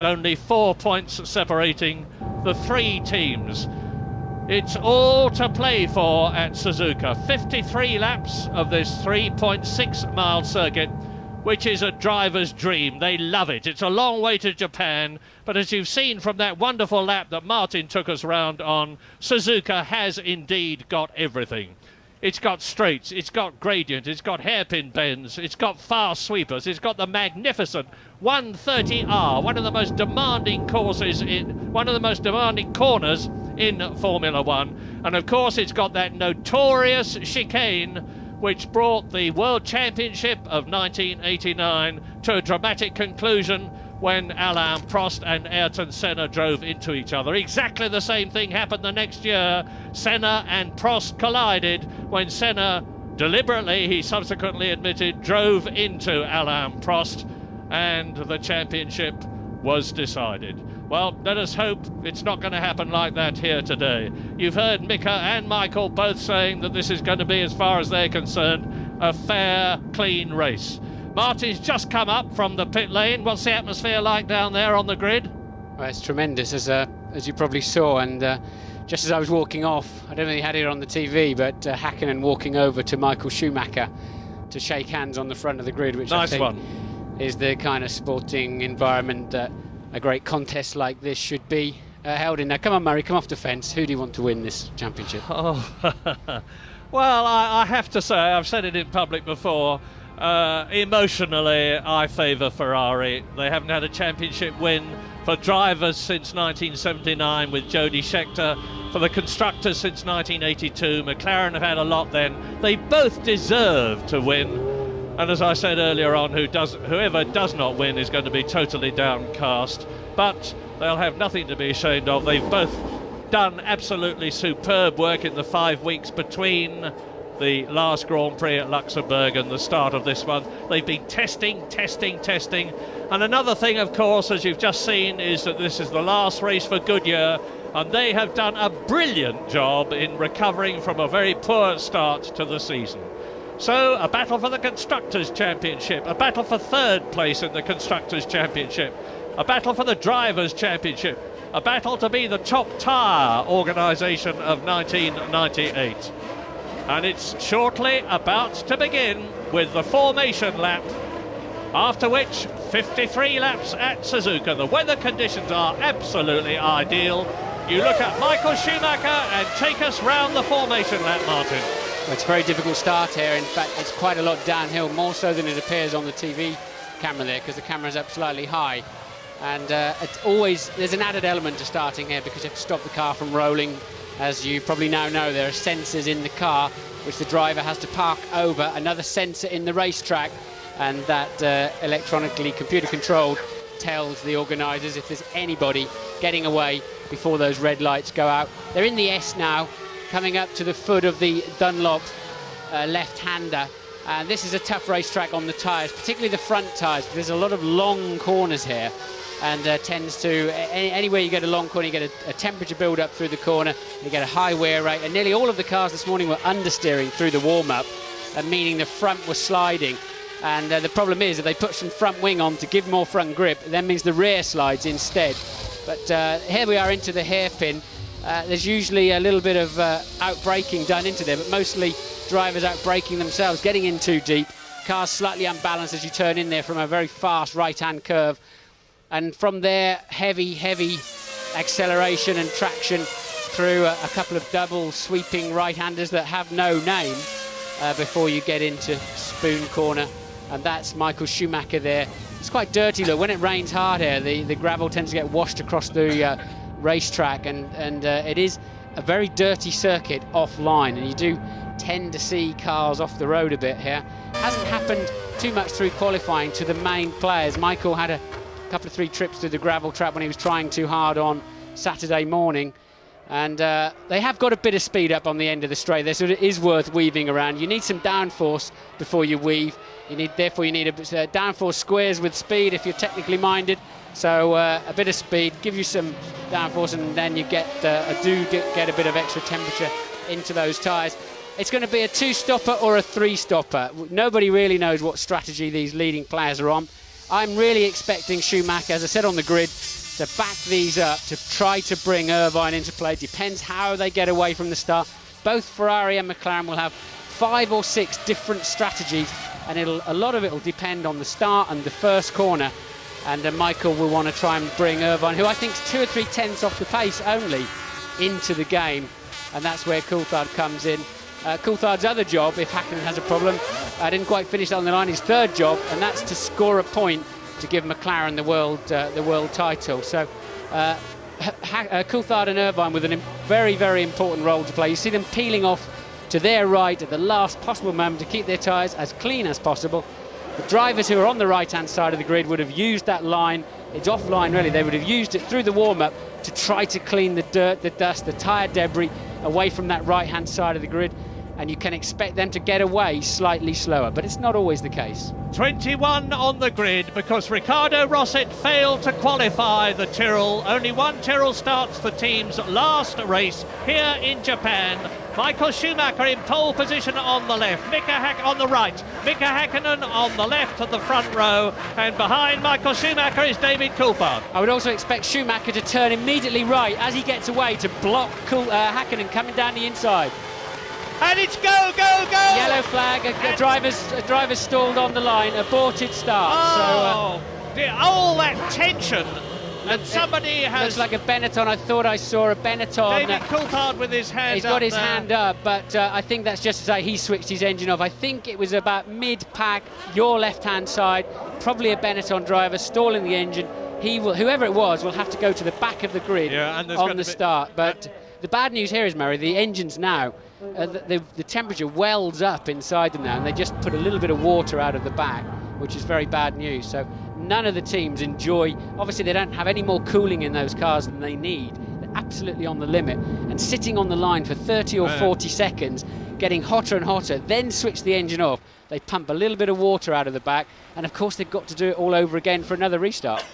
Only 4 points separating the three teams. It's all to play for at Suzuka. 53 laps of this 3.6 mile circuit, which is a driver's dream. They love it. It's a long way to Japan, but as you've seen from that wonderful lap that Martin took us round on, Suzuka has indeed got everything. It's got straights, it's got gradient, it's got hairpin bends, it's got fast sweepers, it's got the magnificent 130R, one of the most demanding courses one of the most demanding corners in Formula One. And of course it's got that notorious chicane which brought the World Championship of 1989 to a dramatic conclusion when Alain Prost and Ayrton Senna drove into each other. Exactly the same thing happened the next year. Senna and Prost collided when Senna deliberately, he subsequently admitted, drove into Alain Prost, and the championship was decided. Well, let us hope it's not going to happen like that here today. You've heard Mika and Michael both saying that this is going to be, as far as they're concerned, a fair, clean race. Martin's just come up from the pit lane. What's the atmosphere like down there on the grid? Well, it's tremendous, as you probably saw, and just as I was walking off, I don't know if you had it on the TV, but Häkkinen walking over to Michael Schumacher to shake hands on the front of the grid, which nice I think one. Is the kind of sporting environment that a great contest like this should be held in. Now, come on, Murray, come off the fence. Who do you want to win this championship? Oh, well, I have to say, I've said it in public before, emotionally, I favour Ferrari. They haven't had a championship win for drivers since 1979 with Jody Scheckter. For the constructors since 1982. McLaren have had a lot then. They both deserve to win. And as I said earlier on, whoever does not win is going to be totally downcast. But they'll have nothing to be ashamed of. They've both done absolutely superb work in the 5 weeks between the last Grand Prix at Luxembourg and the start of this one. They've been testing. And another thing, of course, as you've just seen, is that this is the last race for Goodyear, and they have done a brilliant job in recovering from a very poor start to the season. So, a battle for the Constructors' Championship, a battle for third place in the Constructors' Championship, a battle for the Drivers' Championship, a battle to be the top tyre organisation of 1998. And it's shortly about to begin with the formation lap, after which 53 laps at Suzuka. The weather conditions are absolutely ideal. You look at Michael Schumacher and take us round the formation lap, Martin. Well, it's a very difficult start here. In fact, it's quite a lot downhill, more so than it appears on the TV camera there, because the camera's up slightly high. And it's always, there's an added element to starting here because you have to stop the car from rolling. As you probably now know, there are sensors in the car which the driver has to park over, another sensor in the racetrack, and that electronically computer controlled tells the organisers if there's anybody getting away before those red lights go out. They're in the S now, coming up to the foot of the Dunlop left-hander. And this is a tough racetrack on the tyres, particularly the front tyres. There's a lot of long corners here, and tends to, anywhere you get a long corner, you get a temperature build up through the corner, you get a high wear rate, and nearly all of the cars this morning were understeering through the warm-up, meaning the front was sliding. And the problem is, if they put some front wing on to give more front grip, that means the rear slides instead. But here we are into the hairpin. There's usually a little bit of outbraking done into there, but mostly drivers outbraking themselves, getting in too deep. Cars slightly unbalanced as you turn in there from a very fast right-hand curve. And from there, heavy acceleration and traction through a couple of double sweeping right-handers that have no name before you get into Spoon Corner. And that's Michael Schumacher there. It's quite dirty, look. When it rains hard here, the gravel tends to get washed across the racetrack, and it is a very dirty circuit offline, and you do tend to see cars off the road a bit here. Hasn't happened too much through qualifying to the main players. Michael had a couple of 3 trips through the gravel trap when he was trying too hard on Saturday morning, and they have got a bit of speed up on the end of the straight there, so it is worth weaving around. You need some downforce before you weave. Therefore you need a downforce squares with speed if you're technically minded. So a bit of speed, give you some downforce, and then you get a bit of extra temperature into those tyres. It's going to be a 2-stopper or a 3-stopper. Nobody really knows what strategy these leading players are on. I'm really expecting Schumacher, as I said on the grid, to back these up, to try to bring Irvine into play. Depends how they get away from the start. Both Ferrari and McLaren will have 5 or 6 different strategies, and a lot of it will depend on the start and the first corner. And Michael will want to try and bring Irvine, who I think is 2 or 3 tenths off the pace only, into the game, and that's where Coulthard comes in. Coulthard's other job, if Hakkinen has a problem, didn't quite finish on the line, his third job, and that's to score a point to give McLaren the world title. So Coulthard and Irvine with a very, very important role to play. You see them peeling off to their right at the last possible moment to keep their tyres as clean as possible. The drivers who are on the right-hand side of the grid would have used that line. It's offline, really. They would have used it through the warm-up to try to clean the dirt, the dust, the tyre debris away from that right-hand side of the grid. And you can expect them to get away slightly slower, but it's not always the case. 21 on the grid because Ricardo Rosset failed to qualify the Tyrrell. Only one Tyrrell starts the team's last race here in Japan. Michael Schumacher in pole position on the left, on the right, Mika Hakkinen on the left of the front row, and behind Michael Schumacher is David Coulthard. I would also expect Schumacher to turn immediately right as he gets away to block Hakkinen coming down the inside. And it's go, go, go! Yellow flag, a driver's stalled on the line, aborted start. Oh, all that tension. And somebody has... Looks like a Benetton. I thought I saw a Benetton. David Coulthard with his hand up. He's got his hand up, but I think that's just to say he switched his engine off. I think it was about mid-pack, your left-hand side, probably a Benetton driver stalling the engine. Whoever it was, will have to go to the back of the grid on the start. But the bad news here is, Murray, the engines now, the temperature welds up inside them now, and they just put a little bit of water out of the back, which is very bad news. So none of the teams enjoy, obviously they don't have any more cooling in those cars than they need. They're absolutely on the limit, and sitting on the line for 30 or 40 seconds, getting hotter and hotter, then switch the engine off. They pump a little bit of water out of the back, and of course they've got to do it all over again for another restart.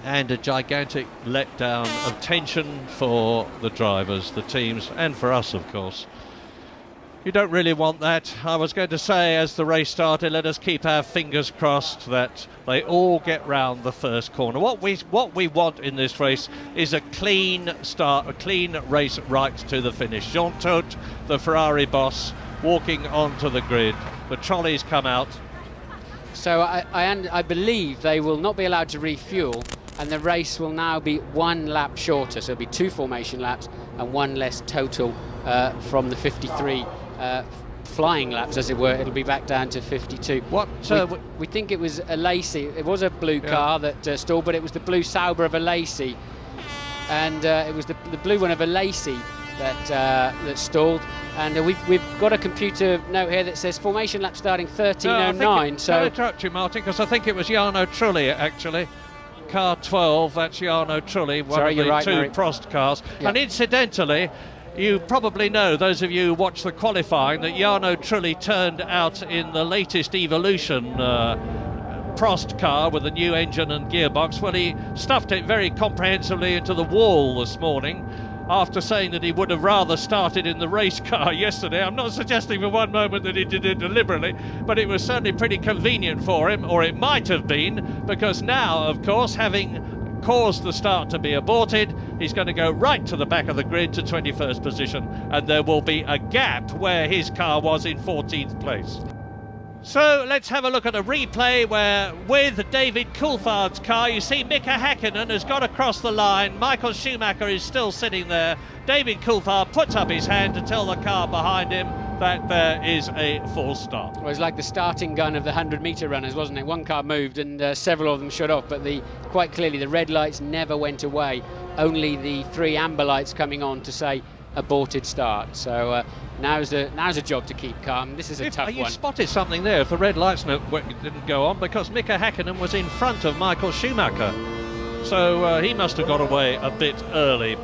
And a gigantic letdown of tension for the drivers, the teams, and for us, of course. You don't really want that. I was going to say, as the race started, let us keep our fingers crossed that they all get round the first corner. What we want in this race is a clean start, a clean race right to the finish. Jean Todt, the Ferrari boss, walking onto the grid. The trolleys come out. So I believe they will not be allowed to refuel, and the race will now be 1 lap shorter. So it'll be 2 formation laps and 1 less total from the 53 flying laps, as it were. It'll be back down to 52. We think it was a Lacey. It was a blue car that stalled, but it was the blue Sauber of a Lacey, and it was the blue one of a Lacey that stalled. And we've got a computer note here that says formation lap starting 13:09. So I interrupt you, Martin, because I think it was Jarno Trulli actually. Car 12, that's Jarno Trulli, one of the 2 Murray. Prost cars. Yeah. And incidentally, you probably know, those of you who watched the qualifying, that Jarno Trulli turned out in the latest Evolution Prost car with a new engine and gearbox. Well, he stuffed it very comprehensively into the wall this morning, after saying that he would have rather started in the race car yesterday. I'm not suggesting for one moment that he did it deliberately, but it was certainly pretty convenient for him, or it might have been, because now, of course, having caused the start to be aborted, he's going to go right to the back of the grid to 21st position, and there will be a gap where his car was in 14th place. So let's have a look at a replay where, with David Coulthard's car, you see Mika Hakkinen has got across the line. Michael Schumacher is still sitting there. David Coulthard puts up his hand to tell the car behind him that there is a full start. Well, it was like the starting gun of the 100-metre runners, wasn't it? One car moved and several of them shut off, but quite clearly the red lights never went away. Only the 3 amber lights coming on to say aborted start. So now's a job to keep calm. This is a tough one. You spotted something there if the red lights didn't go on, because Mika Hakkinen was in front of Michael Schumacher. So he must have got away a bit early.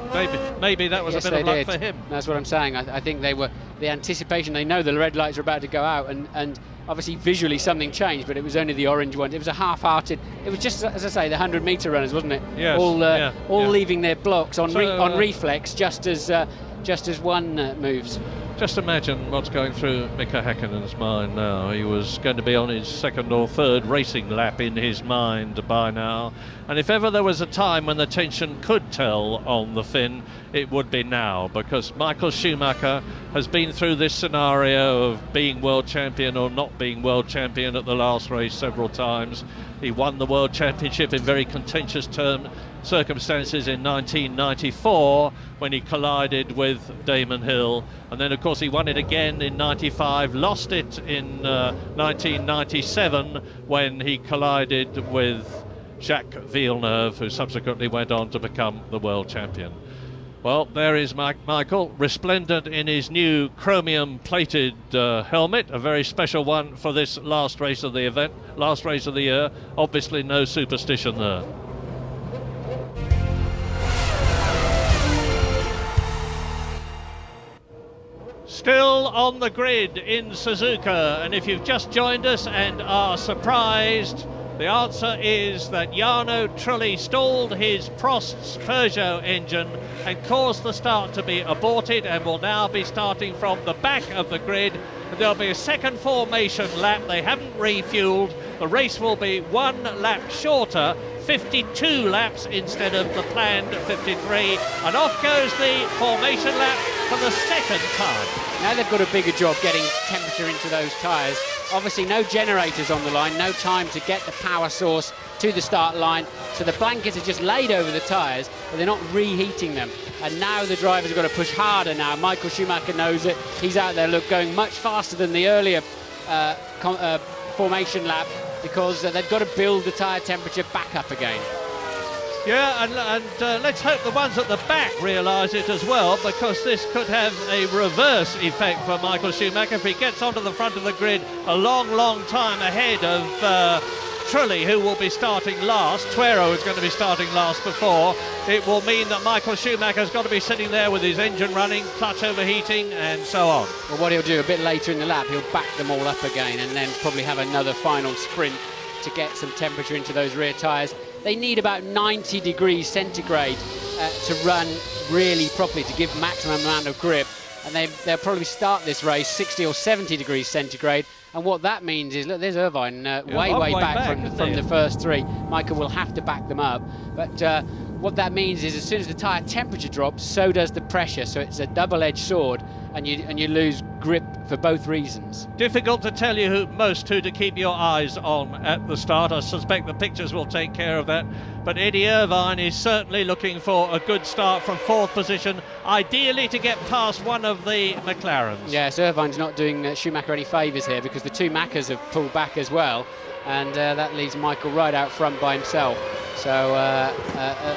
Maybe that was a bit of luck for him. That's what I'm saying. I think they were, the anticipation, they know the red lights are about to go out, and obviously visually something changed, but it was only the orange one. It was a half-hearted, it was just, as I say, the 100-metre runners, wasn't it? Yes. All leaving their blocks on reflex just as one moves. Just imagine what's going through Mika Häkkinen's mind now. He was going to be on his second or third racing lap in his mind by now. And if ever there was a time when the tension could tell on the Finn, it would be now, because Michael Schumacher has been through this scenario of being world champion or not being world champion at the last race several times. He won the world championship in very contentious circumstances in 1994 when he collided with Damon Hill, and then of course he won it again in 95, lost it in 1997 when he collided with Jacques Villeneuve, who subsequently went on to become the world champion. Well, there is Michael, resplendent in his new chromium-plated helmet, a very special one for this last race of the event, last race of the year. Obviously no superstition there. Still on the grid in Suzuka, and if you've just joined us and are surprised, the answer is that Jarno Trulli stalled his Prost's Peugeot engine and caused the start to be aborted, and will now be starting from the back of the grid. There'll be a second formation lap. They haven't refueled. The race will be 1 lap shorter, 52 laps instead of the planned 53, and off goes the formation lap for the second time. Now they've got a bigger job getting temperature into those tyres. Obviously no generators on the line, no time to get the power source to the start line, so the blankets are just laid over the tyres, but they're not reheating them. And now the drivers have got to push harder now. Michael Schumacher knows it. He's out there, look, going much faster than the earlier formation lap, because they've got to build the tyre temperature back up again. Yeah, and let's hope the ones at the back realise it as well, because this could have a reverse effect for Michael Schumacher if he gets onto the front of the grid a long time ahead of Trulli, who will be starting last. Tuero is going to be starting last before. It will mean that Michael Schumacher's got to be sitting there with his engine running, clutch overheating, and so on. Well, what he'll do a bit later in the lap, he'll back them all up again and then probably have another final sprint to get some temperature into those rear tyres. They need about 90 degrees centigrade to run really properly, to give maximum amount of grip, and they'll probably start this race 60 or 70 degrees centigrade. And what that means is, look, there's Irvine way back from the first three. Michael will have to back them up, but what that means is as soon as the tyre temperature drops, so does the pressure, so it's a double-edged sword, and you lose grip for both reasons. Difficult to tell you who to keep your eyes on at the start. I suspect the pictures will take care of that, but Eddie Irvine is certainly looking for a good start from 4th position, ideally to get past one of the McLarens. Yes, Irvine's not doing Schumacher any favours here, because the two Maccas have pulled back as well, and that leaves Michael right out front by himself. So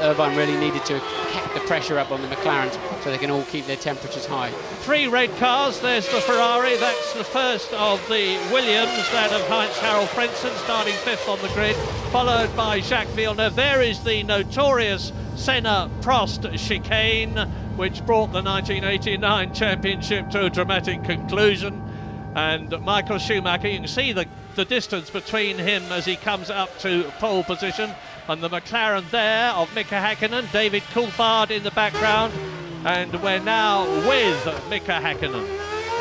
Irvine really needed to keep the pressure up on the McLarens so they can all keep their temperatures high. 3 red cars. There's the Ferrari. That's the first of the Williams, that of Heinz-Harald Frentzen, starting 5th on the grid, followed by Jacques Villeneuve. There is the notorious Senna-Prost chicane, which brought the 1989 championship to a dramatic conclusion. And Michael Schumacher, you can see the distance between him as he comes up to pole position, and the McLaren there of Mika Häkkinen, David Coulthard in the background, and we're now with Mika Häkkinen.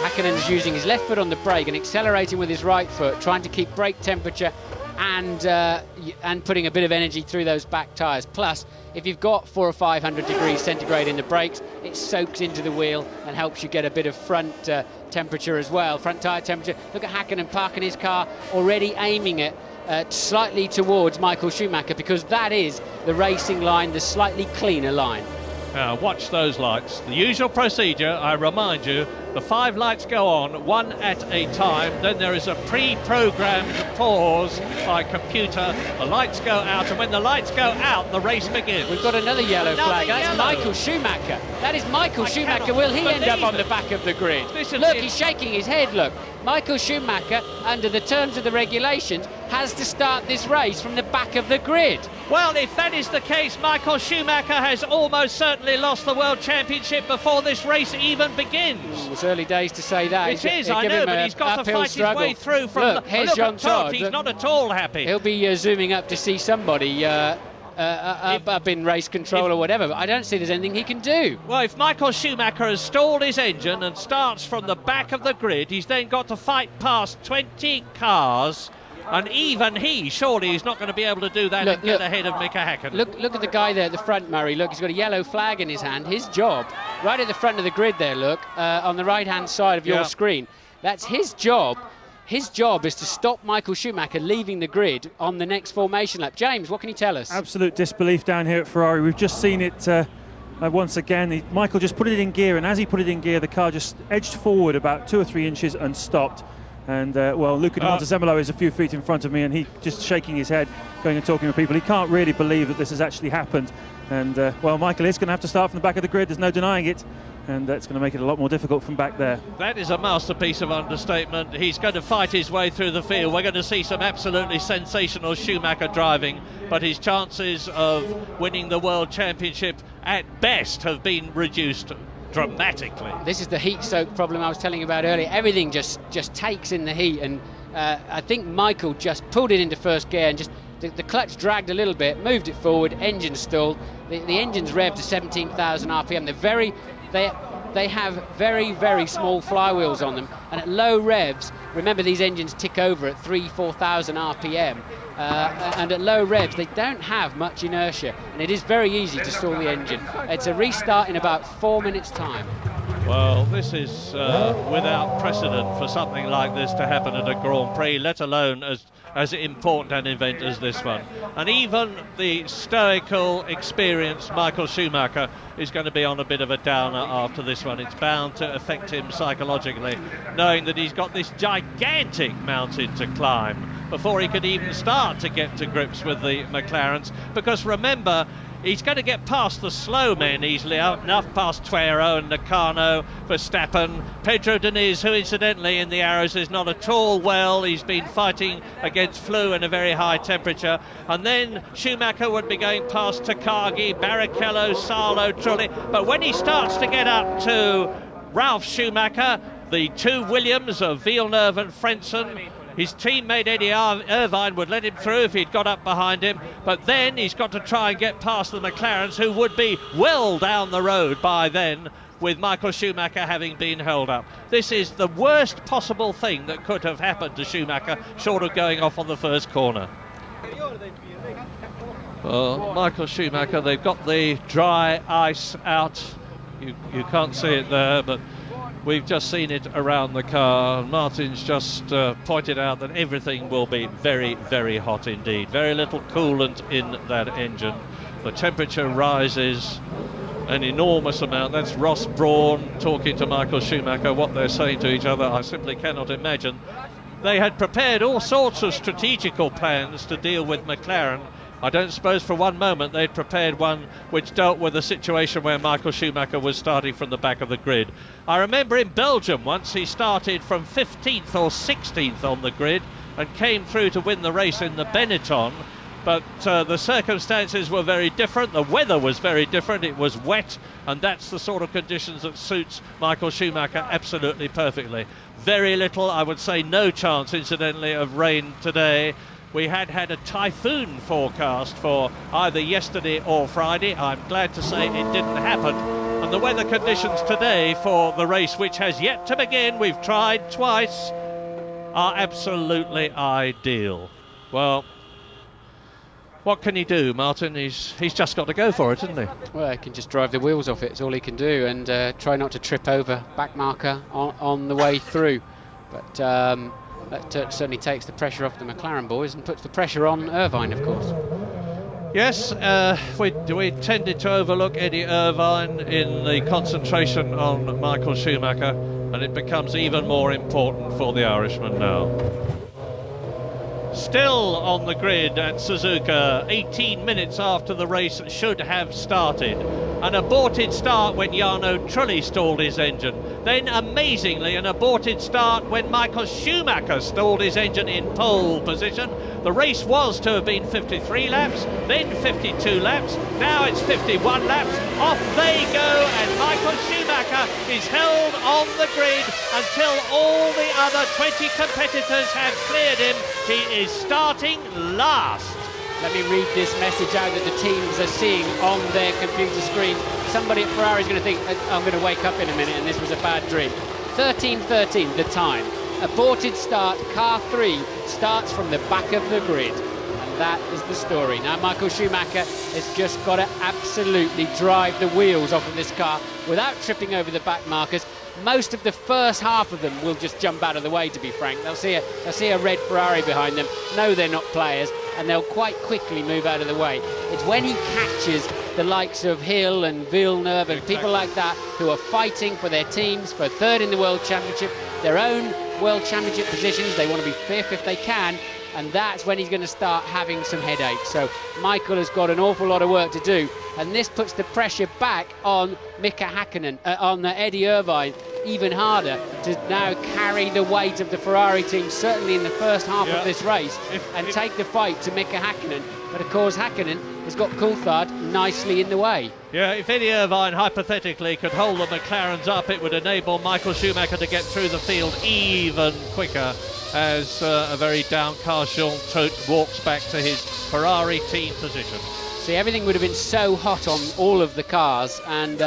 Häkkinen's using his left foot on the brake and accelerating with his right foot, trying to keep brake temperature and putting a bit of energy through those back tyres. Plus, if you've got 400 or 500 degrees centigrade in the brakes, it soaks into the wheel and helps you get a bit of front temperature as well, front tyre temperature. Look at Häkkinen parking his car, already aiming it slightly towards Michael Schumacher, because that is the racing line, the slightly cleaner line. Watch those lights. The usual procedure, I remind you, the 5 lights go on, one at a time, then there is a pre-programmed pause by computer, the lights go out, and when the lights go out, the race begins. We've got another yellow flag. That's Michael Schumacher. That is Michael Schumacher. Will he end up on the back of the grid? Look, he's shaking his head, look. Michael Schumacher, under the terms of the regulations, has to start this race from the back of the grid. Well, if that is the case, Michael Schumacher has almost certainly lost the World Championship before this race even begins. It's early days to say that. It is, I know, but he's got to fight his way through from look, here's Jean Todt. He's not at all happy. He'll be zooming up to see somebody up in race control or whatever, but I don't see there's anything he can do. Well, if Michael Schumacher has stalled his engine and starts from the back of the grid, he's then got to fight past 20 cars, and even surely he's not going to be able to do that and get ahead of Mika Häkkinen. Look at the guy there at the front, Murray. Look, he's got a yellow flag in his hand. His job, right at the front of the grid there, look, on the right-hand side of your screen. That's his job. His job is to stop Michael Schumacher leaving the grid on the next formation lap. James, what can you tell us? Absolute disbelief down here at Ferrari. We've just seen it once again. Michael just put it in gear, and as he put it in gear, the car just edged forward about 2 or 3 inches and stopped. And, well, Luca Di Montezemolo is a few feet in front of me, and he just shaking his head, going and talking to people. He can't really believe that this has actually happened. And, well, Michael is going to have to start from the back of the grid. There's no denying it. And that's going to make it a lot more difficult from back there. That is a masterpiece of understatement. He's going to fight his way through the field. We're going to see some absolutely sensational Schumacher driving, but his chances of winning the World Championship at best have been reduced dramatically. This is the heat soak problem I was telling you about earlier. Everything just takes in the heat, and I think Michael just pulled it into first gear and just the clutch dragged a little bit, moved it forward, engine stalled. The engine's revved to 17,000 RPM. They have very, very small flywheels on them, and at low revs, remember these engines tick over at 3,000–4,000 RPM, and at low revs they don't have much inertia, and it is very easy to stall the engine. It's a restart in about 4 minutes' time. Well, this is without precedent for something like this to happen at a Grand Prix, let alone as important an event as this one. And even the stoical, experienced Michael Schumacher is going to be on a bit of a downer after this one. It's bound to affect him psychologically, knowing that he's got this gigantic mountain to climb before he could even start to get to grips with the McLarens. Because remember, he's going to get past the slow men easily enough, past Tuero and Nakano, Verstappen, Pedro Diniz, who incidentally in the Arrows is not at all well. He's been fighting against flu in a very high temperature. And then Schumacher would be going past Takagi, Barrichello, Salo, Trulli. But when he starts to get up to Ralf Schumacher, the 2 Williams of Villeneuve and Frentzen, his teammate Eddie Irvine would let him through if he'd got up behind him, but then he's got to try and get past the McLarens, who would be well down the road by then, with Michael Schumacher having been held up. This is the worst possible thing that could have happened to Schumacher, short of going off on the first corner. Well, Michael Schumacher, they've got the dry ice out. You can't see it there, but we've just seen it around the car. Martin's just pointed out that everything will be very, very hot indeed. Very little coolant in that engine. The temperature rises an enormous amount. That's Ross Brawn talking to Michael Schumacher. What they're saying to each other, I simply cannot imagine. They had prepared all sorts of strategical plans to deal with McLaren. I don't suppose for one moment they'd prepared one which dealt with a situation where Michael Schumacher was starting from the back of the grid. I remember in Belgium once he started from 15th or 16th on the grid and came through to win the race in the Benetton, but the circumstances were very different. The weather was very different. It was wet, and that's the sort of conditions that suits Michael Schumacher absolutely perfectly. Very little, I would say no chance, incidentally, of rain today. We had a typhoon forecast for either yesterday or Friday. I'm glad to say it didn't happen. And the weather conditions today for the race, which has yet to begin, we've tried twice, are absolutely ideal. Well, what can he do, Martin? He's just got to go for it, isn't he? Well, he can just drive the wheels off it. It's all he can do, and try not to trip over back marker on the way through. But that certainly takes the pressure off the McLaren boys and puts the pressure on Irvine, of course. Yes, we tended to overlook Eddie Irvine in the concentration on Michael Schumacher, and it becomes even more important for the Irishman now. Still on the grid at Suzuka, 18 minutes after the race should have started. An aborted start when Jarno Trulli stalled his engine. Then, amazingly, an aborted start when Michael Schumacher stalled his engine in pole position. The race was to have been 53 laps, then 52 laps. Now it's 51 laps. Off they go, and Michael Schumacher is held on the grid until all the other 20 competitors have cleared him. He is starting last. Let me read this message out that the teams are seeing on their computer screen. Somebody at Ferrari is going to think, I'm going to wake up in a minute and this was a bad dream. 13:13 the time. Aborted start, car 3 starts from the back of the grid. And that is the story. Now Michael Schumacher has just got to absolutely drive the wheels off of this car without tripping over the back markers. Most of the first half of them will just jump out of the way, to be frank. They'll see a red Ferrari behind them, know they're not players, and they'll quite quickly move out of the way. It's when he catches the likes of Hill and Villeneuve and people like that who are fighting for their teams for third in the World Championship, their own World Championship positions. They want to be fifth if they can, and that's when he's going to start having some headaches. So Michael has got an awful lot of work to do, and this puts the pressure back on Mika Häkkinen, on Eddie Irvine, even harder to now carry the weight of the Ferrari team, certainly in the first half of this race, and take the fight to Mika Häkkinen. But of course Häkkinen has got Coulthard nicely in the way. Yeah, if Eddie Irvine hypothetically could hold the McLarens up, it would enable Michael Schumacher to get through the field even quicker as a very downcast Jean Todt walks back to his Ferrari team position. See, everything would have been so hot on all of the cars, and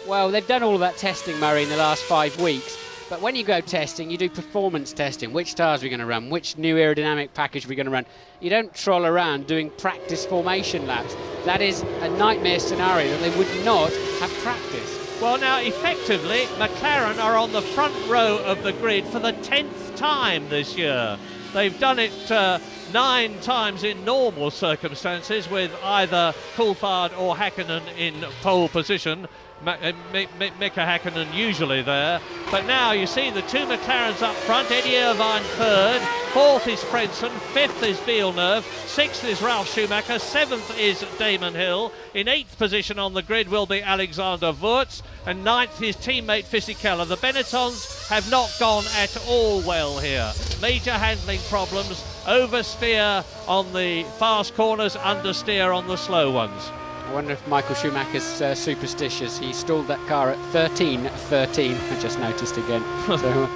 well, they've done all of that testing, Murray, in the last 5 weeks. But when you go testing, you do performance testing. Which tyres are we going to run? Which new aerodynamic package are we going to run? You don't troll around doing practice formation laps. That is a nightmare scenario that they would not have practiced. Well, now, effectively, McLaren are on the front row of the grid for the 10th time this year. They've done it 9 times in normal circumstances with either Coulthard or Häkkinen in pole position. Mika Häkkinen usually there, but now you see the 2 McLarens up front. Eddie Irvine third, 4th is Frentzen, 5th is Villeneuve, 6th is Ralf Schumacher, 7th is Damon Hill. In 8th position on the grid will be Alexander Wurz, and 9th his teammate Fisichella. The Benettons have not gone at all well here. Major handling problems, oversteer on the fast corners, understeer on the slow ones. I wonder if Michael Schumacher's superstitious. He stalled that car at 13:13. I just noticed again. So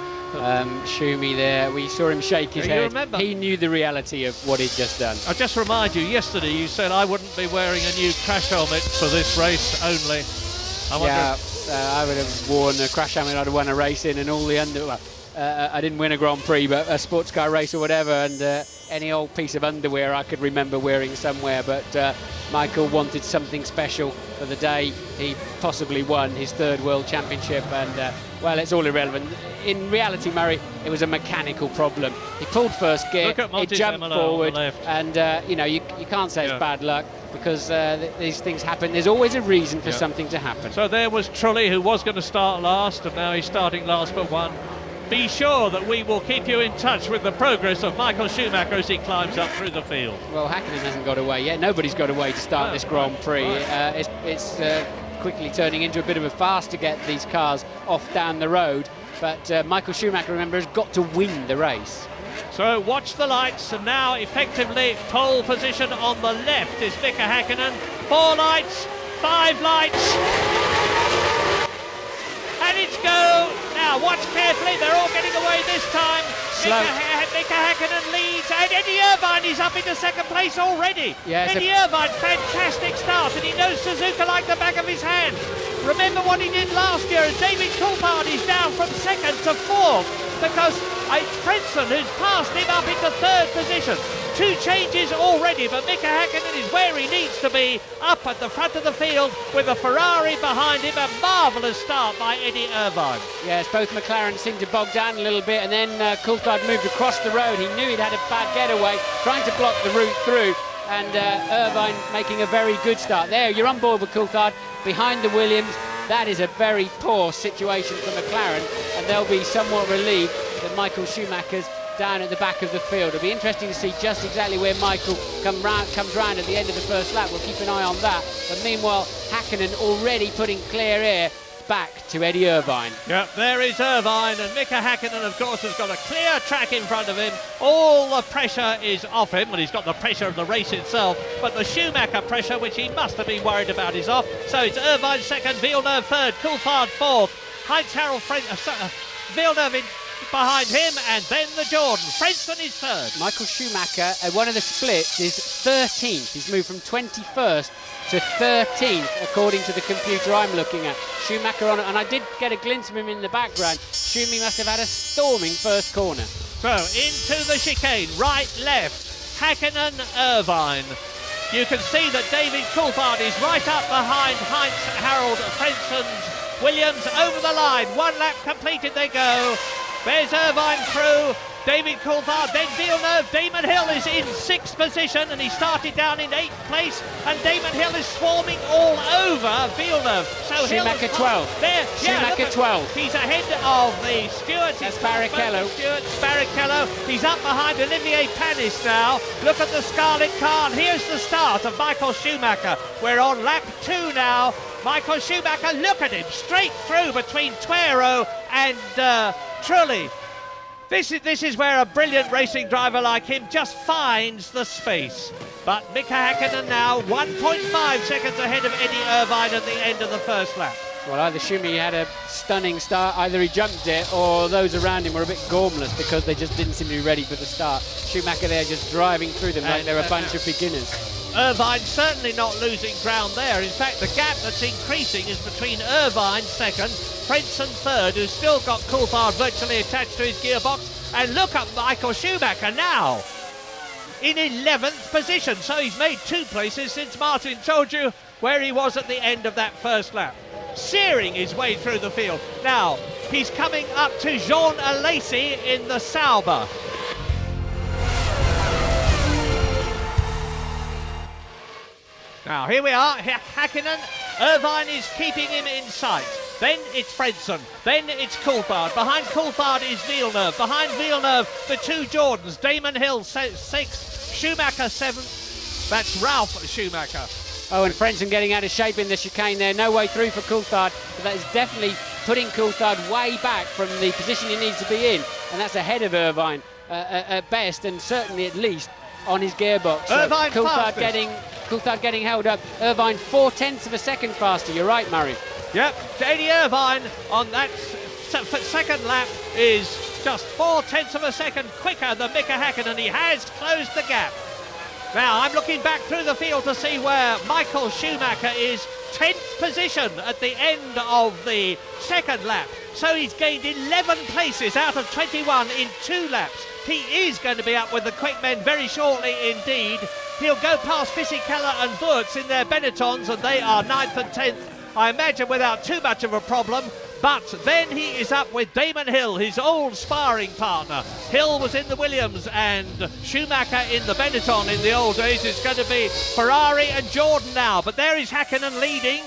Schumi there, we saw him shake his head. Remember, he knew the reality of what he'd just done. I just remind you, yesterday you said I wouldn't be wearing a new crash helmet for this race only. I would have worn a crash helmet I'd have won a race in, and all the I didn't win a Grand Prix, but a sports car race or whatever, and any old piece of underwear I could remember wearing somewhere. But Michael wanted something special for the day he possibly won his 3rd World Championship, and well, it's all irrelevant. In reality, Murray, it was a mechanical problem. He pulled first gear, he jumped forward, and you know, you can't say it's bad luck, because these things happen. There's always a reason for something to happen. So there was Trulli, who was going to start last, and now he's starting last but 1. Be sure that we will keep you in touch with the progress of Michael Schumacher as he climbs up through the field. Well, Häkkinen hasn't got away yet. Nobody's got away to start this Grand Prix. It's quickly turning into a bit of a farce to get these cars off down the road. But Michael Schumacher, remember, has got to win the race. So watch the lights, and now effectively pole position on the left is Mika Häkkinen. 4 lights, 5 lights, and it's go. Now watch carefully, they're all getting away this time. Mika Häkkinen leads, and Eddie Irvine is up into 2nd place already. Eddie Irvine, fantastic start, and he knows Suzuka like the back of his hand. Remember what he did last year, as David Coulthard is down from 2nd to 4th, because it's Frentzen who's passed him up into 3rd position. 2 changes already, but Mika Häkkinen is where he needs to be, up at the front of the field with a Ferrari behind him. A marvellous start by Eddie Irvine. Yes, both McLaren seemed to bog down a little bit, and then Coulthard moved across the road. He knew he'd had a bad getaway, trying to block the route through, and Irvine making a very good start. There, you're on board with Coulthard behind the Williams. That is a very poor situation for McLaren, and they'll be somewhat relieved that Michael Schumacher's down at the back of the field. It'll be interesting to see just exactly where Michael comes round at the end of the first lap. We'll keep an eye on that. But meanwhile, Häkkinen already putting clear air back to Eddie Irvine. Yeah, there is Irvine, and Mika Häkkinen, of course, has got a clear track in front of him. All the pressure is off him. Well, he's got the pressure of the race itself, but the Schumacher pressure, which he must have been worried about, is off. So it's Irvine 2nd, Villeneuve 3rd, Coulthard 4th, Heinz-Harald Villeneuve in behind him, and then the Jordan. Frentzen is third. Michael Schumacher, one of the splits, is 13th. He's moved from 21st to 13th, according to the computer I'm looking at. Schumacher on it, and I did get a glimpse of him in the background. Schumi must have had a storming first corner. So, into the chicane, right, left, Hakkinen, Irvine. You can see that David Coulthard is right up behind Heinz Harald Frentzen's Williams over the line. 1 lap completed, they go. There's Irvine through. David Coulthard, then Villeneuve. Damon Hill is in 6th position, and he started down in 8th place, and Damon Hill is swarming all over Villeneuve. So Schumacher 12th. There, Schumacher 12th. He's ahead of the Stewarts. That's Barrichello. Barrichello. He's up behind Olivier Panis now. Look at the Scarlet car, and here's the start of Michael Schumacher. We're on lap 2 now. Michael Schumacher, look at him, straight through between Tuero and Trulli. This is where a brilliant racing driver like him just finds the space. But Mika Hakkinen now 1.5 seconds ahead of Eddie Irvine at the end of the first lap. Well, either Schumi had a stunning start, either he jumped it, or those around him were a bit gormless because they just didn't seem to be ready for the start. Schumacher there just driving through them like they're a bunch of beginners. Irvine certainly not losing ground there. In fact, the gap that's increasing is between Irvine second, Frentzen third, who's still got Coulthard virtually attached to his gearbox. And look at Michael Schumacher now in 11th position. So he's made 2 places since Martin told you where he was at the end of that first lap. Searing his way through the field. Now, he's coming up to Jean Alesi in the Sauber. Now, here we are, Hakkinen. Irvine is keeping him in sight. Then it's Frentzen. Then it's Coulthard. Behind Coulthard is Villeneuve. Behind Villeneuve, the 2 Jordans. Damon Hill 6th, Schumacher 7th. That's Ralf Schumacher. Oh, and Frentzen getting out of shape in the chicane there. No way through for Coulthard, but that is definitely putting Coulthard way back from the position he needs to be in, and that's ahead of Irvine at best, and certainly at least on his gearbox. So Irvine Coulthard getting held up. Irvine 0.4 of a second faster. You're right, Murray. Yep, Eddie Irvine on that second lap is just 0.4 of a second quicker than Mika Hakkinen. He has closed the gap. Now I'm looking back through the field to see where Michael Schumacher is. 10th position at the end of the second lap. So he's gained 11 places out of 21 in 2 laps. He is going to be up with the quick men very shortly indeed. He'll go past Fisichella and Wurz in their Benettons, and they are 9th and 10th, I imagine, without too much of a problem. But then he is up with Damon Hill, his old sparring partner. Hill was in the Williams and Schumacher in the Benetton in the old days. It's going to be Ferrari and Jordan now. But there is Hakkinen leading,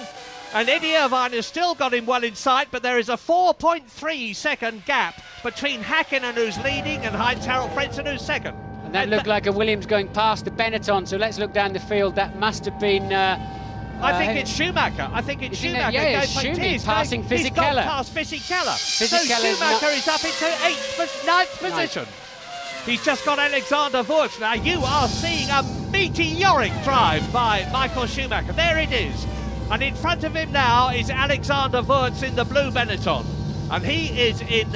and Eddie Irvine has still got him well in sight, but there is a 4.3 second gap between Hakkinen, who's leading, and Heinz Harald Frentzen, who's second. And that looked like a Williams going past the Benetton, so let's look down the field. That must have been... I think it's Schumacher. I think it's Schumacher. Yeah, it's Schumi passing Fisichella. He's gone past Fisichella. So Schumacher is up into 9th position. He's just got Alexander Wurz. Now you are seeing a meteoric drive by Michael Schumacher. There it is. And in front of him now is Alexander Wurz in the blue Benetton. And he is in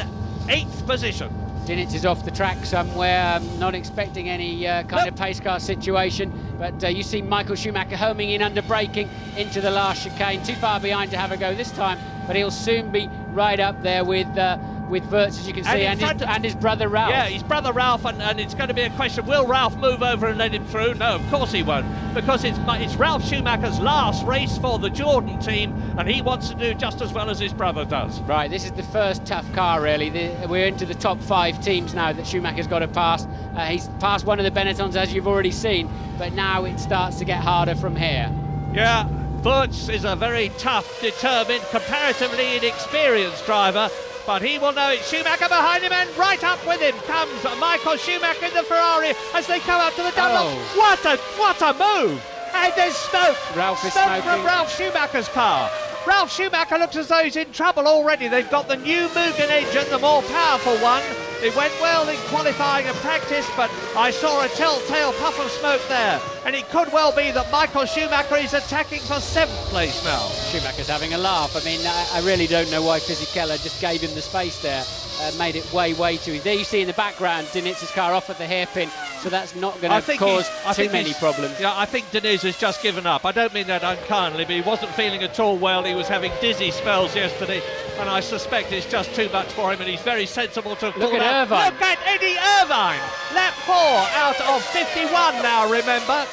8th position. Dinitz is off the track somewhere, not expecting any kind of pace car situation, but you see Michael Schumacher homing in under braking into the last chicane, too far behind to have a go this time, but he'll soon be right up there with Wurz, as you can see, and his brother Ralf. Yeah, his brother Ralf, and it's going to be a question, will Ralf move over and let him through? No, of course he won't, because it's Ralf Schumacher's last race for the Jordan team, and he wants to do just as well as his brother does. Right, this is the first tough car, really. We're into the top 5 teams now that Schumacher's got to pass. He's passed one of the Benettons, as you've already seen, but now it starts to get harder from here. Yeah, Wurz is a very tough, determined, comparatively inexperienced driver, but he will know it's Schumacher behind him, and right up with him comes Michael Schumacher in the Ferrari as they come up to the double. What a move! And there's smoke. Ralf is smoke smoking from Ralf Schumacher's car. Ralf Schumacher looks as though he's in trouble already. They've got the new Mugen engine, the more powerful one, It went well in qualifying and practice, but I saw a telltale puff of smoke there. And it could well be that Michael Schumacher is attacking for 7th place now. Schumacher's having a laugh. I mean, I really don't know why Fisichella just gave him the space there. Made it way too easy. There you see in the background Dinitz's car off at the hairpin, so that's not going to cause too many problems. Yeah, I think Diniz has just given up. I don't mean that unkindly, but he wasn't feeling at all well. He was having dizzy spells yesterday, and I suspect it's just too much for him, and he's very sensible to Look at Irvine. Look at Eddie Irvine! Lap 4 out of 51 now, remember.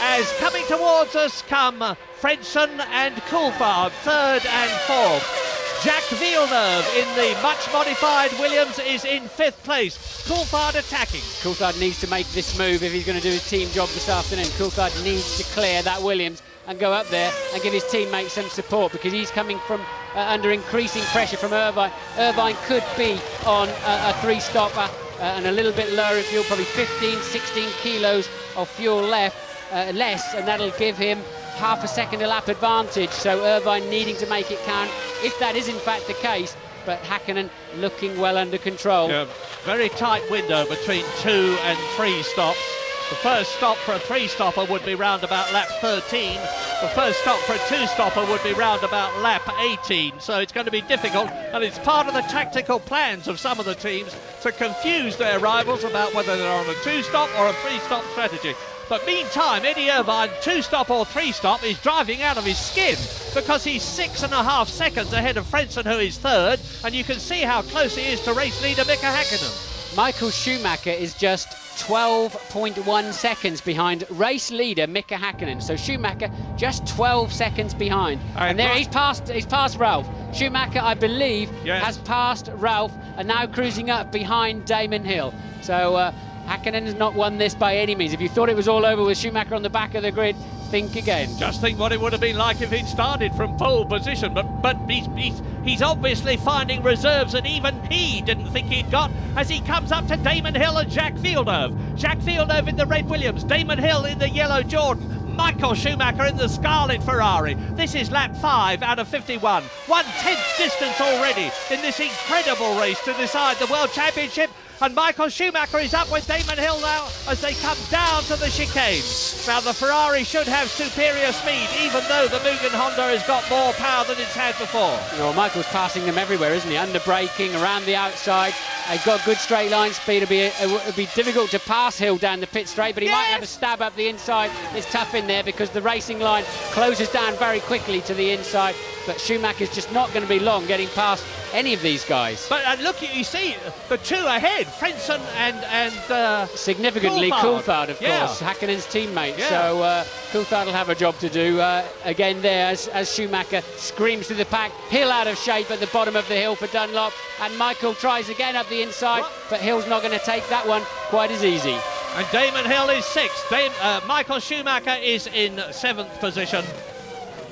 As coming towards us come Frentzen and Coulthard, 3rd and 4th. Jacques Villeneuve in the much-modified Williams is in 5th place. Coulthard attacking. Coulthard needs to make this move if he's going to do his team job this afternoon. Coulthard needs to clear that Williams and go up there and give his teammates some support, because he's coming from under increasing pressure from Irvine. Irvine could be on a 3-stopper and a little bit lower in fuel, probably 15, 16 kilos of fuel less, and that'll give him half a second a lap advantage, so Irvine needing to make it count if that is in fact the case, but Hakkinen looking well under control. Yeah, very tight window between 2 and 3 stops. The first stop for a 3-stopper would be round about lap 13. The first stop for a 2-stopper would be round about lap 18. So it's going to be difficult, and it's part of the tactical plans of some of the teams to confuse their rivals about whether they're on a 2-stop or a 3-stop strategy. But meantime, Eddie Irvine, 2-stop or 3-stop, is driving out of his skin, because he's 6.5 seconds ahead of Frentzen, who is 3rd, and you can see how close he is to race leader Mika Hakkinen. Michael Schumacher is just 12.1 seconds behind race leader Mika Hakkinen. So Schumacher just 12 seconds behind. And there he's passed Ralph. Schumacher, I believe, has passed Ralph and now cruising up behind Damon Hill. So Hakkinen has not won this by any means. If you thought it was all over with Schumacher on the back of the grid, think again. Just think what it would have been like if he'd started from pole position. But he's obviously finding reserves that even he didn't think he'd got, as he comes up to Damon Hill and Jacques Villeneuve. Jacques Villeneuve in the red Williams, Damon Hill in the yellow Jordan, Michael Schumacher in the scarlet Ferrari. This is lap 5 out of 51. 1/10 distance already in this incredible race to decide the World Championship. And Michael Schumacher is up with Damon Hill now as they come down to the chicane. Now the Ferrari should have superior speed, even though the Mugen Honda has got more power than it's had before. Well, Michael's passing them everywhere, isn't he? Under braking, around the outside. He's got good straight line speed. It'll be difficult to pass Hill down the pit straight, but he might have a stab up the inside. It's tough in there because the racing line closes down very quickly to the inside. But Schumacher's just not going to be long getting past any of these guys. But look, you see the 2 ahead, Frentzen and significantly Coulthard, of course, Hakkinen's teammate. Yeah. So Coulthard will have a job to do again there as Schumacher screams through the pack. Hill out of shape at the bottom of the hill for Dunlop, and Michael tries again up the inside, but Hill's not going to take that one quite as easy. And Damon Hill is 6th. Michael Schumacher is in 7th position.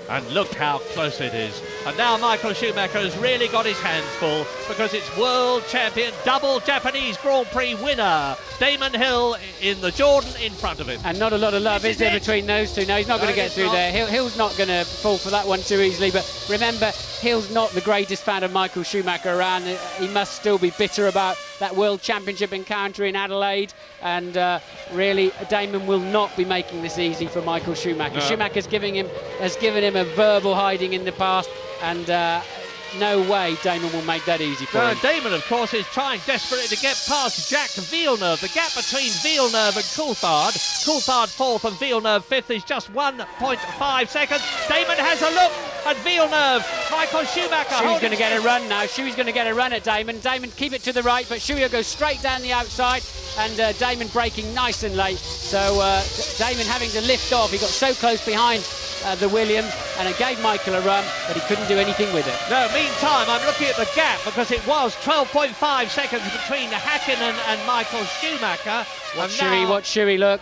And look how close it is. And now Michael Schumacher has really got his hands full, because it's world champion, double Japanese Grand Prix winner, Damon Hill in the Jordan in front of him. And not a lot of love, is there, between those two? No, he's not going to get through there. Hill's not going to fall for that one too easily. But remember, Hill's not the greatest fan of Michael Schumacher around. He must still be bitter about that World Championship encounter in Adelaide. And really, Damon will not be making this easy for Michael Schumacher. No. Schumacher's given him a verbal hiding in the past, and no way Damon will make that easy for him. Damon, of course, is trying desperately to get past Jacques Villeneuve. The gap between Villeneuve and Coulthard 4th and Villeneuve 5th, is just 1.5 seconds. Damon has a look at Villeneuve. Michael Schumacher. Shuey's going to get a run now. Shuey's going to get a run at Damon. Damon, keep it to the right, but Shuey will go straight down the outside, and Damon braking nice and late. So Damon having to lift off. He got so close behind the Williams, and it gave Michael a run, but he couldn't do anything with it. No, meantime, I'm looking at the gap, because it was 12.5 seconds between Hakkinen and Michael Schumacher. Watch Shuey look.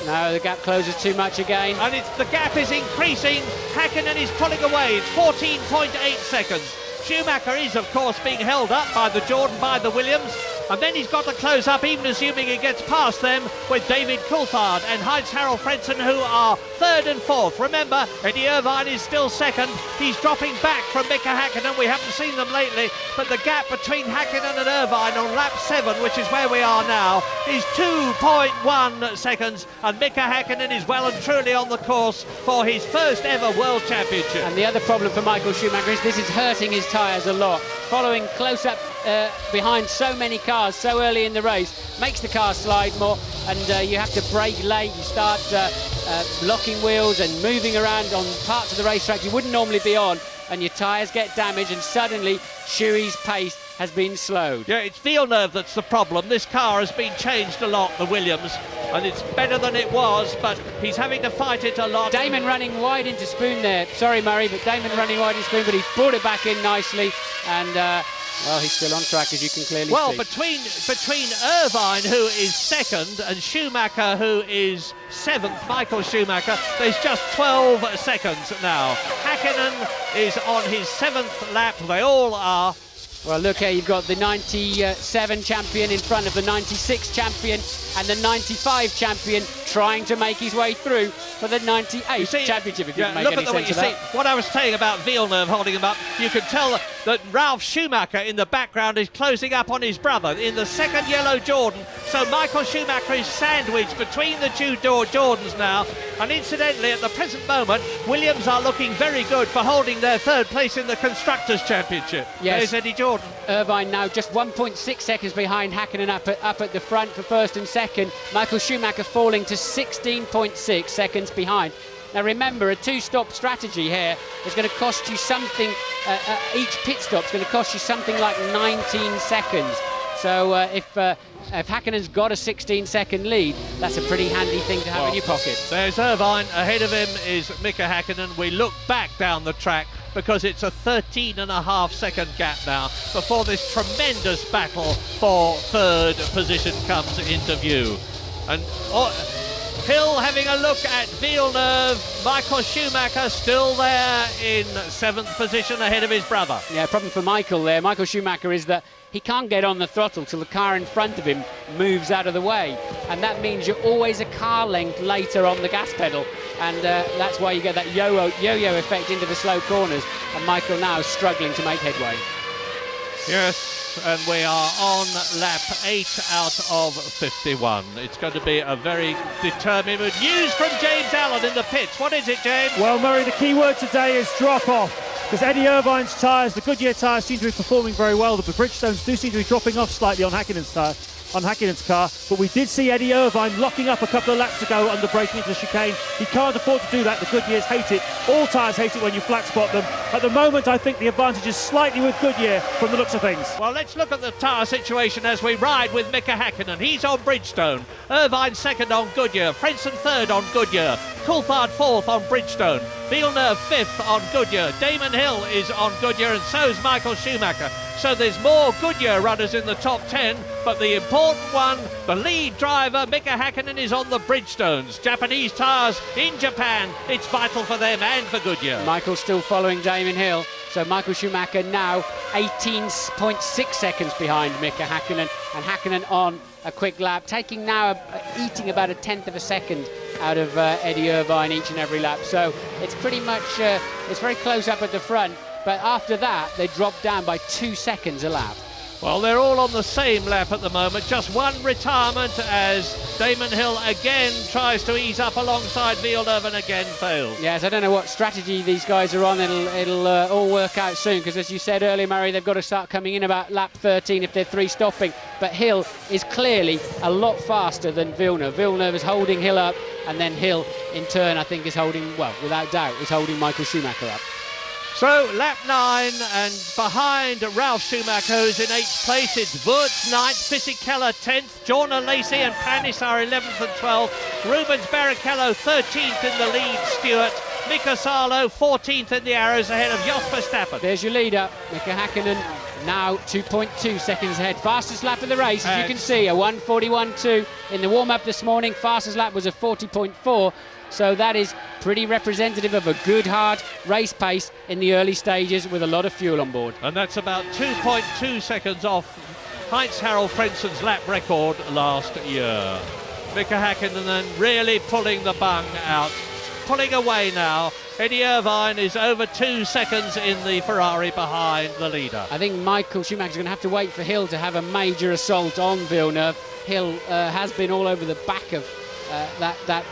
No, the gap closes too much again. And the gap is increasing. Hakkinen is pulling away. It's 14.8 seconds. Schumacher is, of course, being held up by the Jordan, by the Williams. And then he's got to close up, even assuming he gets past them, with David Coulthard and Heinz-Harald Frentzen, who are third and fourth. Remember, Eddie Irvine is still second. He's dropping back from Mika Häkkinen. We haven't seen them lately, but the gap between Häkkinen and Irvine on lap 7, which is where we are now, is 2.1 seconds, and Mika Häkkinen is well and truly on the course for his first ever World Championship. And the other problem for Michael Schumacher is this is hurting his tyres a lot. Following close up behind so many cars so early in the race makes the car slide more, and you have to brake late. You start blocking wheels and moving around on parts of the racetrack you wouldn't normally be on, and your tyres get damaged, and suddenly Shuey's pace has been slowed. Yeah, it's Villeneuve that's the problem. This car has been changed a lot, the Williams, and it's better than it was, but he's having to fight it a lot. Damon running wide into Spoon there. Sorry, Murray, but Damon running wide into Spoon, but he's brought it back in nicely, and well, he's still on track, as you can clearly see. Well, between Irvine, who is second, and Schumacher, who is seventh, Michael Schumacher, there's just 12 seconds now. Häkkinen is on his 7th lap. They all are. Well, look here, you've got the 97 champion in front of the 96 champion and the 95 champion trying to make his way through for the 98 championship, if you can make any sense of that. What I was saying about Villeneuve holding him up, you can tell that Ralf Schumacher in the background is closing up on his brother in the second yellow Jordan. So Michael Schumacher is sandwiched between the two Jordans now. And incidentally, at the present moment, Williams are looking very good for holding their third place in the Constructors' Championship. Yes. There's Eddie Jordan. Irvine now just 1.6 seconds behind Häkkinen up at the front for first and second. Michael Schumacher falling to 16.6 seconds behind. Now remember, a two-stop strategy here is going to cost you something, each pit stop is going to cost you something like 19 seconds. So if Häkkinen's got a 16-second lead, that's a pretty handy thing to have in your pocket. There's Irvine. Ahead of him is Mika Häkkinen. We look back down the track because it's a 13.5-second gap now before this tremendous battle for third position comes into view. And Hill having a look at Villeneuve. Michael Schumacher still there in 7th position ahead of his brother. Yeah, problem for Michael there. Michael Schumacher is that he can't get on the throttle till the car in front of him moves out of the way, and that means you're always a car length later on the gas pedal, and that's why you get that yo-yo effect into the slow corners, and Michael now struggling to make headway. Yes, and we are on lap 8 out of 51. It's going to be a very determined news from James Allen in the pits. What is it, James? Well, Murray, the key word today is drop off. Because Eddie Irvine's tyres, the Goodyear tyres, seem to be performing very well. The Bridgestones do seem to be dropping off slightly on Häkkinen's car. But we did see Eddie Irvine locking up a couple of laps ago under braking into the chicane. He can't afford to do that. The Goodyears hate it. All tyres hate it when you flat spot them. At the moment, I think the advantage is slightly with Goodyear from the looks of things. Well, let's look at the tyre situation as we ride with Mika Häkkinen. He's on Bridgestone. Irvine second on Goodyear. Frentzen third on Goodyear. Coulthard fourth on Bridgestone. Villeneuve fifth on Goodyear. Damon Hill is on Goodyear, and so is Michael Schumacher. So there's more Goodyear runners in the top 10, but the important one, the lead driver, Mika Häkkinen, is on the Bridgestones. Japanese tyres in Japan. It's vital for them and for Goodyear. Michael's still following Damon Hill. So Michael Schumacher now 18.6 seconds behind Mika Häkkinen, and Häkkinen on a quick lap, taking now, eating about a tenth of a second out of Eddie Irvine each and every lap. So it's pretty much, it's very close up at the front, but after that they drop down by 2 seconds a lap. Well, they're all on the same lap at the moment. Just one retirement as Damon Hill again tries to ease up alongside Villeneuve and again fails. Yes, I don't know what strategy these guys are on. It'll all work out soon, because as you said earlier, Murray, they've got to start coming in about lap 13 if they're 3 stopping. But Hill is clearly a lot faster than Villeneuve. Villeneuve is holding Hill up, and then Hill in turn I think is holding, well, without doubt, is holding Michael Schumacher up. So, lap 9, and behind Ralf Schumacher, who's in 8th place, it's Wurz 9th, Fisichella 10th, Jorna Lacey and Panis are 11th and 12th, Rubens Barrichello 13th in the lead, Stewart, Mika Salo 14th in the arrows ahead of Jos Verstappen. There's your leader, Mika Häkkinen, now 2.2 seconds ahead. Fastest lap of the race, as you can see, a 1:41.2 in the warm-up this morning. Fastest lap was a 40.4. So that is pretty representative of a good, hard race pace in the early stages with a lot of fuel on board. And that's about 2.2 seconds off Heinz-Harald Frenzen's lap record last year. Mika Häkkinen then really pulling the bung out, pulling away now. Eddie Irvine is over 2 seconds in the Ferrari behind the leader. I think Michael Schumacher's going to have to wait for Hill to have a major assault on Villeneuve. Hill has been all over the back of that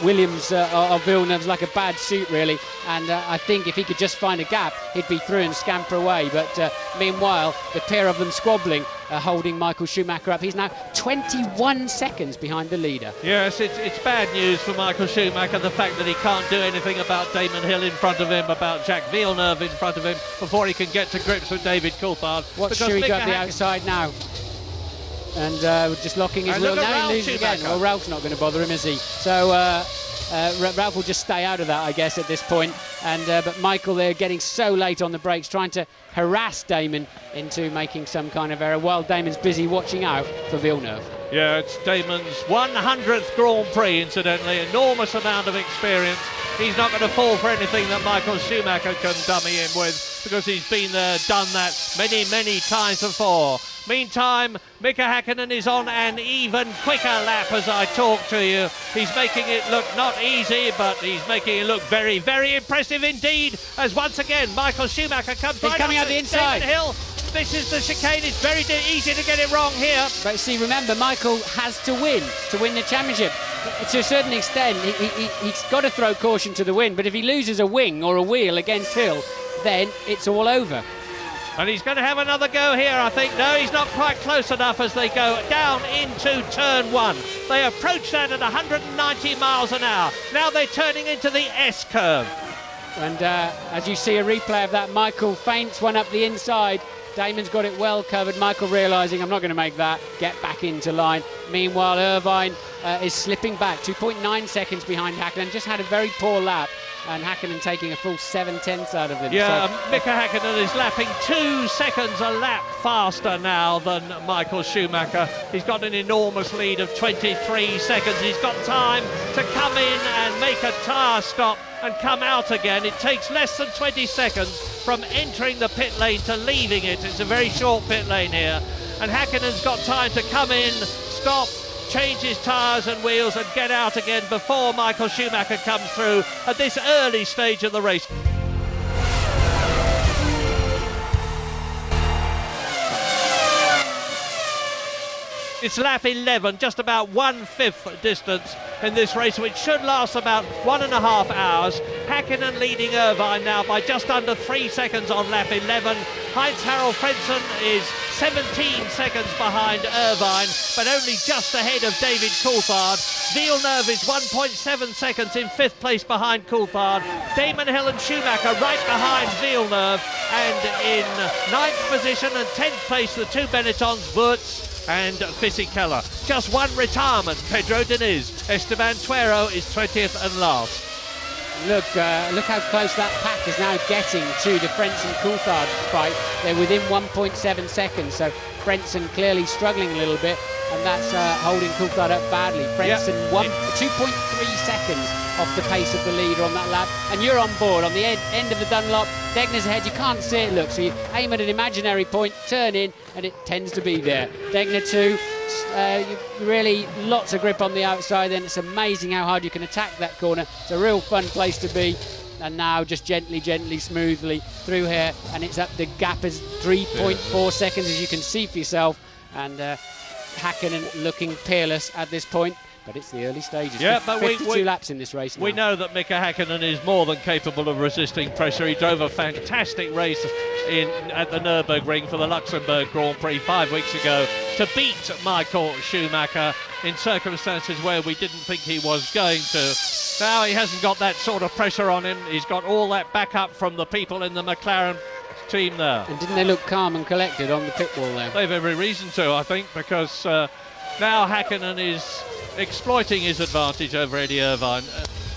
Williams of Villeneuve's like a bad suit, really, and I think if he could just find a gap, he'd be through and scamper away. But meanwhile, the pair of them squabbling, holding Michael Schumacher up. He's now 21 seconds behind the leader. Yes, it's bad news for Michael Schumacher, the fact that he can't do anything about Damon Hill in front of him, about Jacques Villeneuve in front of him, before he can get to grips with David Coulthard. What's Schumacher got the outside now? And just locking his wheel. Now he loses again. Well, Ralph's not going to bother him, is he? So Ralph will just stay out of that, I guess, at this point. And but Michael there getting so late on the brakes, trying to harass Damon into making some kind of error, while Damon's busy watching out for Villeneuve. Yeah, it's Damon's 100th Grand Prix, incidentally. Enormous amount of experience. He's not going to fall for anything that Michael Schumacher can dummy him with, because he's been there, done that many, many times before. Meantime, Mika Häkkinen is on an even quicker lap as I talk to you. He's making it look not easy, but he's making it look very, very impressive indeed, as once again Michael Schumacher comes He's coming out the inside. Damon Hill. This is the chicane. It's very easy to get it wrong here. But see, remember, Michael has to win the championship. To a certain extent, he's got to throw caution to the wind, but if he loses a wing or a wheel against Hill, then it's all over. And he's going to have another go here, I think. No, he's not quite close enough as they go down into turn one. They approach that at 190 miles an hour. Now they're turning into the S curve. And as you see a replay of that, Michael feints one up the inside. Damon's got it well covered. Michael realising, I'm not going to make that, get back into line. Meanwhile, Irvine is slipping back, 2.9 seconds behind Häkkinen. Just had a very poor lap, and Häkkinen taking a full 7/10 out of him. Yeah, so Mika Häkkinen is lapping 2 seconds a lap faster now than Michael Schumacher. He's got an enormous lead of 23 seconds. He's got time to come in and make a tyre stop and come out again. It takes less than 20 seconds from entering the pit lane to leaving it. It's a very short pit lane here. And Häkkinen's got time to come in, stop, change his tyres and wheels and get out again before Michael Schumacher comes through at this early stage of the race. It's lap 11, just about 1/5 distance in this race, which should last about 1.5 hours. Häkkinen leading Irvine now by just under 3 seconds on lap 11. Heinz-Harald Frentzen is 17 seconds behind Irvine, but only just ahead of David Coulthard. Villeneuve is 1.7 seconds in 5th place behind Coulthard. Damon Hill and Schumacher right behind Villeneuve, and in 9th position and 10th place the two Benettons, Wurz and Fisichella. Just one retirement, Pedro Diniz. Esteban Tuero is 20th and last. Look how close that pack is now getting to the Frentzen-Coulthard fight. They're within 1.7 seconds, so Frentzen clearly struggling a little bit, and that's holding Coulthard up badly. Frentzen 2.3 seconds off the pace of the leader on that lap, and you're on board on the end of the Dunlop. Degner's ahead, you can't see it, look, so you aim at an imaginary point, turn in, and it tends to be there. Degner too, really lots of grip on the outside, and it's amazing how hard you can attack that corner. It's a real fun place to be. And now just gently, smoothly through here, and it's up. The gap is 3.4 seconds, as you can see for yourself, and Häkkinen looking peerless at this point. But it's the early stages. Yeah, but 52 laps in this race now. We know that Mika Häkkinen is more than capable of resisting pressure. He drove a fantastic race at the Nürburgring for the Luxembourg Grand Prix 5 weeks ago to beat Michael Schumacher in circumstances where we didn't think he was going to. Now he hasn't got that sort of pressure on him. He's got all that backup from the people in the McLaren team there. And didn't they look calm and collected on the pit wall there? They've every reason to, I think, because now Häkkinen is exploiting his advantage over Eddie Irvine.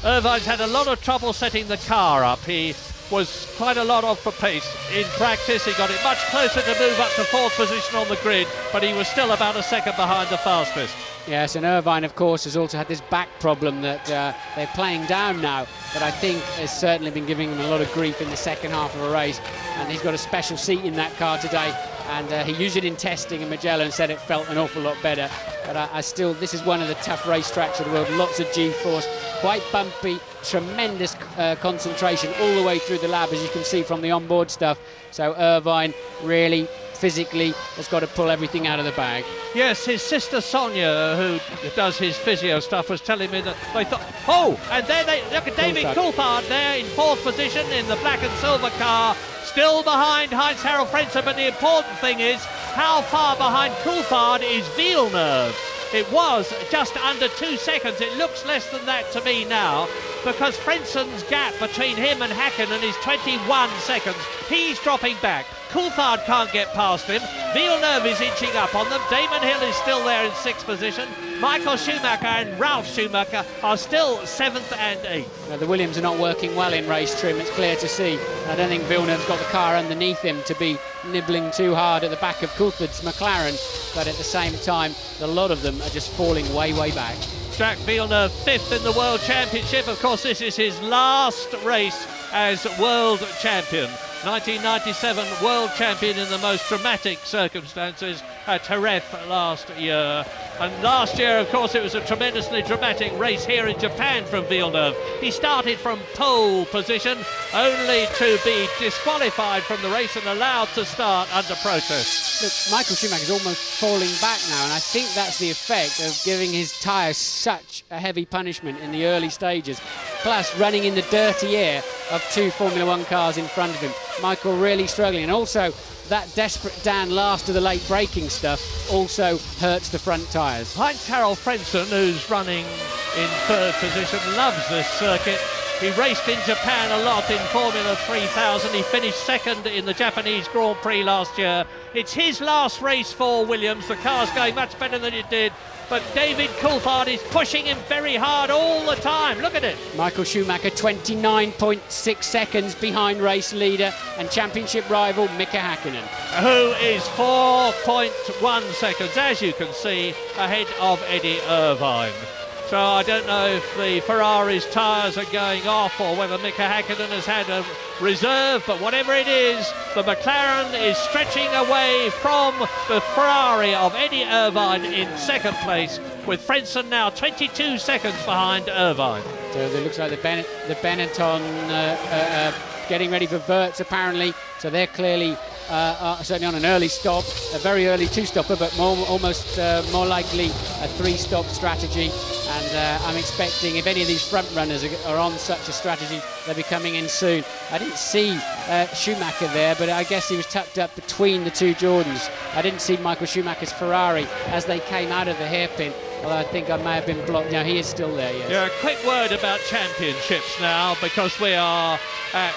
Irvine's had a lot of trouble setting the car up. He was quite a lot off the pace. In practice, he got it much closer to move up to 4th position on the grid, but he was still about a second behind the fastest. Yes, and Irvine, of course, has also had this back problem that they're playing down now, but I think has certainly been giving him a lot of grief in the second half of a race, and he's got a special seat in that car today, and he used it in testing, and Magellan said it felt an awful lot better. But I still, this is one of the tough race tracks of the world, lots of G-force, quite bumpy, tremendous concentration all the way through the lab, as you can see from the onboard stuff. So Irvine really physically has got to pull everything out of the bag. Yes, his sister Sonia, who does his physio stuff, was telling me that they thought, oh, and there they look at David Coulthard there in 4th position in the black and silver car, still behind Heinz-Harald Frentzen, but the important thing is how far behind Coulthard is Villeneuve. It was just under 2 seconds. It looks less than that to me now, because Frentzen's gap between him and Häkkinen is 21 seconds. He's dropping back. Coulthard can't get past him. Villeneuve is inching up on them. Damon Hill is still there in 6th position. Michael Schumacher and Ralf Schumacher are still 7th and 8th. Now, the Williams are not working well in race trim, it's clear to see. I don't think Villeneuve's got the car underneath him to be nibbling too hard at the back of Coulthard's McLaren, but at the same time, a lot of them are just falling way, way back. Jacques Villeneuve 5th in the World Championship. Of course, this is his last race as world champion. 1997 world champion in the most dramatic circumstances at Jerez last year. And last year, of course, it was a tremendously dramatic race here in Japan from Villeneuve. He started from pole position, only to be disqualified from the race and allowed to start under protest. Look, Michael Schumacher's almost falling back now, and I think that's the effect of giving his tyres such a heavy punishment in the early stages, plus running in the dirty air of 2 Formula 1 cars in front of him. Michael really struggling, and also that desperate Dan last of the late braking stuff also hurts the front tyres. Heinz-Harald Frentzen, who's running in 3rd position, loves this circuit. He raced in Japan a lot in Formula 3000. He finished 2nd in the Japanese Grand Prix last year. It's his last race for Williams. The car's going much better than it did, but David Coulthard is pushing him very hard all the time. Look at it. Michael Schumacher 29.6 seconds behind race leader and championship rival Mika Häkkinen, who is 4.1 seconds, as you can see, ahead of Eddie Irvine. So I don't know if the Ferrari's tyres are going off or whether Mika Häkkinen has had a reserve, but whatever it is, the McLaren is stretching away from the Ferrari of Eddie Irvine in 2nd place, with Frentzen now 22 seconds behind Irvine. So it looks like the Benetton getting ready for Wirtz apparently, so they're clearly certainly on an early stop, a very early 2-stopper, but almost more likely a 3-stop strategy. And I'm expecting, if any of these front runners are on such a strategy, they'll be coming in soon. I didn't see Schumacher there, but I guess he was tucked up between the 2 Jordans. I didn't see Michael Schumacher's Ferrari as they came out of the hairpin, although I think I may have been blocked. No, he is still there, yes. Yeah, a quick word about championships now, because we are at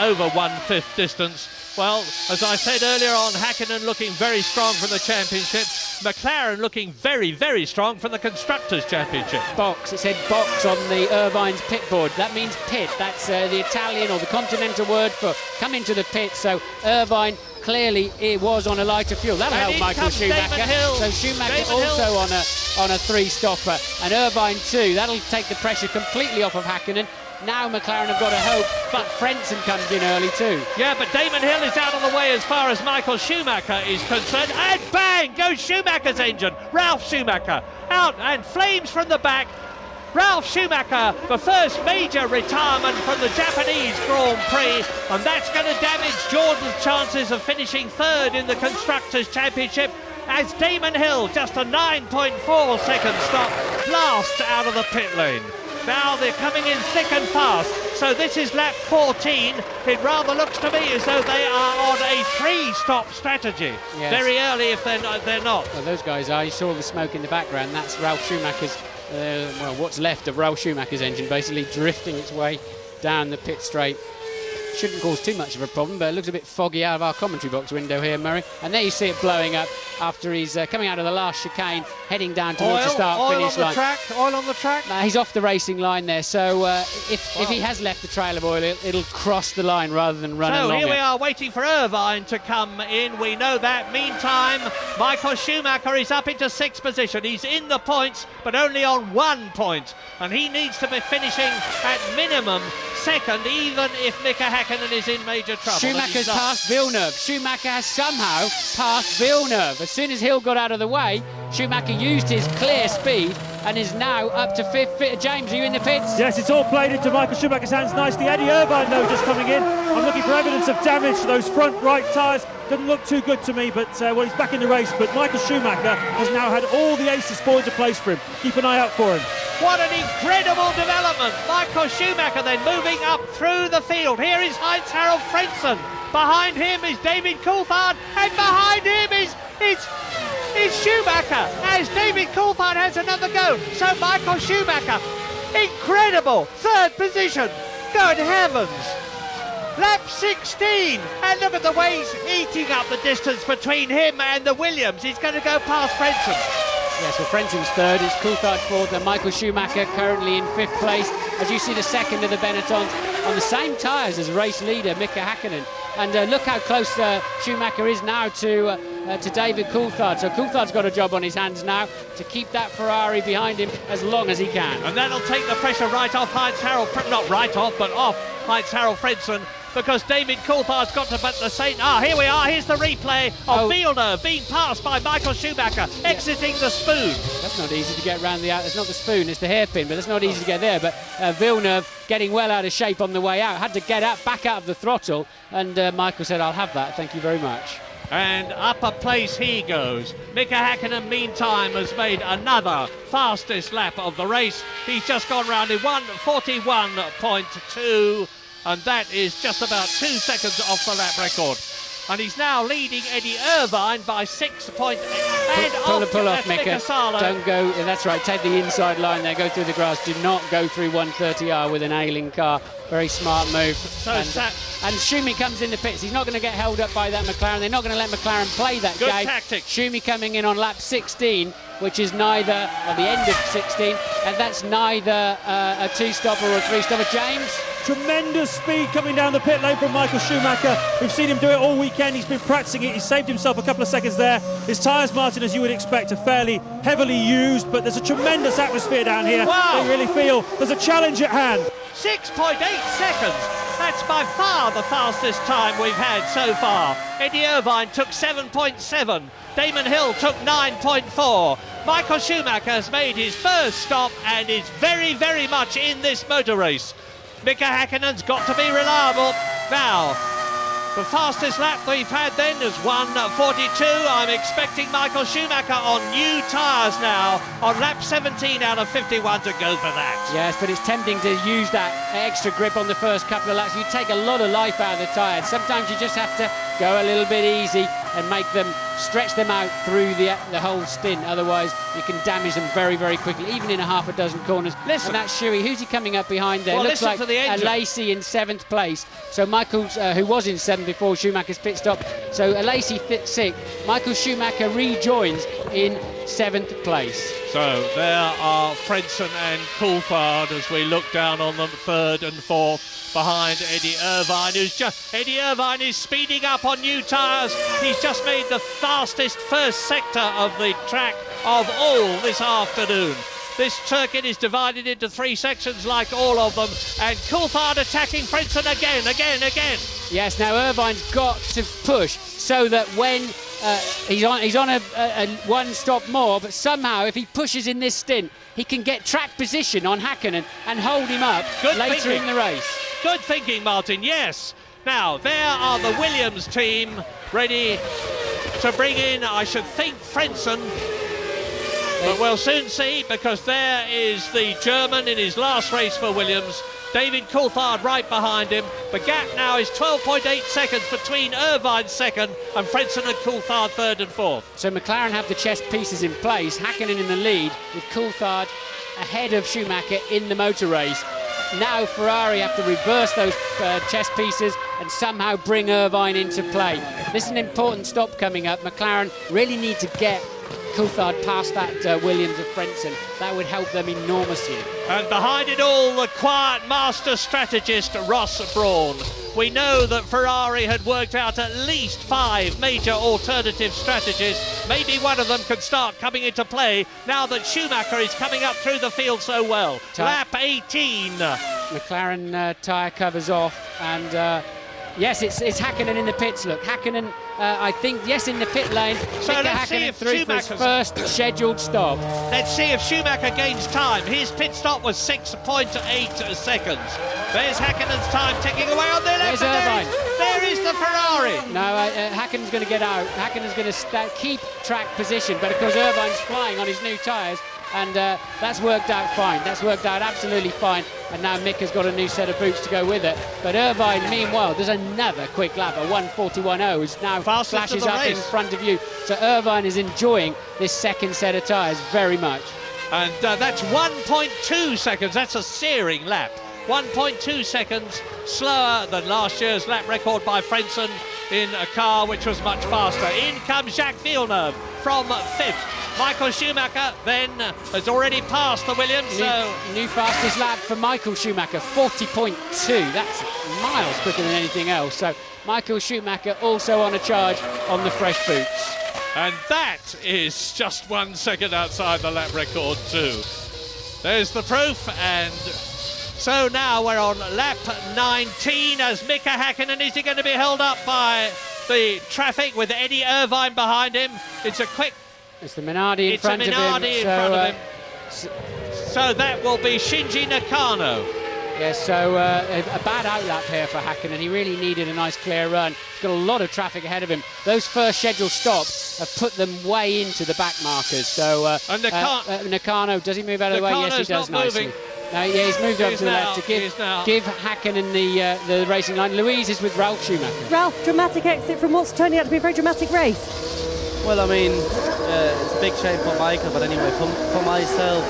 over 1/5 distance. Well, as I said earlier on, Häkkinen looking very strong from the championship. McLaren looking very, very strong from the Constructors' Championship. Box, it said box on the Irvine's pit board. That means pit. That's the Italian or the continental word for come into the pit. So Irvine clearly it was on a lighter fuel. That'll help Michael Schumacher. So Schumacher also on a 3-stopper. And Irvine too. That'll take the pressure completely off of Häkkinen. Now McLaren have got to hope, but Frentzen comes in early too. Yeah, but Damon Hill is out of the way as far as Michael Schumacher is concerned. And bang, goes Schumacher's engine. Ralf Schumacher out and flames from the back. Ralf Schumacher, the first major retirement from the Japanese Grand Prix, and that's going to damage Jordan's chances of finishing 3rd in the Constructors' Championship, as Damon Hill, just a 9.4 second stop, blasts out of the pit lane. Now they're coming in thick and fast, so this is lap 14. It rather looks to me as though they are on a 3-stop strategy. Yes. Very early if they're not. Well, those guys are. You saw the smoke in the background. That's Ralf Schumacher's, what's left of Ralf Schumacher's engine, basically drifting its way down the pit straight. shouldn't cause too much of a problem, but it looks a bit foggy out of our commentary box window here, Murray. And there you see it blowing up after he's coming out of the last chicane, heading down towards the start-finish line. Oil on the track. He's off the racing line there, so if he has left the trail of oil, it'll cross the line rather than run along it. So here we are waiting for Irvine to come in. We know that. Meantime, Michael Schumacher is up into 6th position. He's in the points, but only on 1 point. And he needs to be finishing at minimum 2nd, even if Mika Häkkinen is in major trouble. Schumacher's passed Villeneuve. Schumacher has somehow passed Villeneuve. As soon as Hill got out of the way, Schumacher used his clear speed and is now up to 5th. James, are you in the pits? Yes, it's all played into Michael Schumacher's hands nicely. Eddie Irvine, though, just coming in. I'm looking for evidence of damage to those front right tyres. Doesn't look too good to me, but well, he's back in the race. But Michael Schumacher has now had all the aces fall into place for him. Keep an eye out for him. What an incredible development. Michael Schumacher then moving up through the field. Here is Heinz-Harald Frentzen. Behind him is David Coulthard, and behind him is Schumacher as David Coulthard has another go. So Michael Schumacher, incredible 3rd position. Good heavens. Lap 16, and look at the way he's eating up the distance between him and the Williams. He's going to go past Frentzen. Yes, well, Frentzen's 3rd, it's Coulthard 4th, and Michael Schumacher currently in 5th place. As you see the 2nd of the Benettons on the same tyres as race leader Mika Häkkinen. And look how close Schumacher is now to David Coulthard. So Coulthard's got a job on his hands now to keep that Ferrari behind him as long as he can. And that'll take the pressure right off Heinz-Harald, not right off, but off Heinz-Harald Frentzen, because David Coulthard's got to put the same. Here we are. Here's the replay of Villeneuve being passed by Michael Schumacher, exiting the spoon. That's not easy to get around the out. It's not the spoon, it's the hairpin, but it's not easy to get there. But Villeneuve getting well out of shape on the way out, had to get back out of the throttle, and Michael said, "I'll have that, thank you very much." And up a place he goes. Mika Häkkinen, meantime, has made another fastest lap of the race. He's just gone round in 1:41.2. And that is just about 2 seconds off the lap record. And he's now leading Eddie Irvine by 6.8. Pull off, Mika. Don't go, that's right, take the inside line there, go through the grass. Do not go through 130R with an ailing car. Very smart move. And Schumi comes in the pits. He's not going to get held up by that McLaren. They're not going to let McLaren play that game. Good tactic. Schumi coming in on lap 16, which is neither, at the end of 16, and that's neither a 2-stopper or a 3-stopper. James? Tremendous speed coming down the pit lane from Michael Schumacher. We've seen him do it all weekend. He's been practicing it. He saved himself a couple of seconds there. His tyres, Martin, as you would expect, are fairly heavily used, but there's a tremendous atmosphere down here. Wow. They really feel there's a challenge at hand. 6.8 seconds. That's by far the fastest time we've had so far. Eddie Irvine took 7.7. Damon Hill took 9.4. Michael Schumacher has made his first stop and is very, very much in this motor race. Mika Häkkinen's got to be reliable. Now, the fastest lap we've had then is 1:42. I'm expecting Michael Schumacher on new tyres now on lap 17 out of 51 to go for that. Yes, but it's tempting to use that extra grip on the first couple of laps. You take a lot of life out of the tyres. Sometimes you just have to go a little bit easy and make them stretch them out through the whole stint. Otherwise, you can damage them very, very quickly, even in a half a dozen corners. Listen. And that's Shuey. Who's he coming up behind there? Well, Looks like Lacey in 7th place. So Michael's, who was in 7th before Schumacher's pit stop. So Lacey 6th. Michael Schumacher rejoins in 7th place. So there are Frentzen and Coulthard as we look down on them, 3rd and 4th. Behind Eddie Irvine, Eddie Irvine is speeding up on new tyres. He's just made the fastest first sector of the track of all this afternoon. This circuit is divided into 3 sections like all of them, and Coulthard attacking Frentzen again. Yes, now Irvine's got to push so that when he's on a one stop more, but somehow if he pushes in this stint, he can get track position on Häkkinen and hold him up later in the race. Good thinking, Martin, yes. Now, there are the Williams team ready to bring in, I should think, Frentzen. But we'll soon see, because there is the German in his last race for Williams. David Coulthard right behind him. The gap now is 12.8 seconds between Irvine 2nd and Frentzen and Coulthard 3rd and 4th. So McLaren have the chess pieces in place. Häkkinen in the lead with Coulthard ahead of Schumacher in the motor race. now Ferrari have to reverse those chess pieces and somehow bring Irvine into play. This is an important stop coming up. McLaren really need to get Coulthard past that Williams of Frentzen. That would help them enormously. And behind it all, the quiet master strategist Ross Brawn. We know that Ferrari had worked out at least 5 major alternative strategies. Maybe one of them could start coming into play now that Schumacher is coming up through the field so well. Lap 18. McLaren tyre covers off, and yes, it's Hakkinen in the pits. Look, Hakkinen, I think, yes, in the pit lane. So Mika let's see Hakkinen if through for his Schumacher's- first scheduled stop. Let's see if Schumacher gains time. His pit stop was 6.8 seconds. There's Hakkinen's time ticking away on the left. There's Irvine. There is the Ferrari. No, Hakkinen's going to get out. Hakkinen's going to keep track position, but of course Irvine's flying on his new tyres, and that's worked out fine. That's worked out absolutely fine, and now Mick has got a new set of boots to go with it. But Irvine, meanwhile, there's another quick lap, a 1:41.0, which now Fastest flashes of the up in race. front of you. So Irvine is enjoying this second set of tyres very much. And that's 1.2 seconds. That's a searing lap. 1.2 seconds slower than last year's lap record by Frentzen in a car which was much faster. In comes Jacques Villeneuve from 5th. Michael Schumacher then has already passed the Williams. New fastest lap for Michael Schumacher, 40.2. That's miles quicker than anything else. So Michael Schumacher also on a charge on the fresh boots. And that is just 1 second outside the lap record too. There's the proof, and so now we're on lap 19 as Mika Hakkinen. Is he going to be held up by the traffic with Eddie Irvine behind him? It's a quick... It's the Minardi in front of him. in front of him. So that will be Shinji Nakano. Yeah, so a bad outlap here for Hakkinen. He really needed a nice clear run. He's got a lot of traffic ahead of him. Those first scheduled stops have put them way into the back markers. So And Nakano, does he move out of the way? Yes, he does not nicely. moving. No, yeah, he's moved over to the left to Give give Hakkinen the racing line. Louise is with Ralf Schumacher. Ralph, dramatic exit from what's turning out to be a very dramatic race. Well, I mean, it's a big shame for Michael, but anyway, for myself,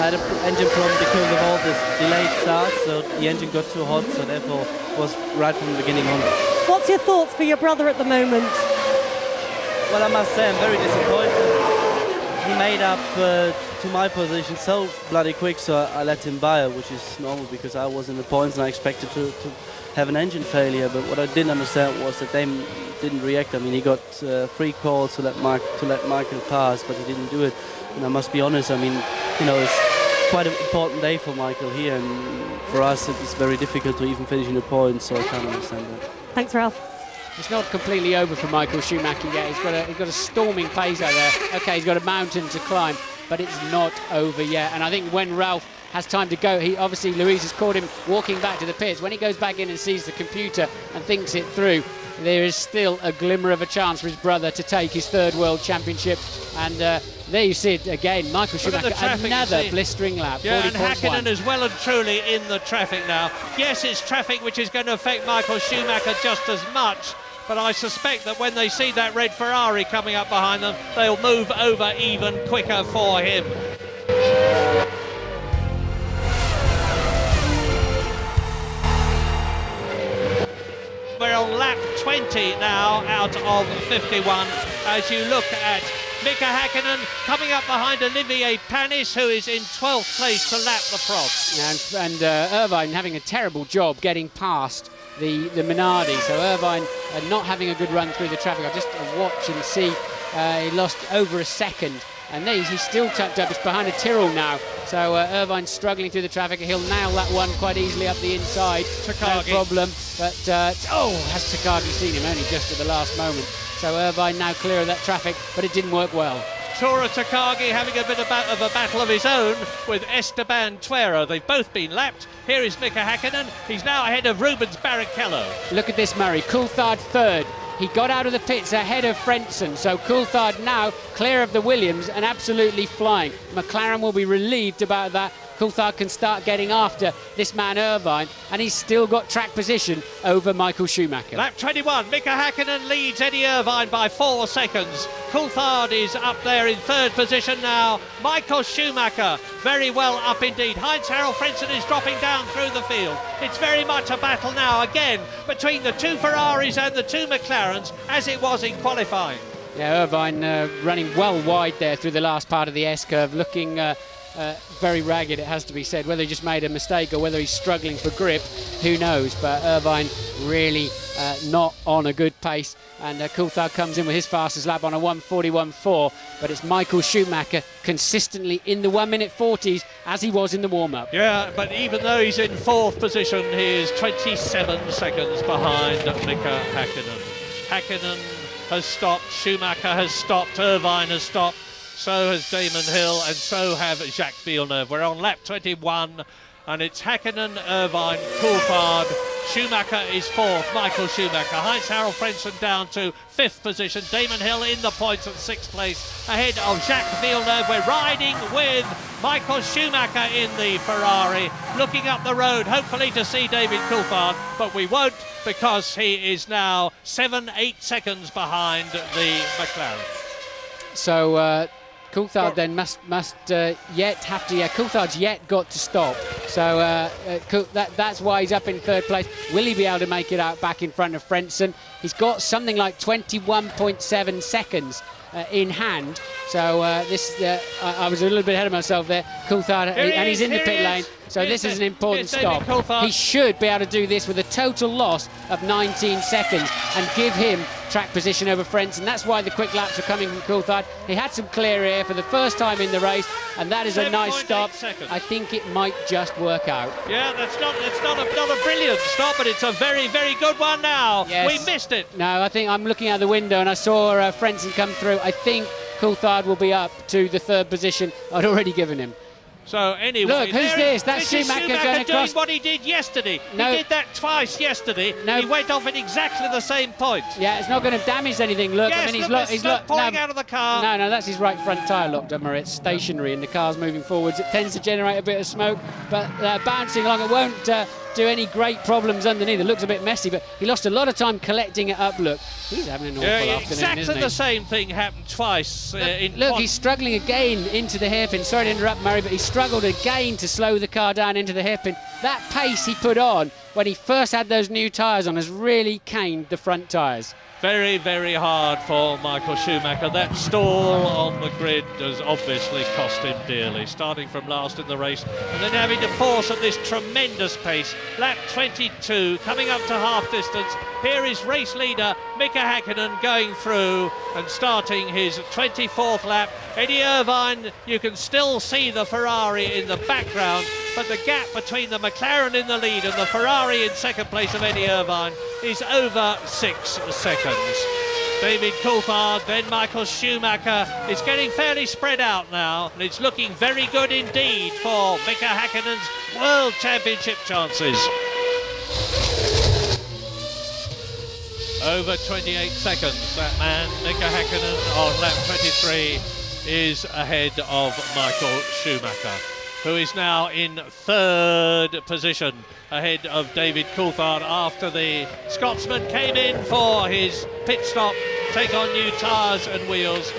I had an engine problem because of all this delayed starts, so the engine got too hot, so therefore was right from the beginning on. What's your thoughts for your brother at the moment? Well, I must say I'm very disappointed. He made up to my position so bloody quick, so I let him by, which is normal because I was in the points and I expected to have an engine failure. But what I didn't understand was that they didn't react. I mean, he got 3 calls to let Michael pass, but he didn't do it. And I must be honest, I mean, you know, it's quite an important day for Michael here, and for us it's very difficult to even finish in the points, so I can't understand that. Thanks, Ralph. It's not completely over for Michael Schumacher yet. He's got a storming pace out there. Okay, he's got a mountain to climb, but it's not over yet. And I think when Ralph has time to go, he obviously, Louise has caught him walking back to the pits. When he goes back in and sees the computer and thinks it through, there is still a glimmer of a chance for his brother to take his 3rd World Championship. And there you see it again. Michael Schumacher, another blistering lap. Yeah, and 40.1. Hakkinen is well and truly in the traffic now. Yes, it's traffic which is going to affect Michael Schumacher just as much, but I suspect that when they see that red Ferrari coming up behind them, they'll move over even quicker for him. We're on lap 20 now out of 51 as you look at Mika Hakkinen coming up behind Olivier Panis, who is in 12th place to lap the Prost. And Irvine having a terrible job getting past the Minardi. So Irvine not having a good run through the traffic. I just watch and see he lost over a second. And then he's still tucked up. It's behind a Tyrrell now. So Irvine's struggling through the traffic. He'll nail that one quite easily up the inside. Takagi. No problem. But, has Takagi seen him only just at the last moment. So Irvine now clear of that traffic, but it didn't work well. Tora Takagi having a bit of a battle of his own with Esteban Tuera. They've both been lapped. Here is Mika Hakkinen. He's now ahead of Rubens Barrichello. Look at this, Murray. Coulthard 3rd. He got out of the pits ahead of Frentzen, so Coulthard now clear of the Williams and absolutely flying. McLaren will be relieved about that. Coulthard can start getting after this man Irvine, and he's still got track position over Michael Schumacher. Lap 21, Mika Häkkinen leads Eddie Irvine by 4 seconds. Coulthard is up there in third position now. Michael Schumacher very well up indeed. Heinz-Harald Frentzen is dropping down through the field. It's very much a battle now again between the 2 Ferraris and the 2 McLarens, as it was in qualifying. Yeah, Irvine running well wide there through the last part of the S-curve, looking very ragged, it has to be said. Whether he just made a mistake or whether he's struggling for grip, who knows. But Irvine really not on a good pace, and Coulthard comes in with his fastest lap on a 1:41.4, but it's Michael Schumacher consistently in the 1 minute 40s as he was in the warm-up. Yeah, but even though he's in fourth position, he is 27 seconds behind Mika Häkkinen. Häkkinen has stopped, Schumacher has stopped, Irvine has stopped, so has Damon Hill, and so have Jacques Villeneuve. We're on lap 21, and it's Häkkinen, Irvine, Coulthard. Schumacher is fourth, Michael Schumacher. Heinz-Harald Frentzen down to fifth position. Damon Hill in the points at sixth place, ahead of Jacques Villeneuve. We're riding with Michael Schumacher in the Ferrari, looking up the road, hopefully to see David Coulthard, but we won't, because he is now 7-8 seconds behind the McLaren. So Coulthard then must yet have to. Yeah, Coulthard's yet got to stop. So that's why he's up in third place. Will he be able to make it out back in front of Frentzen? He's got something like 21.7 seconds in hand. So I was a little bit ahead of myself there. Coulthard, and he's in the pit lane. So this is an important stop. He should be able to do this with a total loss of 19 seconds and give him track position over Frentzen. That's why the quick laps are coming from Coulthard. He had some clear air for the first time in the race, and that is a nice stop. Seconds. I think it might just work out. Yeah, that's not a brilliant stop, but it's a very, very good one now. Yes. We missed it. No, I think I'm looking out the window and I saw Frentzen come through. I think Coulthard will be up to the third position I'd already given him. So anyway, look, who's this? That's Schumacher going across. Doing what he did yesterday. No. He did that twice yesterday. No. He went off at exactly the same point. Yeah, it's not going to damage anything. Look, Yes, I mean, he's pulling out of the car. No, that's his right front tyre locked up, It's stationary and the car's moving forwards. It tends to generate a bit of smoke, but bouncing along, it won't do any great problems underneath. It looks a bit messy, but he lost a lot of time collecting it up. Look, he's having an awful afternoon, exactly isn't he? the same thing happened twice. Look, he's struggling again into the hairpin. Sorry to interrupt, Murray, but he struggled again to slow the car down into the hairpin. That pace he put on when he first had those new tyres on has really caned the front tyres. Very, very hard for Michael Schumacher. That stall on the grid has obviously cost him dearly, starting from last in the race and then having to force at this tremendous pace. Lap 22, coming up to half distance. Here is race leader Mika Häkkinen going through and starting his 24th lap. Eddie Irvine, you can still see the Ferrari in the background, but the gap between the McLaren in the lead and the Ferrari in second place of Eddie Irvine is over 6 seconds. David Coulthard, then Michael Schumacher. It's getting fairly spread out now, and it's looking very good indeed for Mika Häkkinen's World Championship chances. Over 28 seconds, that man, Mika Häkkinen, on lap 23 is ahead of Michael Schumacher, who is now in third position, ahead of David Coulthard after the Scotsman came in for his pit stop, take on new tyres and wheels.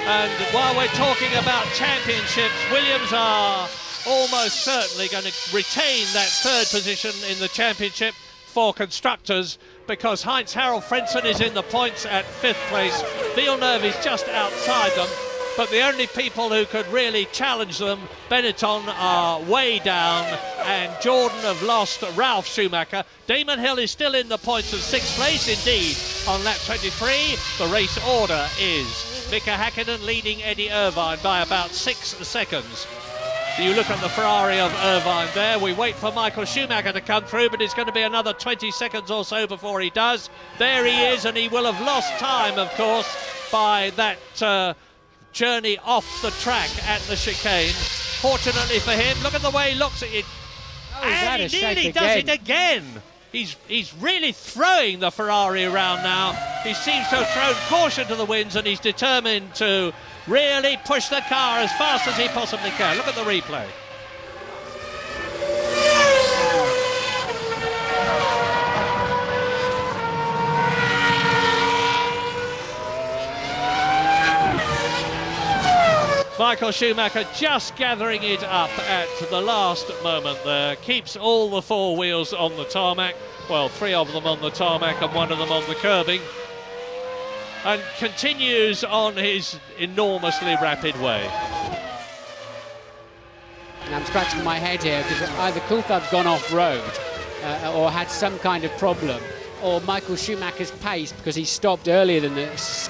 And while we're talking about championships, Williams are almost certainly going to retain that third position in the championship for constructors, because Heinz-Harald Frentzen is in the points at fifth place. Villeneuve is just outside them, but the only people who could really challenge them, Benetton, are way down, and Jordan have lost Ralf Schumacher. Damon Hill is still in the points at sixth place indeed. On lap 23, the race order is Mika Häkkinen leading Eddie Irvine by about 6 seconds. You look at the Ferrari of Irvine there. We wait for Michael Schumacher to come through, but it's going to be another 20 seconds or so before he does. There he is, and he will have lost time, of course, by that journey off the track at the chicane. Fortunately for him, look at the way he looks at it. And he nearly does it again. He's really throwing the Ferrari around now. He seems to have thrown caution to the winds, and he's determined to really push the car as fast as he possibly can. Look at the replay. Michael Schumacher just gathering it up at the last moment there. Keeps all the four wheels on the tarmac. Well, three of them on the tarmac and one of them on the curbing. And continues on his enormously rapid way. And I'm scratching my head here because either Coulthard's gone off-road or had some kind of problem, or Michael Schumacher's pace, because he stopped earlier than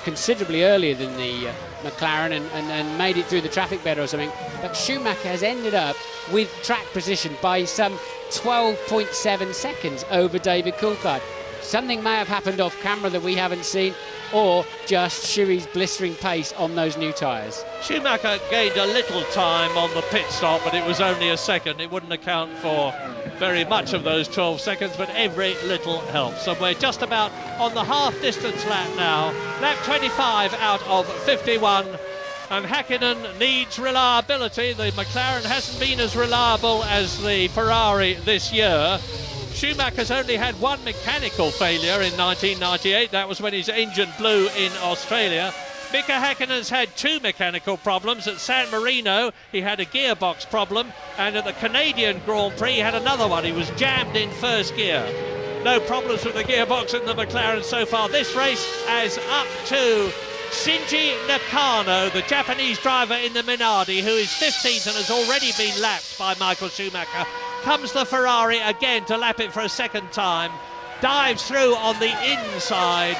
considerably earlier than the McLaren and made it through the traffic better or something. But Schumacher has ended up with track position by some 12.7 seconds over David Coulthard. Something may have happened off camera that we haven't seen, or just Schuey's blistering pace on those new tyres. Schumacher gained a little time on the pit stop, but it was only a second. It wouldn't account for very much of those 12 seconds, but every little helps. So we're just about on the half-distance lap now. Lap 25 out of 51. And Häkkinen needs reliability. The McLaren hasn't been as reliable as the Ferrari this year. Schumacher's only had one mechanical failure in 1998. That was when his engine blew in Australia. Mika Häkkinen's had two mechanical problems. At San Marino, he had a gearbox problem, and at the Canadian Grand Prix, he had another one. He was jammed in first gear. No problems with the gearbox in the McLaren so far. This race as up to Shinji Nakano, the Japanese driver in the Minardi, who is 15th and has already been lapped by Michael Schumacher. Comes the Ferrari again to lap it for a second time. Dives through on the inside.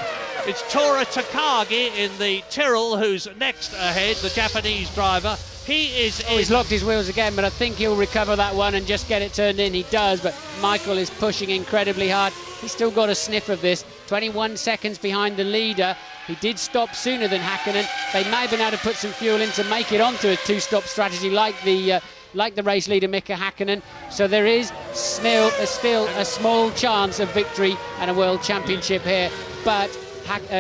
It's Tora Takagi in the Tyrrell who's next ahead, the Japanese driver. He is in. He's locked his wheels again, but I think he'll recover that one and just get it turned in. He does, but Michael is pushing incredibly hard. He's still got a sniff of this. 21 seconds behind the leader. He did stop sooner than Häkkinen. They may have been able to put some fuel in to make it onto a two-stop strategy like the race leader Mika Häkkinen. So there is still a small chance of victory and a world championship here, but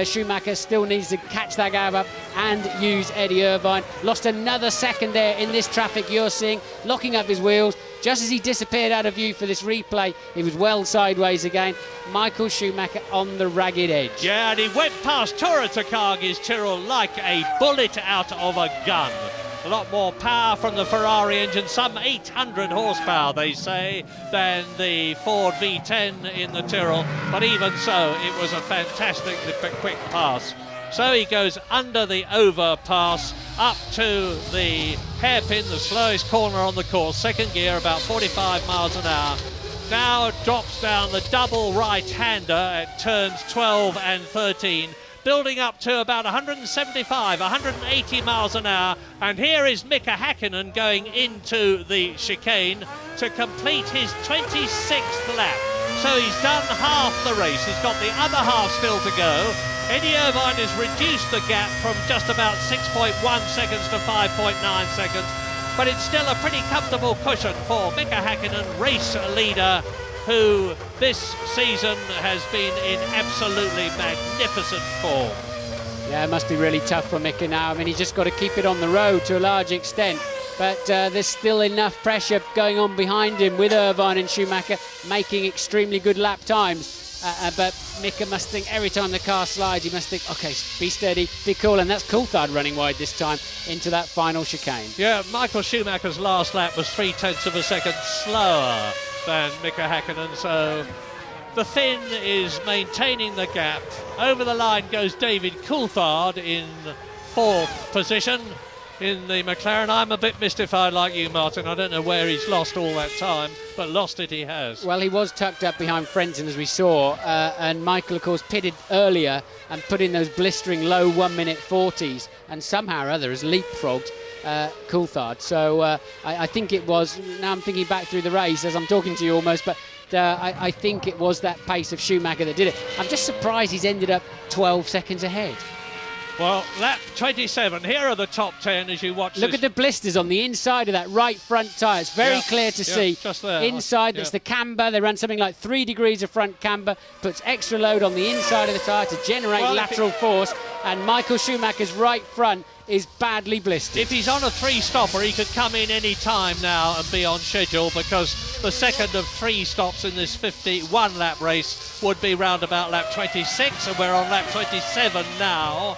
Schumacher still needs to catch that gap up and use Eddie Irvine. Lost another second there in this traffic you're seeing, locking up his wheels. Just as he disappeared out of view for this replay, he was well sideways again. Michael Schumacher on the ragged edge. Yeah, and he went past Tora Takagi's Tyrrell like a bullet out of a gun. A lot more power from the Ferrari engine, some 800 horsepower, they say, than the Ford V10 in the Tyrrell. But even so, it was a fantastically quick pass. So he goes under the overpass up to the hairpin, the slowest corner on the course, second gear, about 45 miles an hour. Now drops down the double right-hander at turns 12 and 13. Building up to about 175, 180 miles an hour. And here is Mika Häkkinen going into the chicane to complete his 26th lap. So he's done half the race. He's got the other half still to go. Eddie Irvine has reduced the gap from just about 6.1 seconds to 5.9 seconds. But it's still a pretty comfortable cushion for Mika Häkkinen, race leader, who this season has been in absolutely magnificent form. Yeah, it must be really tough for Mika now. I mean, he's just got to keep it on the road to a large extent. But there's still enough pressure going on behind him with Irvine and Schumacher making extremely good lap times. But Mika must think every time the car slides, he must think, OK, be steady, be cool. And that's Coulthard running wide this time into that final chicane. Yeah, Michael Schumacher's last lap was 0.3 of a second slower than Mika Häkkinen, so the Finn is maintaining the gap. Over the line goes David Coulthard in fourth position in the McLaren. I'm a bit mystified like you, Martin. I don't know where he's lost all that time, but lost it he has. Well, he was tucked up behind Frenton, as we saw, and Michael, of course, pitted earlier and put in those blistering low 1 minute 40s, and somehow or other has leapfrogged Coulthard. So I think it was, now I'm thinking back through the race as I'm talking to you almost, but I think it was that pace of Schumacher that did it. I'm just surprised he's ended up 12 seconds ahead. Well, lap 27, here are the top 10 as you watch. Look at the blisters on the inside of that right front tyre. It's very clear to see. Just there. Inside, that's the camber. They run something like 3 degrees of front camber, puts extra load on the inside of the tyre to generate lateral force, and Michael Schumacher's right front is badly blistered. If he's on a 3-stopper, he could come in any time now and be on schedule, because the second of 3 stops in this 51-lap race would be round about lap 26, and we're on lap 27 now.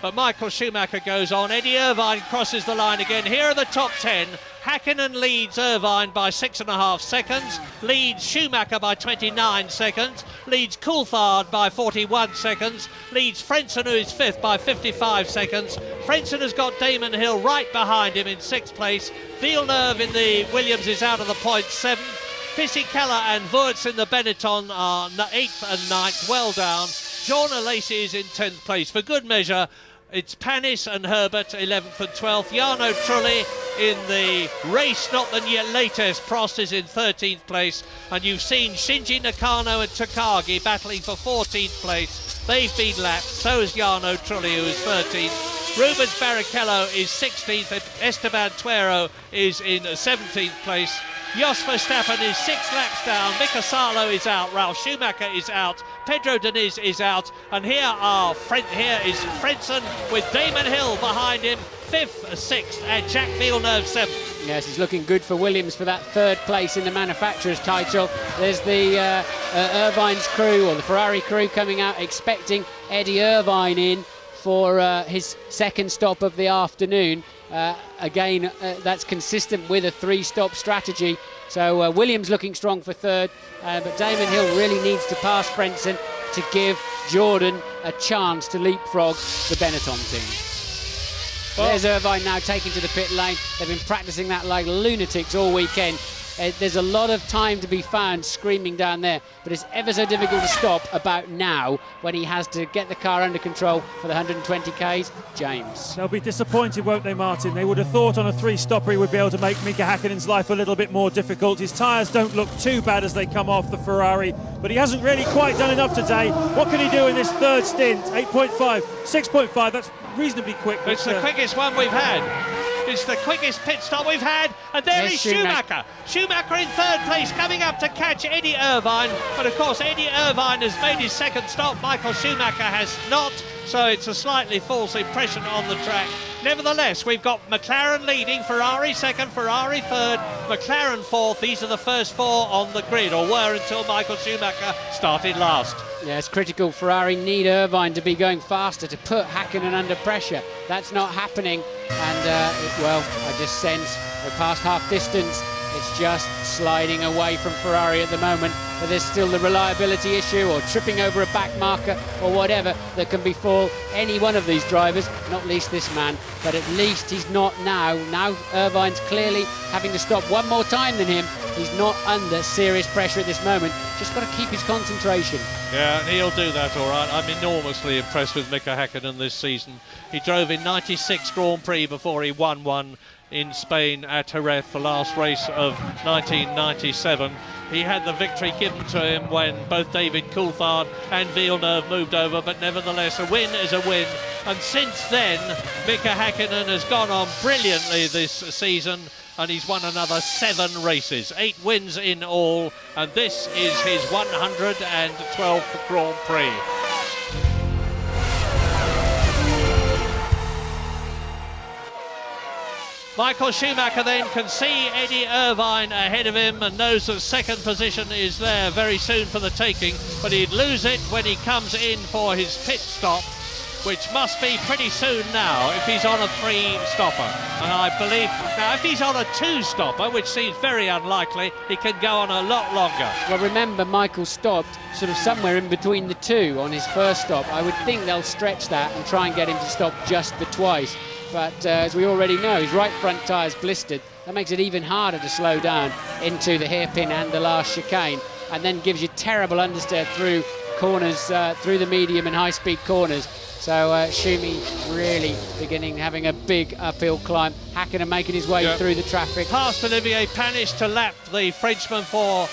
but Michael Schumacher goes on. Eddie Irvine crosses the line again. Here are the top 10. Hakkinen leads Irvine by 6.5 seconds, leads Schumacher by 29 seconds, leads Coulthard by 41 seconds, leads Frentzen, who is 5th, by 55 seconds. Frentzen has got Damon Hill right behind him in 6th place. Villeneuve in the Williams is out of the points, 7th. Fisichella and Wurz in the Benetton are 8th and 9th, well down. Jorna Lacey is in 10th place. For good measure, it's Panis and Herbert, 11th and 12th. Jarno Trulli in the race, not the latest. Prost is in 13th place. And you've seen Shinji Nakano and Takagi battling for 14th place. They've been lapped. So is Jarno Trulli, who is 13th. Rubens Barrichello is 16th. Esteban Tuero is in 17th place. Jos Verstappen is 6 laps down. Mika Salo is out. Ralf Schumacher is out. Pedro Diniz is out. And here is Frentzen with Damon Hill behind him, 5th, 6th, and Jacques Villeneuve 7th. Yes, it's looking good for Williams for that 3rd place in the manufacturer's title. There's the Irvine's crew, or the Ferrari crew, coming out expecting Eddie Irvine in for his 2nd stop of the afternoon. Again, that's consistent with a 3-stop strategy. So Williams looking strong for 3rd, but Damon Hill really needs to pass Frentzen to give Jordan a chance to leapfrog the Benetton team. Well, there's Irvine now taking to the pit lane. They've been practicing that like lunatics all weekend. There's a lot of time to be found screaming down there, but it's ever so difficult to stop about now when he has to get the car under control for the 120Ks. James. They'll be disappointed, won't they, Martin? They would have thought on a 3-stopper he would be able to make Mika Häkkinen's life a little bit more difficult. His tyres don't look too bad as they come off the Ferrari, but he hasn't really quite done enough today. What can he do in this 3rd stint? 8.5, 6.5, that's reasonably quick. It's the quickest one we've had. It's the quickest pit stop we've had, and there is Schumacher. Schumacher in 3rd place, coming up to catch Eddie Irvine. But of course, Eddie Irvine has made his 2nd stop. Michael Schumacher has not, so it's a slightly false impression on the track. Nevertheless, we've got McLaren leading, Ferrari 2nd, Ferrari 3rd, McLaren 4th. These are the first 4 on the grid, or were until Michael Schumacher started last. Yeah, it's critical. Ferrari need Irvine to be going faster to put Häkkinen under pressure. That's not happening, and I just sense we're past half distance. It's just sliding away from Ferrari at the moment, but there's still the reliability issue, or tripping over a back marker, or whatever that can befall any one of these drivers, not least this man. But at least he's not now. Now Irvine's clearly having to stop one more time than him. He's not under serious pressure at this moment. Just got to keep his concentration. Yeah, and he'll do that all right. I'm enormously impressed with Mika Häkkinen this season. He drove in 96 Grand Prix before he won one in Spain at Jerez, the last race of 1997. He had the victory given to him when both David Coulthard and Villeneuve moved over, but nevertheless a win is a win. And since then, Mika Häkkinen has gone on brilliantly this season, and he's won another 7 races, 8 wins in all, and this is his 112th Grand Prix. Michael Schumacher then can see Eddie Irvine ahead of him and knows that 2nd position is there very soon for the taking, but he'd lose it when he comes in for his pit stop, which must be pretty soon now if he's on a 3-stopper. And I believe, now if he's on a 2-stopper, which seems very unlikely, he can go on a lot longer. Well, remember, Michael stopped sort of somewhere in between the 2 on his 1st stop. I would think they'll stretch that and try and get him to stop just the twice. But as we already know, his right front tyre's blistered. That makes it even harder to slow down into the hairpin and the last chicane, and then gives you terrible understeer through corners, through the medium and high-speed corners. So Schumi really having a big uphill climb. Häkkinen making his way through the traffic. Past Olivier Panis to lap the Frenchman for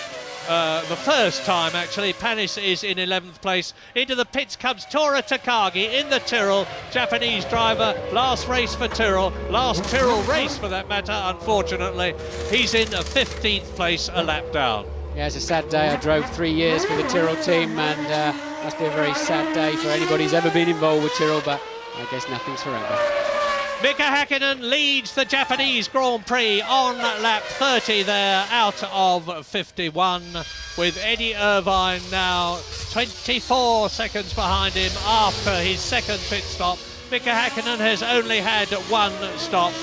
the first time, actually. Panis is in 11th place. Into the pits comes Tora Takagi in the Tyrrell. Japanese driver, last race for Tyrrell. Last Tyrrell race, for that matter, unfortunately. He's in 15th place, a lap down. Yeah, it's a sad day. I drove 3 years for the Tyrrell team, and must be a very sad day for anybody who's ever been involved with Tyrrell, but I guess nothing's forever. Mika Häkkinen leads the Japanese Grand Prix on lap 30 there, out of 51, with Eddie Irvine now 24 seconds behind him after his 2nd pit stop. Mika Häkkinen has only had one stop.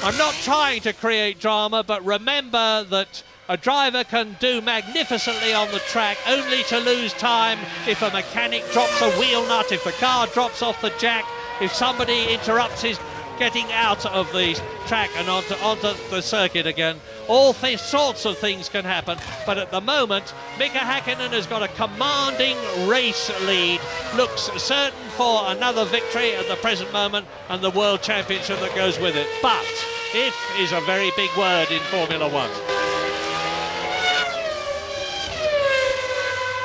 I'm not trying to create drama, but remember that a driver can do magnificently on the track, only to lose time if a mechanic drops a wheel nut, if the car drops off the jack, if somebody interrupts his getting out of the track and onto the circuit again. All sorts of things can happen, but at the moment, Mika Häkkinen has got a commanding race lead, looks certain for another victory at the present moment and the World Championship that goes with it. But if is a very big word in Formula One.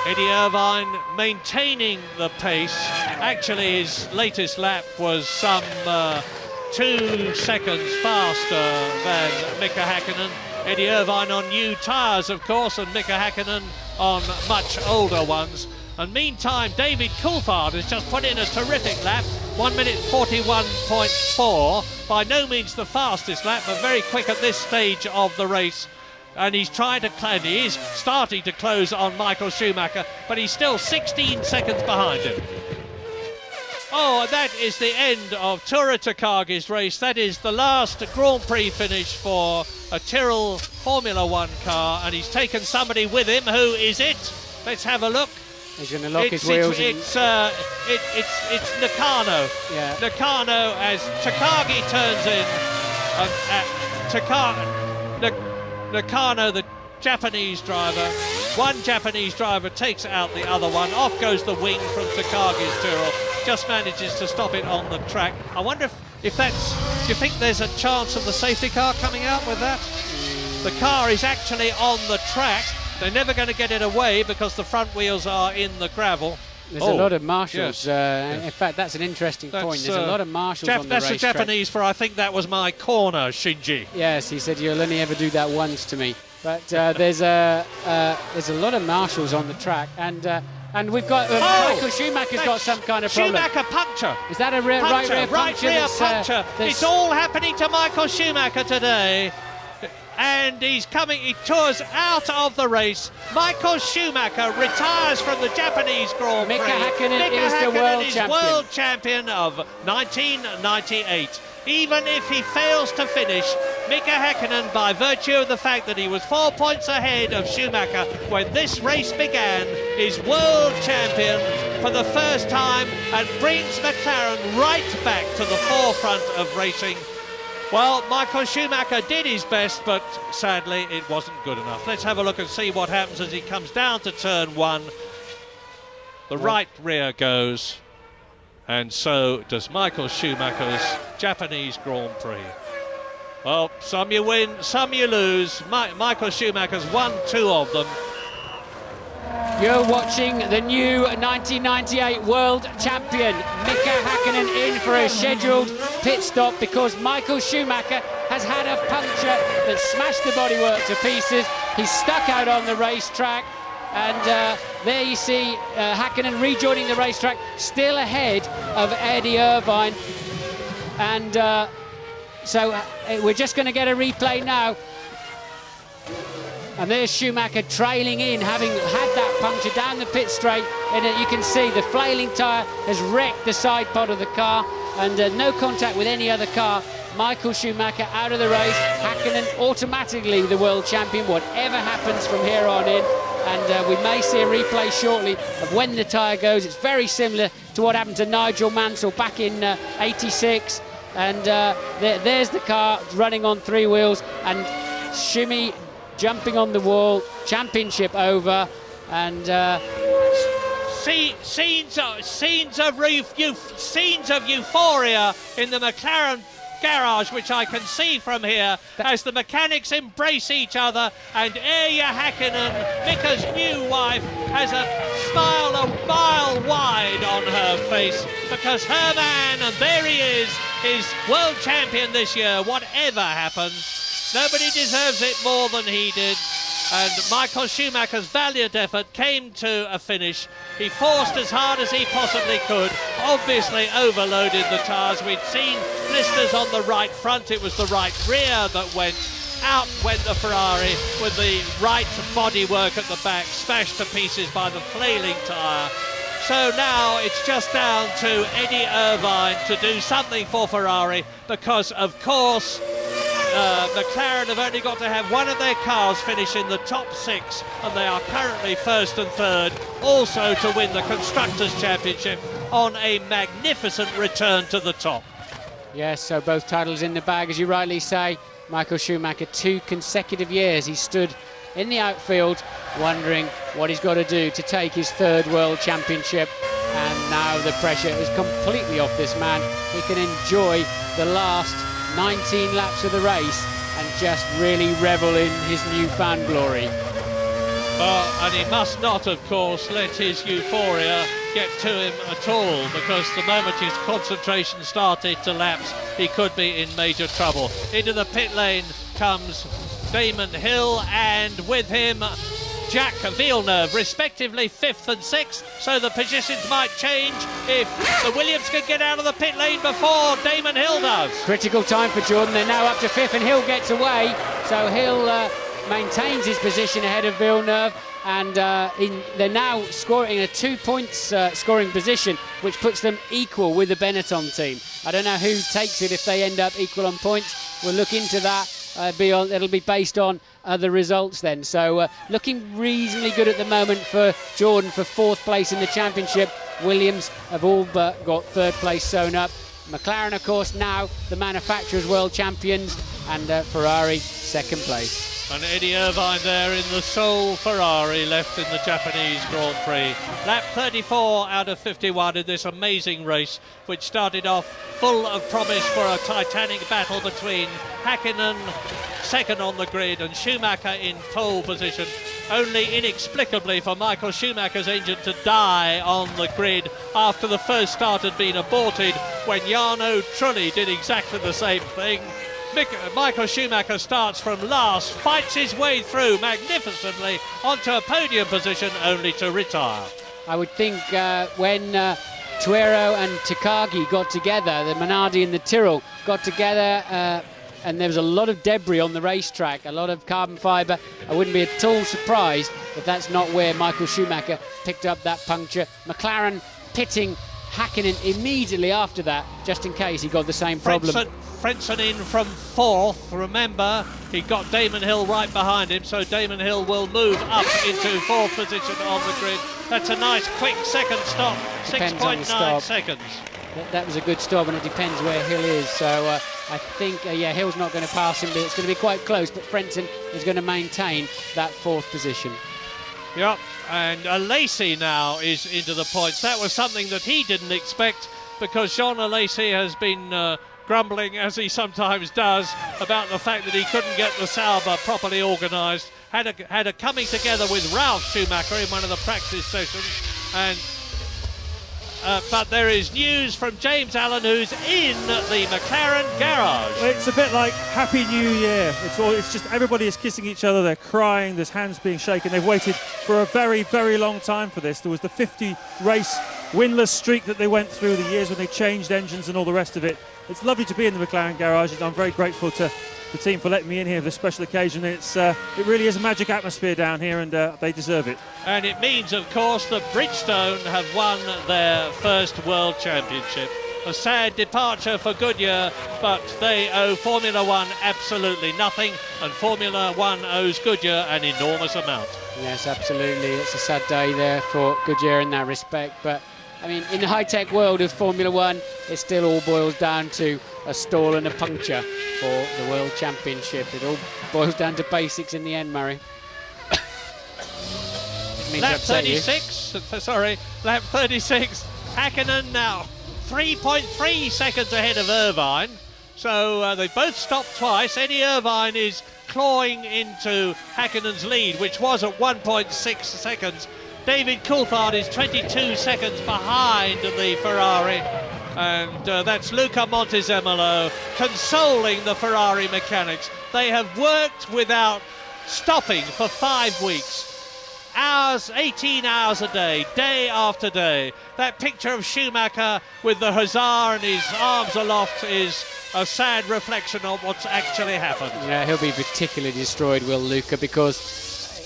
Eddie Irvine maintaining the pace. Actually, his latest lap was some 2 seconds faster than Mika Häkkinen. Eddie Irvine on new tyres, of course, and Mika Häkkinen on much older ones. And meantime, David Coulthard has just put in a terrific lap, 1 minute 41.4. By no means the fastest lap, but very quick at this stage of the race. And he's trying to he is starting to close on Michael Schumacher, but he's still 16 seconds behind him. Oh, and that is the end of Tura Takagi's race. That is the last Grand Prix finish for a Tyrrell Formula One car, and he's taken somebody with him. Who is it? Let's have a look. He's going to lock his wheels. It's Nakano. Yeah. Nakano as Takagi turns in. Nakano, the Japanese driver. One Japanese driver takes out the other one. Off goes the wing from Takagi's Tyrrell. Just manages to stop it on the track. I wonder if that's... Do you think there's a chance of the safety car coming out with that? The car is actually on the track. They're never going to get it away because the front wheels are in the gravel. There's a lot of marshals. Yes. In fact, that's an interesting point. There's a lot of marshals on the That's racetrack. the Japanese for, I think that was my corner, Shinji. Yes, he said, you'll only ever do that once to me. But there's a lot of marshals on the track. And we've got Michael Schumacher's got some kind of problem. Schumacher puncture. Is that a right rear puncture? It's all happening to Michael Schumacher today. And he tours out of the race. Michael Schumacher retires from the Japanese Grand Prix. Mika Häkkinen is the world champion of 1998. Even if he fails to finish, Mika Häkkinen, by virtue of the fact that he was 4 points ahead of Schumacher when this race began, is world champion for the first time and brings McLaren right back to the forefront of racing. Well, Michael Schumacher did his best, but sadly it wasn't good enough. Let's have a look and see what happens as he comes down to turn one. The right rear goes, and so does Michael Schumacher's Japanese Grand Prix. Well, some you win, some you lose. Michael Schumacher's won 2 of them. You're watching the new 1998 world champion, Mika Häkkinen, in for a scheduled pit stop because Michael Schumacher has had a puncture that smashed the bodywork to pieces. He's stuck out on the racetrack, and there you see Häkkinen rejoining the racetrack, still ahead of Eddie Irvine. And so we're just going to get a replay now. And there's Schumacher trailing in, having had that puncture down the pit straight. And you can see the flailing tyre has wrecked the side pod of the car, and no contact with any other car. Michael Schumacher out of the race. Häkkinen automatically the world champion, whatever happens from here on in. And we may see a replay shortly of when the tyre goes. It's very similar to what happened to Nigel Mansell back in '86. And there's the car running on 3 wheels, and Schumi jumping on the wall, championship over, and scenes of euphoria in the McLaren garage, which I can see from here as the mechanics embrace each other, and Erja Häkkinen, Mika's new wife, has a smile a mile wide on her face because her man, and there he is world champion this year, whatever happens. Nobody deserves it more than he did. And Michael Schumacher's valiant effort came to a finish. He forced as hard as he possibly could, obviously overloaded the tyres. We'd seen blisters on the right front. It was the right rear that went. Out went the Ferrari with the right bodywork at the back, smashed to pieces by the flailing tyre. So now it's just down to Eddie Irvine to do something for Ferrari, because of course McLaren have only got to have one of their cars finish in the top 6, and they are currently first and third, also to win the Constructors' Championship on a magnificent return to the top. Yes, so both titles in the bag, as you rightly say. Michael Schumacher, 2 consecutive years he stood in the outfield wondering what he's got to do to take his 3rd World Championship, and now the pressure is completely off this man. He can enjoy the last 19 laps of the race and just really revel in his newfound glory. And he must not, of course, let his euphoria get to him at all, because the moment his concentration started to lapse, he could be in major trouble. Into the pit lane comes Damon Hill, and with him Jacques Villeneuve, respectively 5th and 6th, so the positions might change if the Williams can get out of the pit lane before Damon Hill does. Critical time for Jordan. They're now up to 5th, and Hill gets away, so Hill maintains his position ahead of Villeneuve, and they're now scoring a 2 points scoring position, which puts them equal with the Benetton team. I don't know who takes it if they end up equal on points. We'll look into that. It'll be based on the results then. So looking reasonably good at the moment for Jordan for 4th place in the championship. Williams have all but got 3rd place sewn up. McLaren, of course, now the manufacturers' world champions, and Ferrari 2nd place. And Eddie Irvine there in the sole Ferrari left in the Japanese Grand Prix. Lap 34 out of 51 in this amazing race, which started off full of promise for a titanic battle between Häkkinen, 2nd on the grid, and Schumacher in pole position, only inexplicably for Michael Schumacher's engine to die on the grid after the first start had been aborted, when Jarno Trulli did exactly the same thing. Michael Schumacher starts from last, fights his way through magnificently onto a podium position, only to retire. I would think when Tuero and Takagi got together, the Minardi and the Tyrrell got together, and there was a lot of debris on the racetrack, a lot of carbon fibre. I wouldn't be at all surprised if that's not where Michael Schumacher picked up that puncture. McLaren pitting Häkkinen immediately after that, just in case he got the same problem. Frentzen in from 4th. Remember, he got Damon Hill right behind him, so Damon Hill will move up into 4th position on the grid. That's a nice quick second stop, 6.9 seconds. That was a good stop, and it depends where Hill is. So I think, Hill's not going to pass him, but it's going to be quite close. But Frentzen is going to maintain that 4th position. Yep, and Lacey now is into the points. That was something that he didn't expect, because Jean Lacey has been grumbling, as he sometimes does, about the fact that he couldn't get the Sauber properly organised. Had a coming together with Ralf Schumacher in one of the practice sessions, and but there is news from James Allen, who's in the McLaren garage. It's a bit like Happy New Year. It's just everybody is kissing each other. They're crying. There's hands being shaken. They've waited for a very, very long time for this. There was the 50 race winless streak that they went through, the years when they changed engines and all the rest of it. It's lovely to be in the McLaren garage. I'm very grateful to the team for letting me in here for this special occasion. It really is a magic atmosphere down here, and they deserve it. And it means, of course, that Bridgestone have won their 1st World Championship. A sad departure for Goodyear, but they owe Formula One absolutely nothing, and Formula One owes Goodyear an enormous amount. Yes, absolutely. It's a sad day there for Goodyear in that respect, but I mean, in the high-tech world of Formula One, it still all boils down to a stall and a puncture for the World Championship. It all boils down to basics in the end, Murray. Lap 36, lap 36, Häkkinen now 3.3 seconds ahead of Irvine. So they both stopped twice. Eddie Irvine is clawing into Häkkinen's lead, which was at 1.6 seconds. David Coulthard is 22 seconds behind the Ferrari, and that's Luca Montezemolo consoling the Ferrari mechanics. They have worked without stopping for 5 weeks. 18 hours a day, day after day. That picture of Schumacher with the huzzah and his arms aloft is a sad reflection of what's actually happened. Yeah, he'll be particularly destroyed, will Luca, because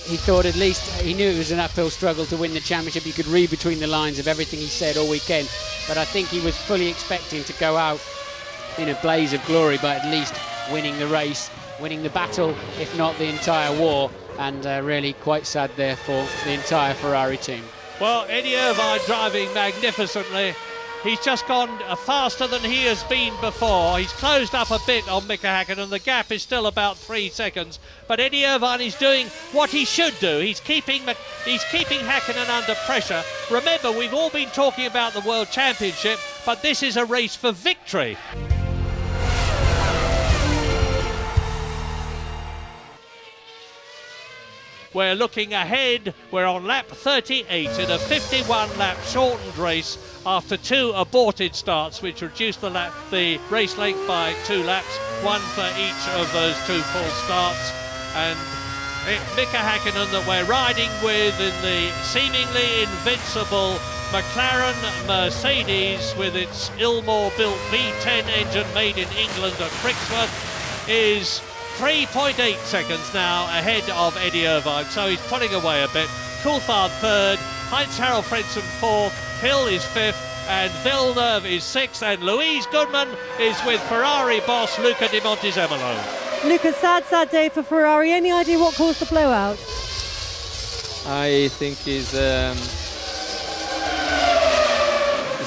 he thought at least he knew it was an uphill struggle to win the championship. You could read between the lines of everything he said all weekend, but I think he was fully expecting to go out in a blaze of glory by at least winning the race, winning the battle, if not the entire war, and really quite sad there for the entire Ferrari team. Well, Eddie Irvine driving magnificently. He's just gone faster than he has been before. He's closed up a bit on Mika Hakkinen. The gap is still about 3 seconds. But Eddie Irvine is doing what he should do. He's keeping Hakkinen under pressure. Remember, we've all been talking about the World Championship, but this is a race for victory. We're looking ahead. We're on lap 38 in a 51-lap shortened race after 2 aborted starts, which reduced the race length by 2 laps, 1 for each of those 2 full starts. And Mika Hakkinen that we're riding with in the seemingly invincible McLaren Mercedes with its Ilmor-built V10 engine made in England at Brixworth is 3.8 seconds now ahead of Eddie Irvine, so he's pulling away a bit. Coulthard third, Heinz-Harald Frentzen fourth, Hill is fifth, and Villeneuve is sixth, and Louise Goodman is with Ferrari boss Luca Di Montezemolo. Luca, sad day for Ferrari. Any idea what caused the blowout? I think it's a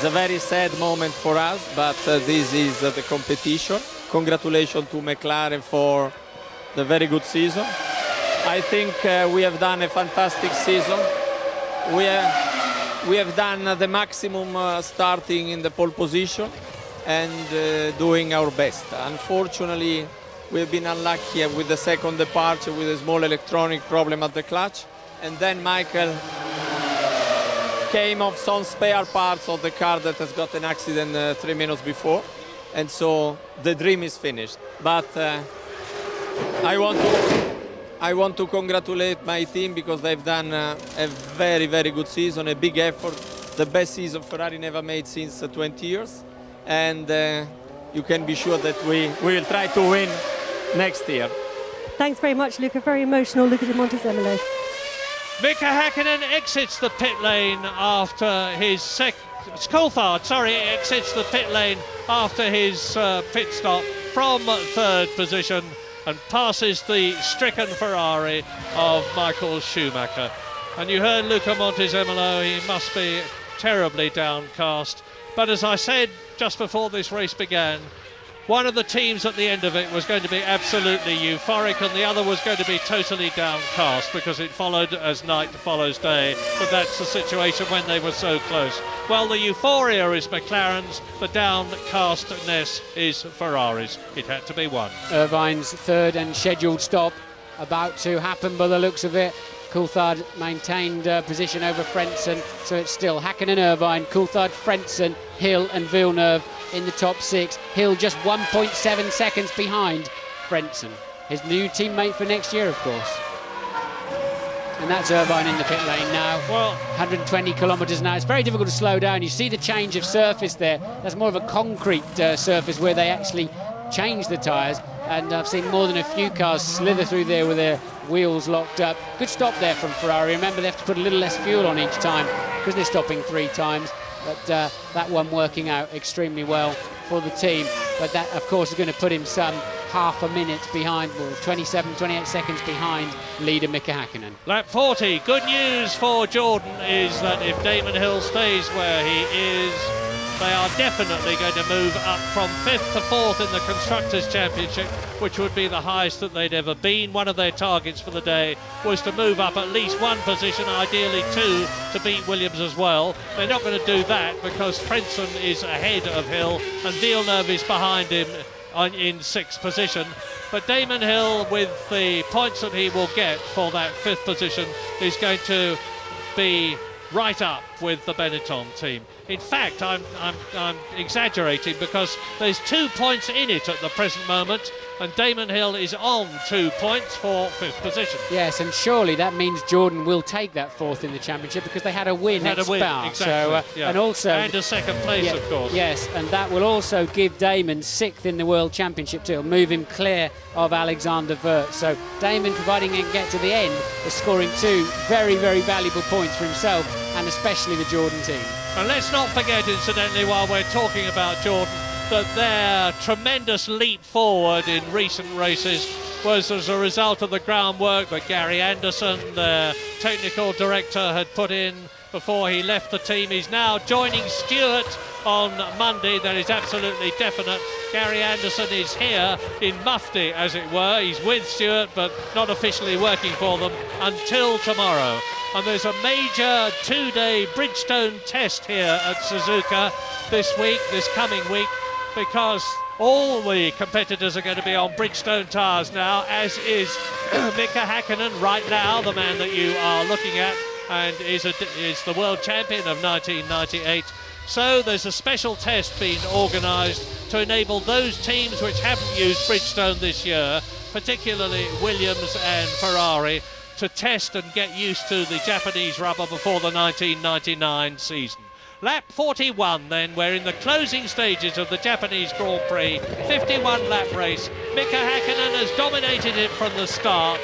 very sad moment for us, but this is the competition. Congratulations to McLaren for the very good season. I think we have done a fantastic season. We have done the maximum starting in the pole position and doing our best. Unfortunately, we have been unlucky with the second departure with a small electronic problem at the clutch. And then Michael came off some spare parts of the car that has got an accident 3 minutes before. And so the dream is finished. But I want to congratulate my team because they've done a very, very good season, a big effort, the best season Ferrari never made since 20 years. And you can be sure that we will try to win next year. Thanks very much, Luca. Very emotional, Luca Di Montezemolo. Mika Hakkinen exits the pit lane after his Coulthard, exits the pit lane after his pit stop from third position and passes the stricken Ferrari of Michael Schumacher. And you heard Luca Montezemolo, he must be terribly downcast. But as I said just before this race began, one of the teams at the end of it was going to be absolutely euphoric and the other was going to be totally downcast because it followed as night follows day. But that's the situation when they were so close. Well, the euphoria is McLaren's, the downcastness is Ferrari's. It had to be one. Irvine's third and scheduled stop about to happen by the looks of it. Coulthard maintained position over Frentzen, so it's still Hakkinen, Irvine, Coulthard, Frentzen, Hill and Villeneuve in the top 6. Hill just 1.7 seconds behind Frentzen, his new teammate for next year, of course. And that's Irvine in the pit lane now. Well, 120 kilometres now. It's very difficult to slow down. You see the change of surface there. That's more of a concrete surface where they actually change the tyres. And I've seen more than a few cars slither through there with their wheels locked up. Good stop there from Ferrari. Remember, they have to put a little less fuel on each time because they're stopping 3 times. But that one working out extremely well for the team. But that, of course, is going to put him some half a minute behind, well, 27, 28 seconds behind leader Mika Hakkinen. lap 40. Good news for Jordan is that if Damon Hill stays where he is, they are definitely going to move up from 5th to 4th in the Constructors' Championship, which would be the highest that they'd ever been. One of their targets for the day was to move up at least 1 position, ideally 2, to beat Williams as well. They're not going to do that because Frentzen is ahead of Hill and Villeneuve is behind him in 6th position. But Damon Hill, with the points that he will get for that 5th position, is going to be right up with the Benetton team. In fact, I'm exaggerating because there's 2 points in it at the present moment, and Damon Hill is on 2 points for 5th position. Yes, and surely that means Jordan will take that 4th in the championship because they had a win at Spa. Exactly. So, and also and a 2nd place, of course. Yes, and that will also give Damon 6th in the World Championship too. It'll move him clear of Alexander Wirtz. So Damon, providing he can get to the end, is scoring 2 very, very valuable points for himself and especially the Jordan team. And let's not forget, incidentally, while we're talking about Jordan, that their tremendous leap forward in recent races was as a result of the groundwork that Gary Anderson, their technical director, had put in before he left the team. He's now joining Stewart on Monday. That is absolutely definite. Gary Anderson is here in mufti, as it were. He's with Stewart, but not officially working for them until tomorrow. And there's a major 2-day Bridgestone test here at Suzuka this coming week, because all the competitors are going to be on Bridgestone tyres now, as is Mika Hakkinen right now, the man that you are looking at, and is the world champion of 1998. So there's a special test being organised to enable those teams which haven't used Bridgestone this year, particularly Williams and Ferrari, to test and get used to the Japanese rubber before the 1999 season. Lap 41 then, we're in the closing stages of the Japanese Grand Prix, 51-lap race. Mika Hakkinen has dominated it from the start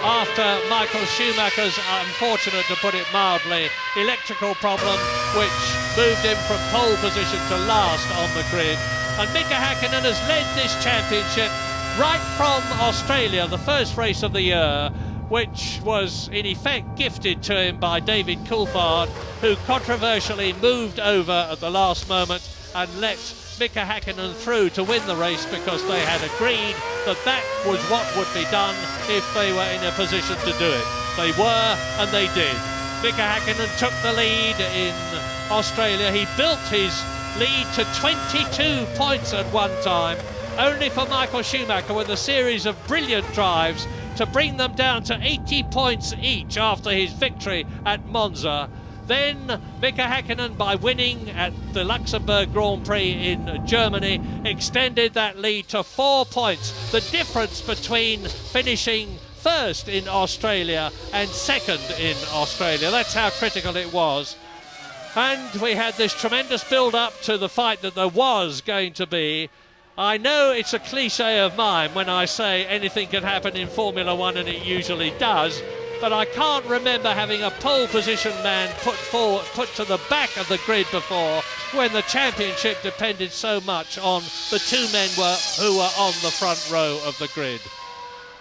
after Michael Schumacher's, unfortunate to put it mildly, electrical problem which moved him from pole position to last on the grid. And Mika Hakkinen has led this championship right from Australia, the first race of the year, which was in effect gifted to him by David Coulthard, who controversially moved over at the last moment and let Mika Hakkinen through to win the race because they had agreed that that was what would be done if they were in a position to do it. They were, and they did. Mika Hakkinen took the lead in Australia. He built his lead to 22 points at one time, only for Michael Schumacher with a series of brilliant drives to bring them down to 80 points each after his victory at Monza. Then Mika Hakkinen, by winning at the Luxembourg Grand Prix in Germany, extended that lead to 4 points. The difference between finishing first in Australia and second in Australia. That's how critical it was. And we had this tremendous build-up to the fight that there was going to be. I know it's a cliche of mine when I say anything can happen in Formula One, and it usually does, but I can't remember having a pole position man put to the back of the grid before, when the championship depended so much on the 2 men who were on the front row of the grid.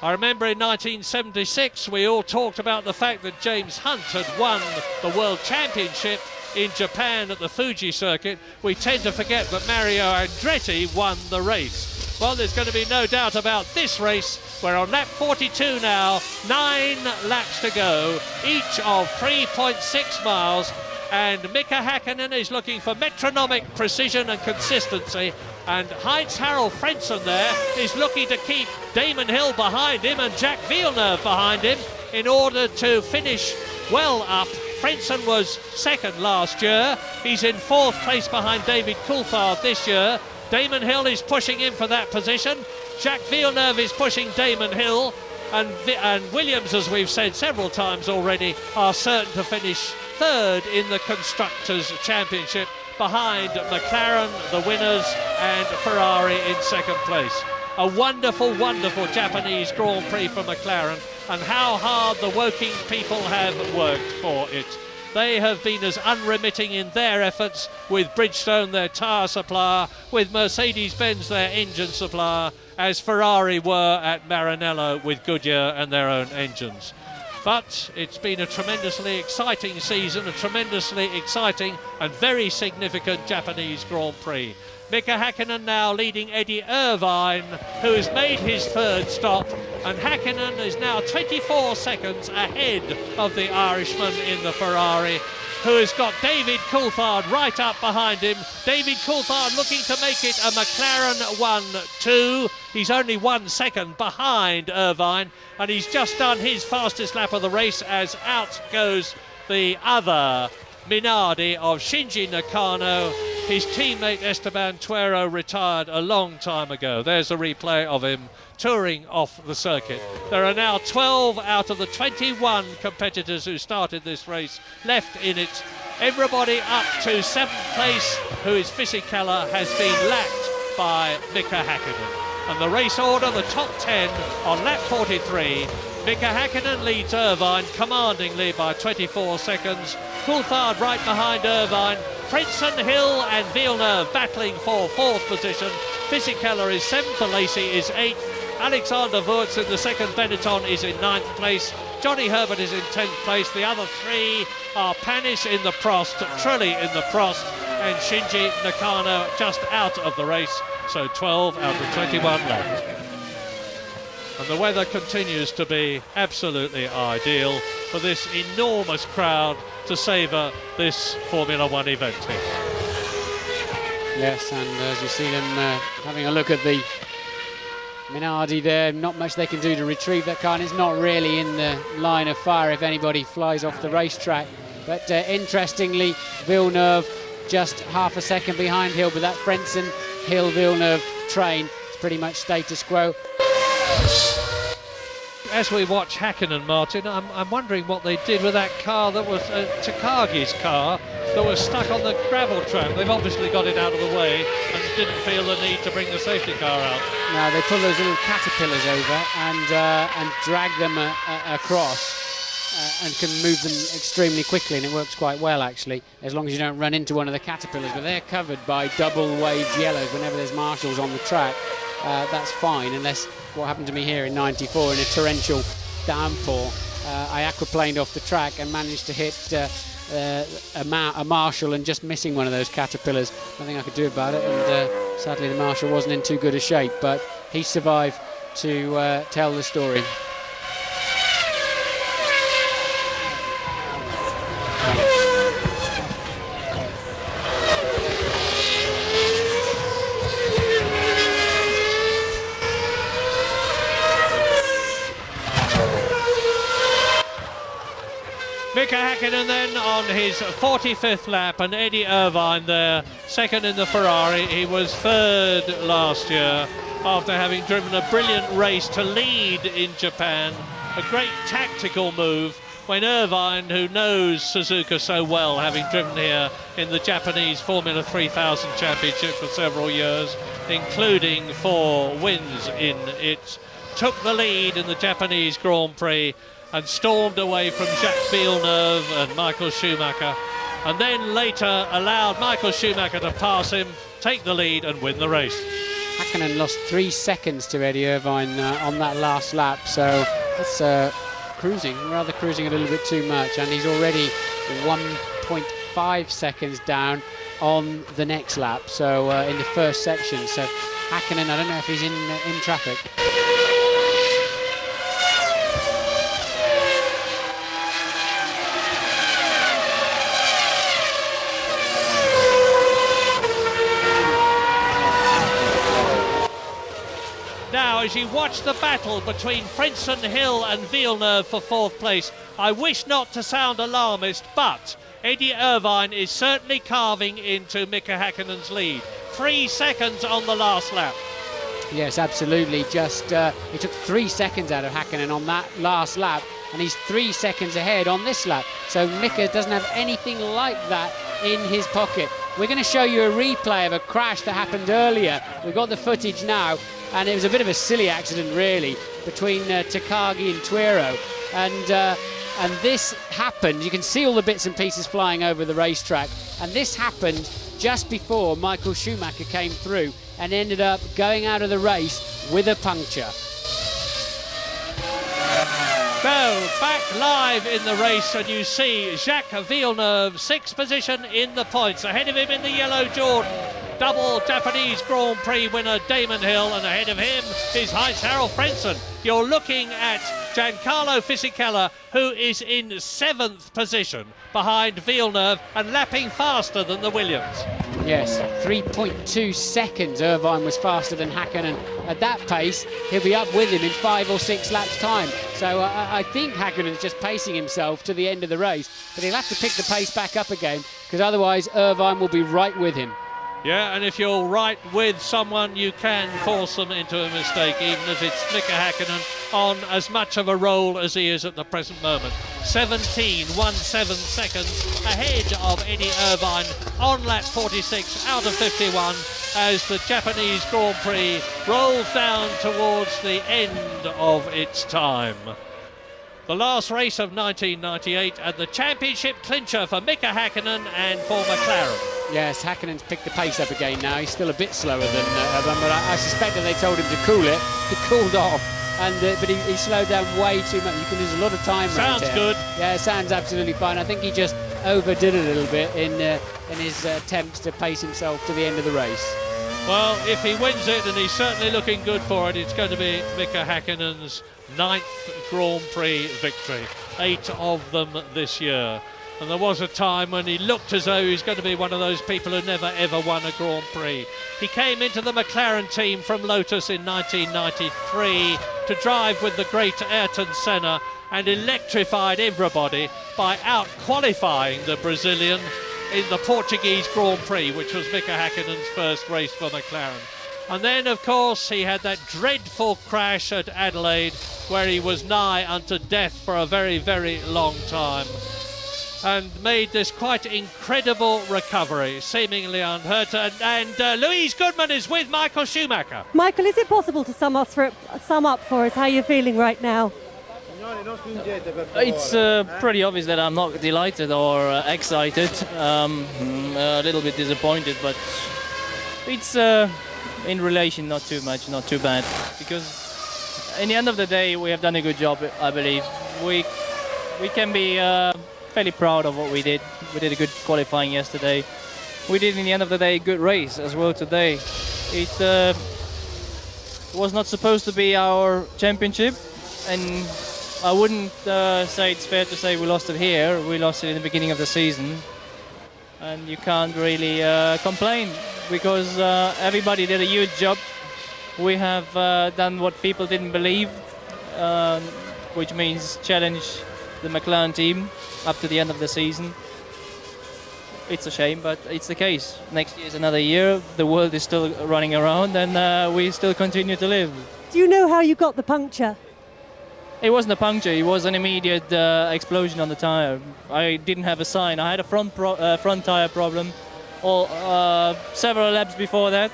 I remember in 1976 we all talked about the fact that James Hunt had won the World Championship in Japan at the Fuji circuit. We tend to forget that Mario Andretti won the race. Well, there's going to be no doubt about this race. We're on lap 42 now, 9 laps to go, each of 3.6 miles, and Mika Hakkinen is looking for metronomic precision and consistency, and Heinz-Harald Frentzen there is looking to keep Damon Hill behind him and Jacques Villeneuve behind him in order to finish well up. Frentzen was second last year. He's in 4th place behind David Coulthard this year. Damon Hill is pushing him for that position. Jacques Villeneuve is pushing Damon Hill. And Williams, as we've said several times already, are certain to finish 3rd in the Constructors' Championship behind McLaren, the winners, and Ferrari in 2nd place. A wonderful, wonderful Japanese Grand Prix for McLaren, and how hard the Woking people have worked for it. They have been as unremitting in their efforts with Bridgestone, their tyre supplier, with Mercedes-Benz, their engine supplier, as Ferrari were at Maranello with Goodyear and their own engines. But it's been a tremendously exciting season, a tremendously exciting and very significant Japanese Grand Prix. Mika Hakkinen now leading Eddie Irvine, who has made his 3rd stop, and Hakkinen is now 24 seconds ahead of the Irishman in the Ferrari, who has got David Coulthard right up behind him. David Coulthard looking to make it a McLaren 1-2. He's only 1 second behind Irvine, and he's just done his fastest lap of the race as out goes the other Minardi of Shinji Nakano. His teammate Esteban Tuero retired a long time ago. There's a replay of him touring off the circuit. There are now 12 out of the 21 competitors who started this race left in it. Everybody up to 7th place, who is Fisichella, has been lapped by Mika Häkkinen. And the race order, the top 10 on lap 43. Mika Häkkinen leads Irvine commandingly by 24 seconds. Coulthard right behind Irvine. Frentzen, Hill and Villeneuve battling for 4th position. Fisichella is 7th, Alesi is 8th. Alexander Wurz in the second Benetton is in 9th place. Johnny Herbert is in 10th place. The other 3 are Panis in the Prost, Trulli in the Prost, and Shinji Nakano just out of the race. So 12 out of 21 left. And the weather continues to be absolutely ideal for this enormous crowd to savour this Formula One event here. Yes, and as you see them having a look at the Minardi there, not much they can do to retrieve that car, and it's not really in the line of fire if anybody flies off the racetrack. But interestingly, Villeneuve just half a second behind Hill, but that Frentzen, Hill, Villeneuve train is pretty much status quo. As we watch Häkkinen, Martin, I'm wondering what they did with that car that was Takagi's car that was stuck on the gravel track. They've obviously got it out of the way and didn't feel the need to bring the safety car out. No, they pull those little caterpillars over and drag them across and can move them extremely quickly, and it works quite well actually, as long as you don't run into one of the caterpillars. But they're covered by double waved yellows whenever there's marshals on the track. That's fine, unless what happened to me here in '94 in a torrential downpour. I aquaplaned off the track and managed to hit a marshal and just missing one of those caterpillars. Nothing I could do about it, and sadly the marshal wasn't in too good a shape, but he survived to tell the story. Mika Häkkinen then on his 45th lap, and Eddie Irvine there, second in the Ferrari. He was 3rd last year after having driven a brilliant race to lead in Japan. A great tactical move when Irvine, who knows Suzuka so well, having driven here in the Japanese Formula 3000 Championship for several years, including 4 wins in it, took the lead in the Japanese Grand Prix and stormed away from Jacques Villeneuve and Michael Schumacher, and then later allowed Michael Schumacher to pass him, take the lead and win the race. Häkkinen lost 3 seconds to Eddie Irvine on that last lap, so that's rather cruising a little bit too much, and he's already 1.5 seconds down on the next lap, so in the first section. So Häkkinen, I don't know if he's in traffic. Now, as you watch the battle between Frentzen, Hill and Villeneuve for 4th place, I wish not to sound alarmist, but Eddie Irvine is certainly carving into Mika Häkkinen's lead. 3 seconds on the last lap. Yes, absolutely. Just he took 3 seconds out of Häkkinen on that last lap, and he's 3 seconds ahead on this lap. So Mika doesn't have anything like that in his pocket. We're going to show you a replay of a crash that happened earlier. We've got the footage now, and it was a bit of a silly accident really between Takagi and Tuero, and this happened. You can see all the bits and pieces flying over the racetrack, and this happened just before Michael Schumacher came through and ended up going out of the race with a puncture. So, back live in the race, and you see Jacques Villeneuve, 6th position in the points. Ahead of him in the yellow Jordan, double Japanese Grand Prix winner Damon Hill, and ahead of him is Heinz-Harald Frentzen. You're looking at Giancarlo Fisichella, who is in 7th position behind Villeneuve and lapping faster than the Williams. Yes, 3.2 seconds. Irvine was faster than Hakkinen. At that pace, he'll be up with him in 5 or 6 laps' time. So I think Hakkinen's just pacing himself to the end of the race, but he'll have to pick the pace back up again, because otherwise Irvine will be right with him. Yeah, and if you're right with someone, you can force them into a mistake, even if it's Mika Hakkinen on as much of a roll as he is at the present moment. 17.17 seconds ahead of Eddie Irvine on lap 46 out of 51 as the Japanese Grand Prix rolls down towards the end of its time. The last race of 1998 and the championship clincher for Mika Hakkinen and for McLaren. Yes, Hakkinen's picked the pace up again now. He's still a bit slower than Irvine, but I suspect that they told him to cool it. He cooled off, but he slowed down way too much. You can lose a lot of time. Sounds good. Yeah, it sounds absolutely fine. I think he just overdid it a little bit in his attempts to pace himself to the end of the race. Well, if he wins it, and he's certainly looking good for it, it's going to be Mika Hakkinen's 9th Grand Prix victory. 8 of them this year. And there was a time when he looked as though he was going to be one of those people who never ever won a Grand Prix. He came into the McLaren team from Lotus in 1993 to drive with the great Ayrton Senna and electrified everybody by out-qualifying the Brazilian in the Portuguese Grand Prix, which was Mika Hakkinen's first race for McLaren. And then, of course, he had that dreadful crash at Adelaide where he was nigh unto death for a very, very long time, and made this quite incredible recovery, seemingly unhurt. And Louise Goodman is with Michael Schumacher. Michael, is it possible to sum up for us how you're feeling right now? It's pretty obvious that I'm not delighted or excited. A little bit disappointed, but it's in relation not too much, not too bad. Because in the end of the day, we have done a good job, I believe. We can be fairly proud of what we did. We did a good qualifying yesterday. We did, in the end of the day, a good race as well today. It was not supposed to be our championship, and I wouldn't say it's fair to say we lost it here. We lost it in the beginning of the season, and you can't really complain because everybody did a huge job. We have done what people didn't believe, which means challenge the McLaren team up to the end of the season. It's a shame, but it's the case. Next year is another year. The world is still running around, and we still continue to live. Do you know how you got the puncture? It wasn't a puncture. It was an immediate explosion on the tire. I didn't have a sign. I had a front tire problem several laps before that,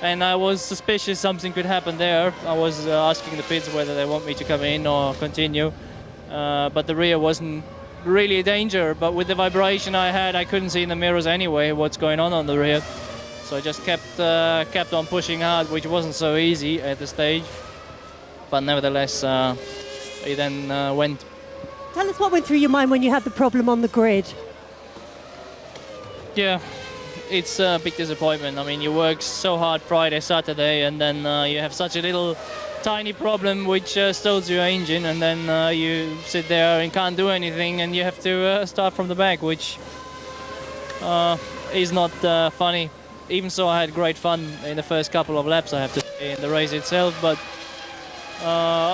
and I was suspicious something could happen there. I was asking the pits whether they want me to come in or continue, but the rear wasn't really a danger. But with the vibration I had, I couldn't see in the mirrors anyway what's going on the rear. So I just kept on pushing hard, which wasn't so easy at the stage. But nevertheless, it then went. Tell us what went through your mind when you had the problem on the grid. Yeah, it's a big disappointment. I mean, you work so hard Friday, Saturday, and then you have such a little tiny problem which stalls your engine, and then you sit there and can't do anything, and you have to start from the back, which is not funny. Even so, I had great fun in the first couple of laps, I have to say, in the race itself, but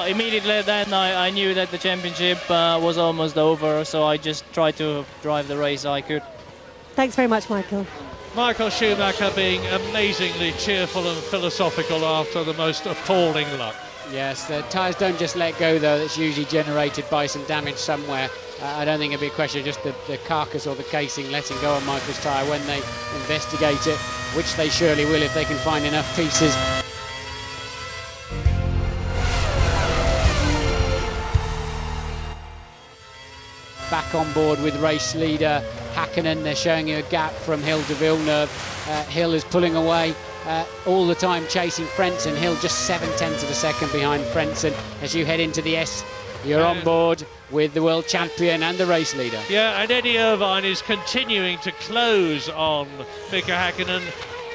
immediately then I knew that the championship was almost over, so I just tried to drive the race I could. Thanks very much, Michael. Michael Schumacher being amazingly cheerful and philosophical after the most appalling luck. Yes, the tyres don't just let go, though. That's usually generated by some damage somewhere. I don't think it'll be a question of just the carcass or the casing letting go on Michael's tyre when they investigate it, which they surely will if they can find enough pieces. Back on board with race leader Hakkinen. They're showing you a gap from Hill to Villeneuve. Hill is pulling away all the time, chasing Frentzen. Hill just 0.7 of a second behind Frentzen. As you head into the S, you're on board with the world champion and the race leader. Yeah, and Eddie Irvine is continuing to close on Mika Hakkinen,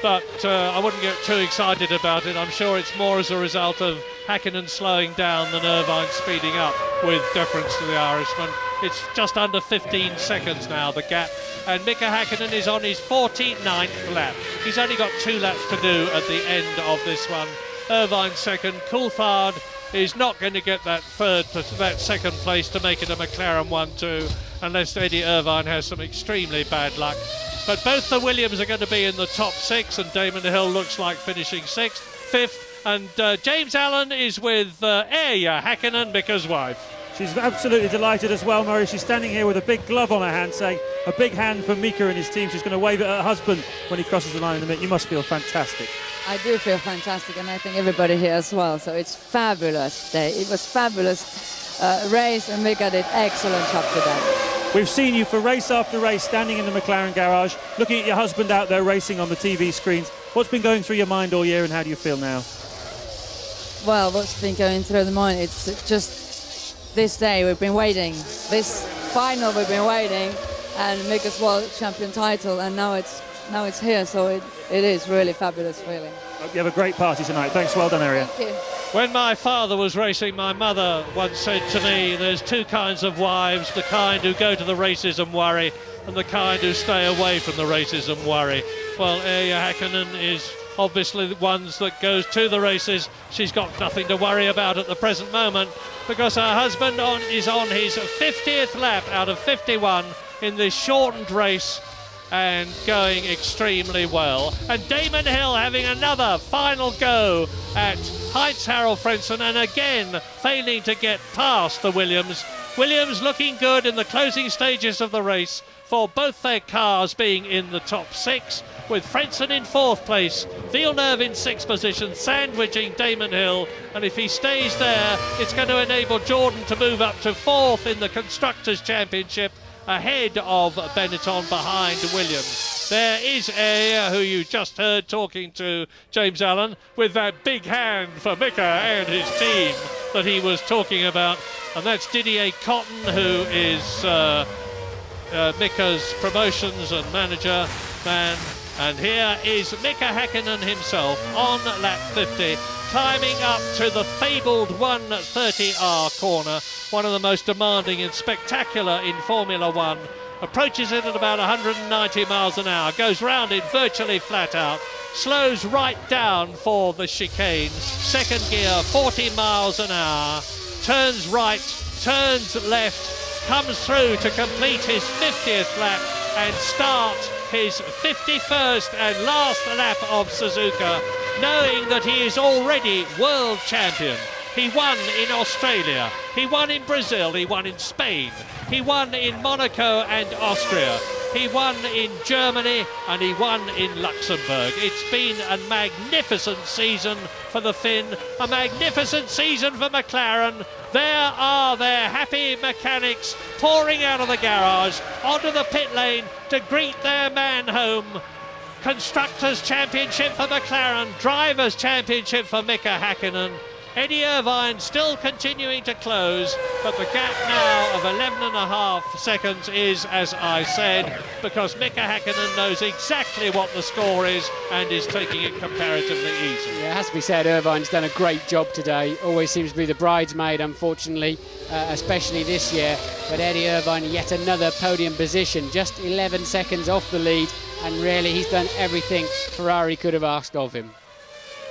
but I wouldn't get too excited about it. I'm sure it's more as a result of Hakkinen slowing down than Irvine speeding up, with deference to the Irishman. It's just under 15 seconds now, the gap, and Mika Hakkinen is on his 49th lap. He's only got 2 laps to do at the end of this one. Irvine second. Coulthard is not going to get that second place to make it a McLaren 1-2 unless Eddie Irvine has some extremely bad luck. But both the Williams are going to be in the top 6, and Damon Hill looks like finishing 6th, 5th, and James Allen is with Erja Hakkinen, Mika's wife. She's absolutely delighted as well, Murray. She's standing here with a big glove on her hand saying a big hand for Mika and his team. She's going to wave at her husband when he crosses the line in a minute. You must feel fantastic. I do feel fantastic, and I think everybody here as well. So it's fabulous day. It was fabulous race, and Mika did excellent job today. We've seen you for race after race standing in the McLaren garage, looking at your husband out there racing on the TV screens. What's been going through your mind all year, and how do you feel now? Well, what's been going through the mind? It's just this day we've been waiting. This final we've been waiting, and Mika's world champion title, and now it's here. So it is really fabulous feeling. Hope you have a great party tonight. Thanks, well done, Erja. Thank you. When my father was racing, my mother once said to me, there's 2 kinds of wives, the kind who go to the races and worry, and the kind who stay away from the races and worry. Well, Erja Hakkinen is obviously the ones that goes to the races. She's got nothing to worry about at the present moment because her husband is on his 50th lap out of 51 in this shortened race and going extremely well. And Damon Hill having another final go at Heinz-Harald Frentzen, and again failing to get past the Williams. Williams looking good in the closing stages of the race for both their cars being in the top 6, with Frentzen in 4th place, Villeneuve in 6th position, sandwiching Damon Hill, and if he stays there, it's going to enable Jordan to move up to 4th in the Constructors' Championship, ahead of Benetton behind Williams. There is Erja, who you just heard talking to James Allen, with that big hand for Mika and his team that he was talking about, and that's Didier Cotton, who is Mika's promotions and manager man. And here is Mika Hakkinen himself on lap 50, climbing up to the fabled 130R corner, one of the most demanding and spectacular in Formula One. Approaches it at about 190 miles an hour, goes round it virtually flat out, slows right down for the chicane, second gear, 40 miles an hour, turns right, turns left, comes through to complete his 50th lap and start his 51st and last lap of Suzuka, knowing that he is already world champion. He won in Australia, he won in Brazil, he won in Spain, he won in Monaco and Austria, he won in Germany, and he won in Luxembourg. It's been a magnificent season for the Finn, a magnificent season for McLaren. There are their happy mechanics pouring out of the garage onto the pit lane to greet their man home. Constructors' Championship for McLaren, Drivers' Championship for Mika Hakkinen. Eddie Irvine still continuing to close, but the gap now of 11.5 seconds is, as I said, because Mika Hakkinen knows exactly what the score is and is taking it comparatively easy. Yeah, it has to be said, Irvine's done a great job today. Always seems to be the bridesmaid, unfortunately, especially this year. But Eddie Irvine, yet another podium position, just 11 seconds off the lead, and really he's done everything Ferrari could have asked of him.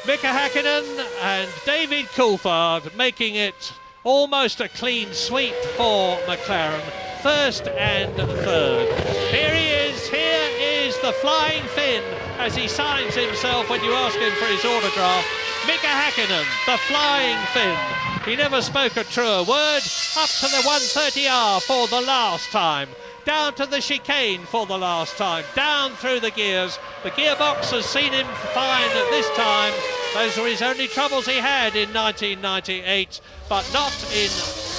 Mika Hakkinen and David Coulthard making it almost a clean sweep for McLaren, first and third. Here is the Flying Finn as he signs himself when you ask him for his autograph. Mika Hakkinen, the Flying Finn. He never spoke a truer word. Up to the 130R for the last time. Down to the chicane for the last time, down through the gears. The gearbox has seen him fine at this time. Those were his only troubles he had in 1998, but not in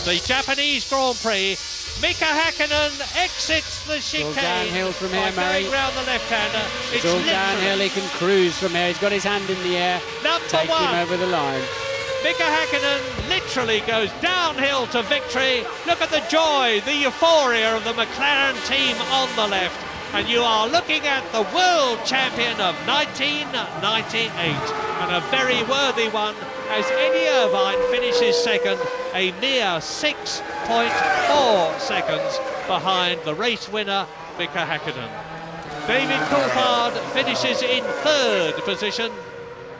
the Japanese Grand Prix. Mika Hakkinen exits the chicane. It's all downhill from here, Murray. Going round the left-hander. It's all downhill, he can cruise from here. He's got his hand in the air, take him over the line. Mika Hakkinen literally goes downhill to victory. Look at the joy, the euphoria of the McLaren team on the left. And you are looking at the world champion of 1998. And a very worthy one as Eddie Irvine finishes second, a mere 6.4 seconds behind the race winner, Mika Häkkinen. David Coulthard finishes in third position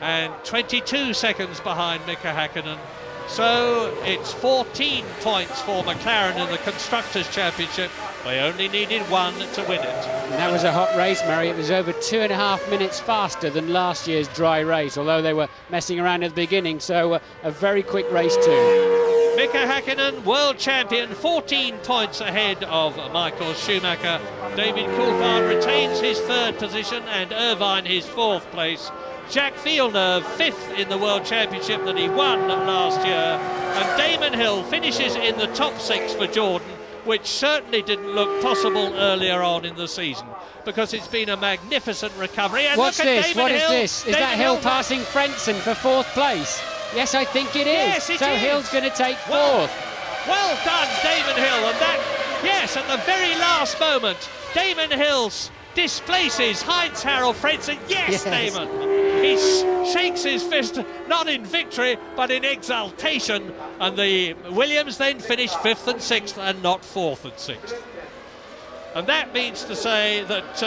and 22 seconds behind Mika Häkkinen. So it's 14 points for McLaren in the Constructors' Championship. They only needed one to win it. And that was a hot race, Murray. It was over 2.5 minutes faster than last year's dry race, although they were messing around at the beginning, so a very quick race too. Mika Häkkinen, world champion, 14 points ahead of Michael Schumacher. David Coulthard retains his third position and Irvine his fourth place. Jacques Villeneuve, fifth in the World Championship that he won last year. And Damon Hill finishes in the top six for Jordan, which certainly didn't look possible earlier on in the season, because it's been a magnificent recovery. And What's look at this? Damon What is Hill. this? Is Damon that Hill passing Frentzen for fourth place? Yes, I think it is. Yes, it so is. Hill's going to take Well, fourth. well done, Damon Hill. And that, yes, at the very last moment, Damon Hill displaces Heinz-Harald Frentzen. Yes, Damon. He shakes his fist, not in victory, but in exultation. And the Williams then finish 5th and 6th and not 4th and 6th. And that means to say that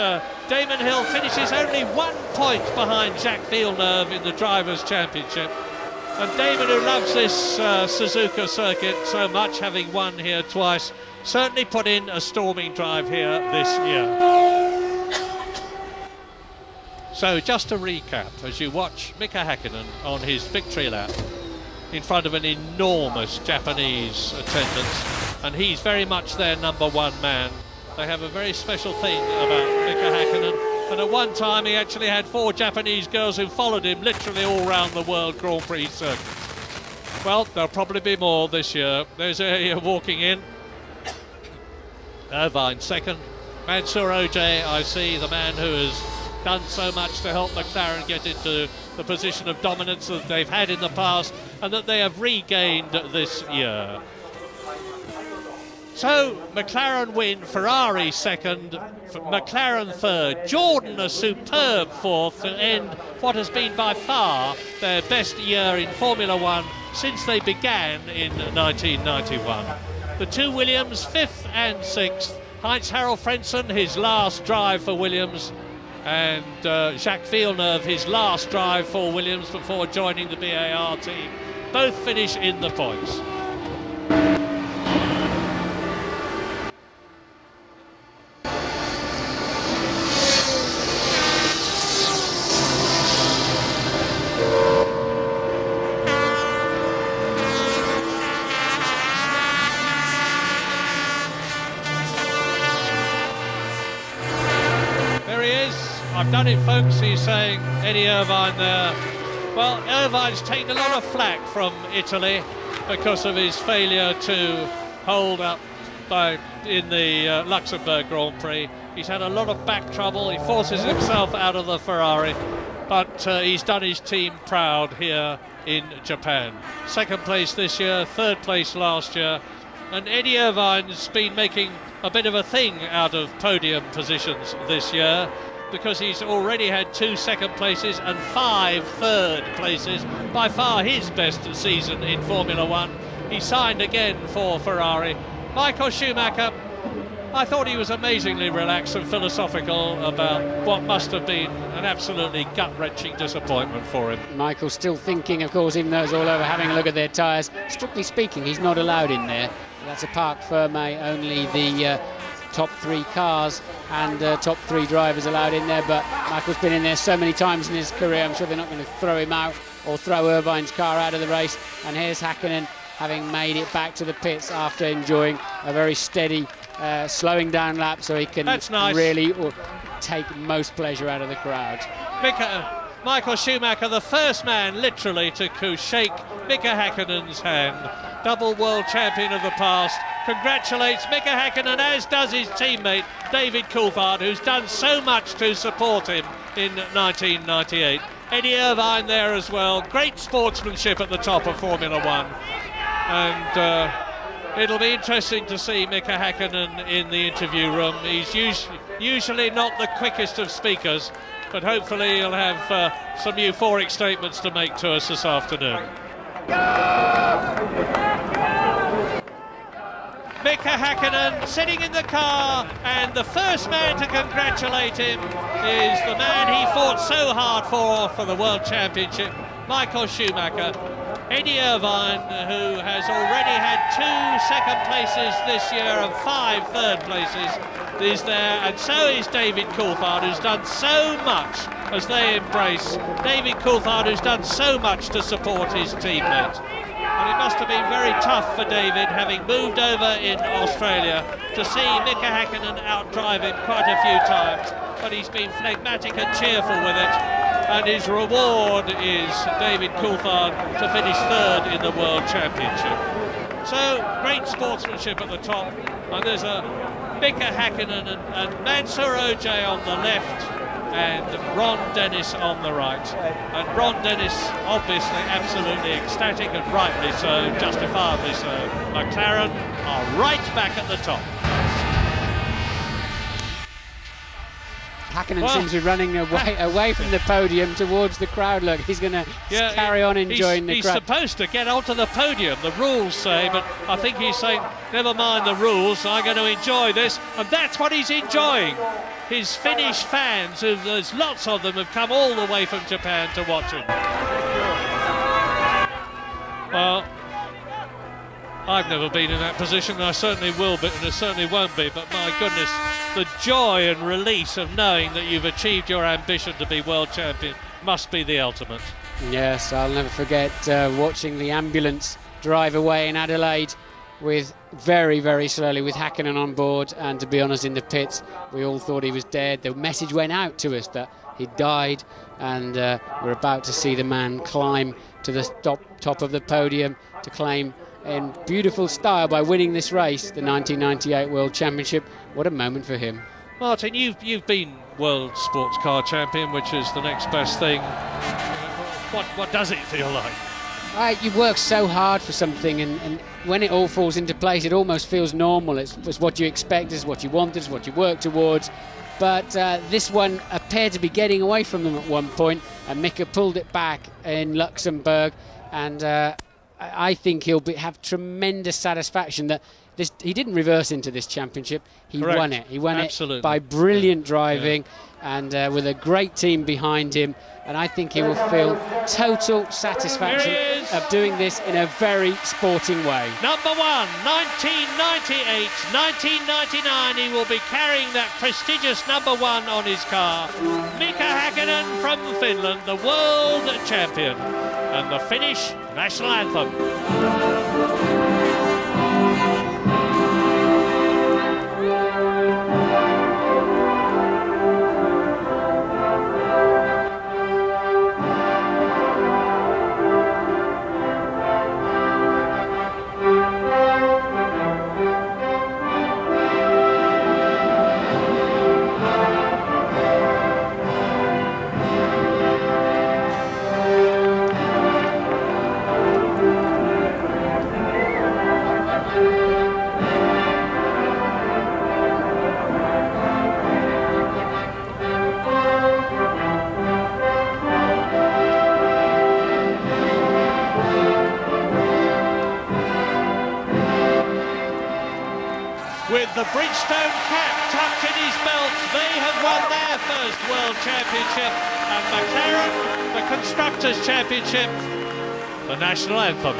Damon Hill finishes only 1 point behind Jacques Villeneuve in the Drivers' Championship. And Damon, who loves this Suzuka circuit so much, having won here twice, certainly put in a storming drive here this year. So just to recap, as you watch Mika Häkkinen on his victory lap in front of an enormous Japanese attendance, and he's very much their number one man. They have a very special thing about Mika Häkkinen, and at one time he actually had 4 Japanese girls who followed him literally all around the World Grand Prix circuit. Well, there'll probably be more this year. There's a walking in. Irvine second. Mansour Ojeh, I see, the man who has done so much to help McLaren get into the position of dominance that they've had in the past and that they have regained this year. So McLaren win, Ferrari second, McLaren third, Jordan a superb fourth to end what has been by far their best year in Formula One since they began in 1991. The two Williams, 5th and 6th, Heinz-Harald Frentzen, his last drive for Williams, and Jacques Villeneuve, his last drive for Williams before joining the BAR team, both finish in the points. I've done it, folks, he's saying, Eddie Irvine there. Well, Irvine's taken a lot of flack from Italy because of his failure to hold up in the Luxembourg Grand Prix. He's had a lot of back trouble. He forces himself out of the Ferrari, but he's done his team proud here in Japan. 2nd place this year, 3rd place last year, and Eddie Irvine's been making a bit of a thing out of podium positions this year, because he's already had 2 2nd places and 5 3rd places, by far his best season in Formula One. He signed again for Ferrari. Michael Schumacher, I thought he was amazingly relaxed and philosophical about what must have been an absolutely gut-wrenching disappointment for him. Michael's still thinking, of course, even though it's all over, having a look at their tyres. Strictly speaking, he's not allowed in there. That's a Parc Fermé, only the top 3 cars and top 3 drivers allowed in there, but Michael's been in there so many times in his career, I'm sure they're not going to throw him out or throw Irvine's car out of the race. And here's Häkkinen having made it back to the pits after enjoying a very steady slowing down lap, so he can really take most pleasure out of the crowd. Michael Schumacher, the first man literally to shake Mika Häkkinen's hand. Double world champion of the past, congratulates Mika Häkkinen, as does his teammate David Coulthard, who's done so much to support him in 1998. Eddie Irvine there as well. Great sportsmanship at the top of Formula One. And it'll be interesting to see Mika Häkkinen in the interview room. He's usually not the quickest of speakers, but hopefully he'll have some euphoric statements to make to us this afternoon. Mika Häkkinen sitting in the car, and the first man to congratulate him is the man he fought so hard for the World Championship, Michael Schumacher. Eddie Irvine, who has already had 2 second places this year and 5 third places, is there, and so is David Coulthard, who's done so much as they embrace. David Coulthard, who's done so much to support his teammate. And it must have been very tough for David, having moved over in Australia, to see Mika Häkkinen outdrive him quite a few times, but he's been phlegmatic and cheerful with it, and his reward is David Coulthard to finish 3rd in the World Championship. So, great sportsmanship at the top, and there's a Mika Häkkinen and Mansour Ojay on the left, and Ron Dennis on the right. And Ron Dennis obviously absolutely ecstatic, and rightly so, justifiably so. McLaren are right back at the top. Häkkinen seems to be running away from the podium towards the crowd. Look, he's going to carry on enjoying the crowd. He's supposed to get onto the podium, the rules say, but I think he's saying, never mind the rules, I'm going to enjoy this, and that's what he's enjoying. His Finnish fans, there's lots of them, have come all the way from Japan to watch him. Well, I've never been in that position, and I certainly will be, and I certainly won't be, but my goodness, the joy and release of knowing that you've achieved your ambition to be world champion must be the ultimate. Yes, I'll never forget watching the ambulance drive away in Adelaide with very, very slowly with Häkkinen on board, and to be honest, in the pits we all thought he was dead. The message went out to us that he died, and we're about to see the man climb to the top of the podium to claim in beautiful style by winning this race, the 1998 World Championship. What a moment for him. Martin, you've been World Sports Car Champion, which is the next best thing. What does it feel like? You work so hard for something, and when it all falls into place, it almost feels normal. It's what you expect, it's what you want, it's what you work towards. But this one appeared to be getting away from them at one point, and Mika pulled it back in Luxembourg, and I think he'll have tremendous satisfaction that he didn't reverse into this championship. He Correct. won it. He won Absolutely. it by brilliant driving, and with a great team behind him. And I think he will feel total satisfaction of doing this in a very sporting way. Number 1, 1998, 1999, he will be carrying that prestigious number 1 on his car. Mika Häkkinen from Finland, the world champion, and the Finnish national anthem. With the Bridgestone cap tucked in his belt, they have won their first World Championship, and McLaren, the Constructors' Championship, the national anthem.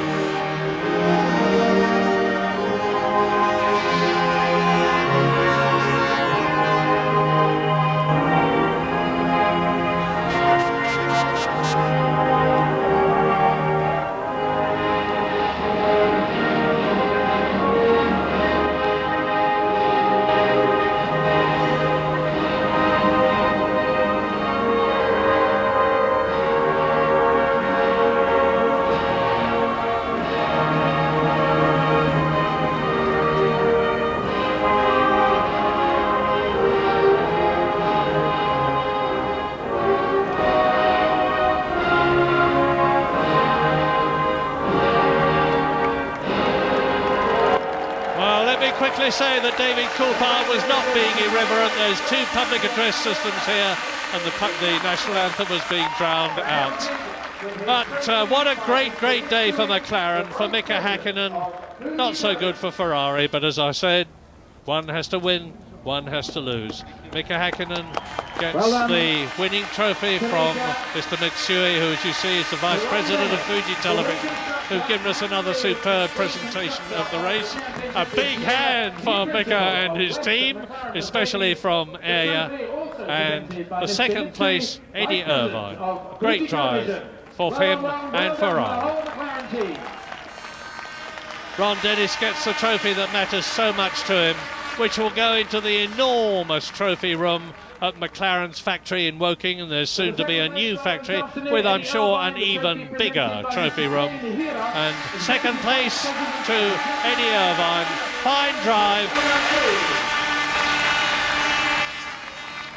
Quickly say that David Coulthard was not being irreverent. There's 2 public address systems here, and the national anthem was being drowned out. But what a great day for McLaren, for Mika Häkkinen. Not so good for Ferrari, but as I said, one has to win, one has to lose. Mika Häkkinen gets the winning trophy from Mr. Mitsui, who, as you see, is the Vice President of Fuji Television, who've given us another superb presentation of the race. A big hand for Mika and his team, especially from Aya. And the second place, Eddie Irvine. Great drive for him and Ferrari. Ron Dennis gets the trophy that matters so much to him, which will go into the enormous trophy room at McLaren's factory in Woking, and there's soon to be a new factory with, I'm sure, an even bigger trophy room. And second place to Eddie Irvine. Fine drive.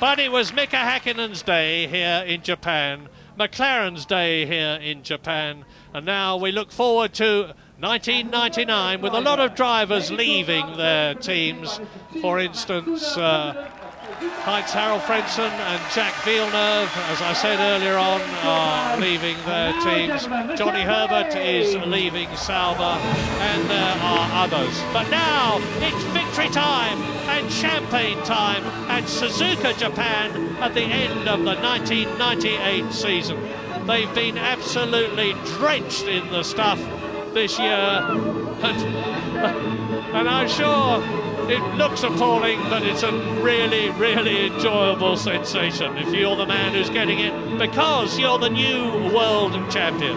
But it was Mika Häkkinen's day here in Japan, McLaren's day here in Japan, and now we look forward to 1999 with a lot of drivers leaving their teams. For instance, Heinz-Harald Frentzen and Jacques Villeneuve, as I said earlier on, are leaving their teams. Johnny Herbert is leaving Sauber, and there are others. But now it's victory time and champagne time at Suzuka, Japan, at the end of the 1998 season. They've been absolutely drenched in the stuff this year, and I'm sure it looks appalling, but it's a really, really enjoyable sensation if you're the man who's getting it, because you're the new world champion.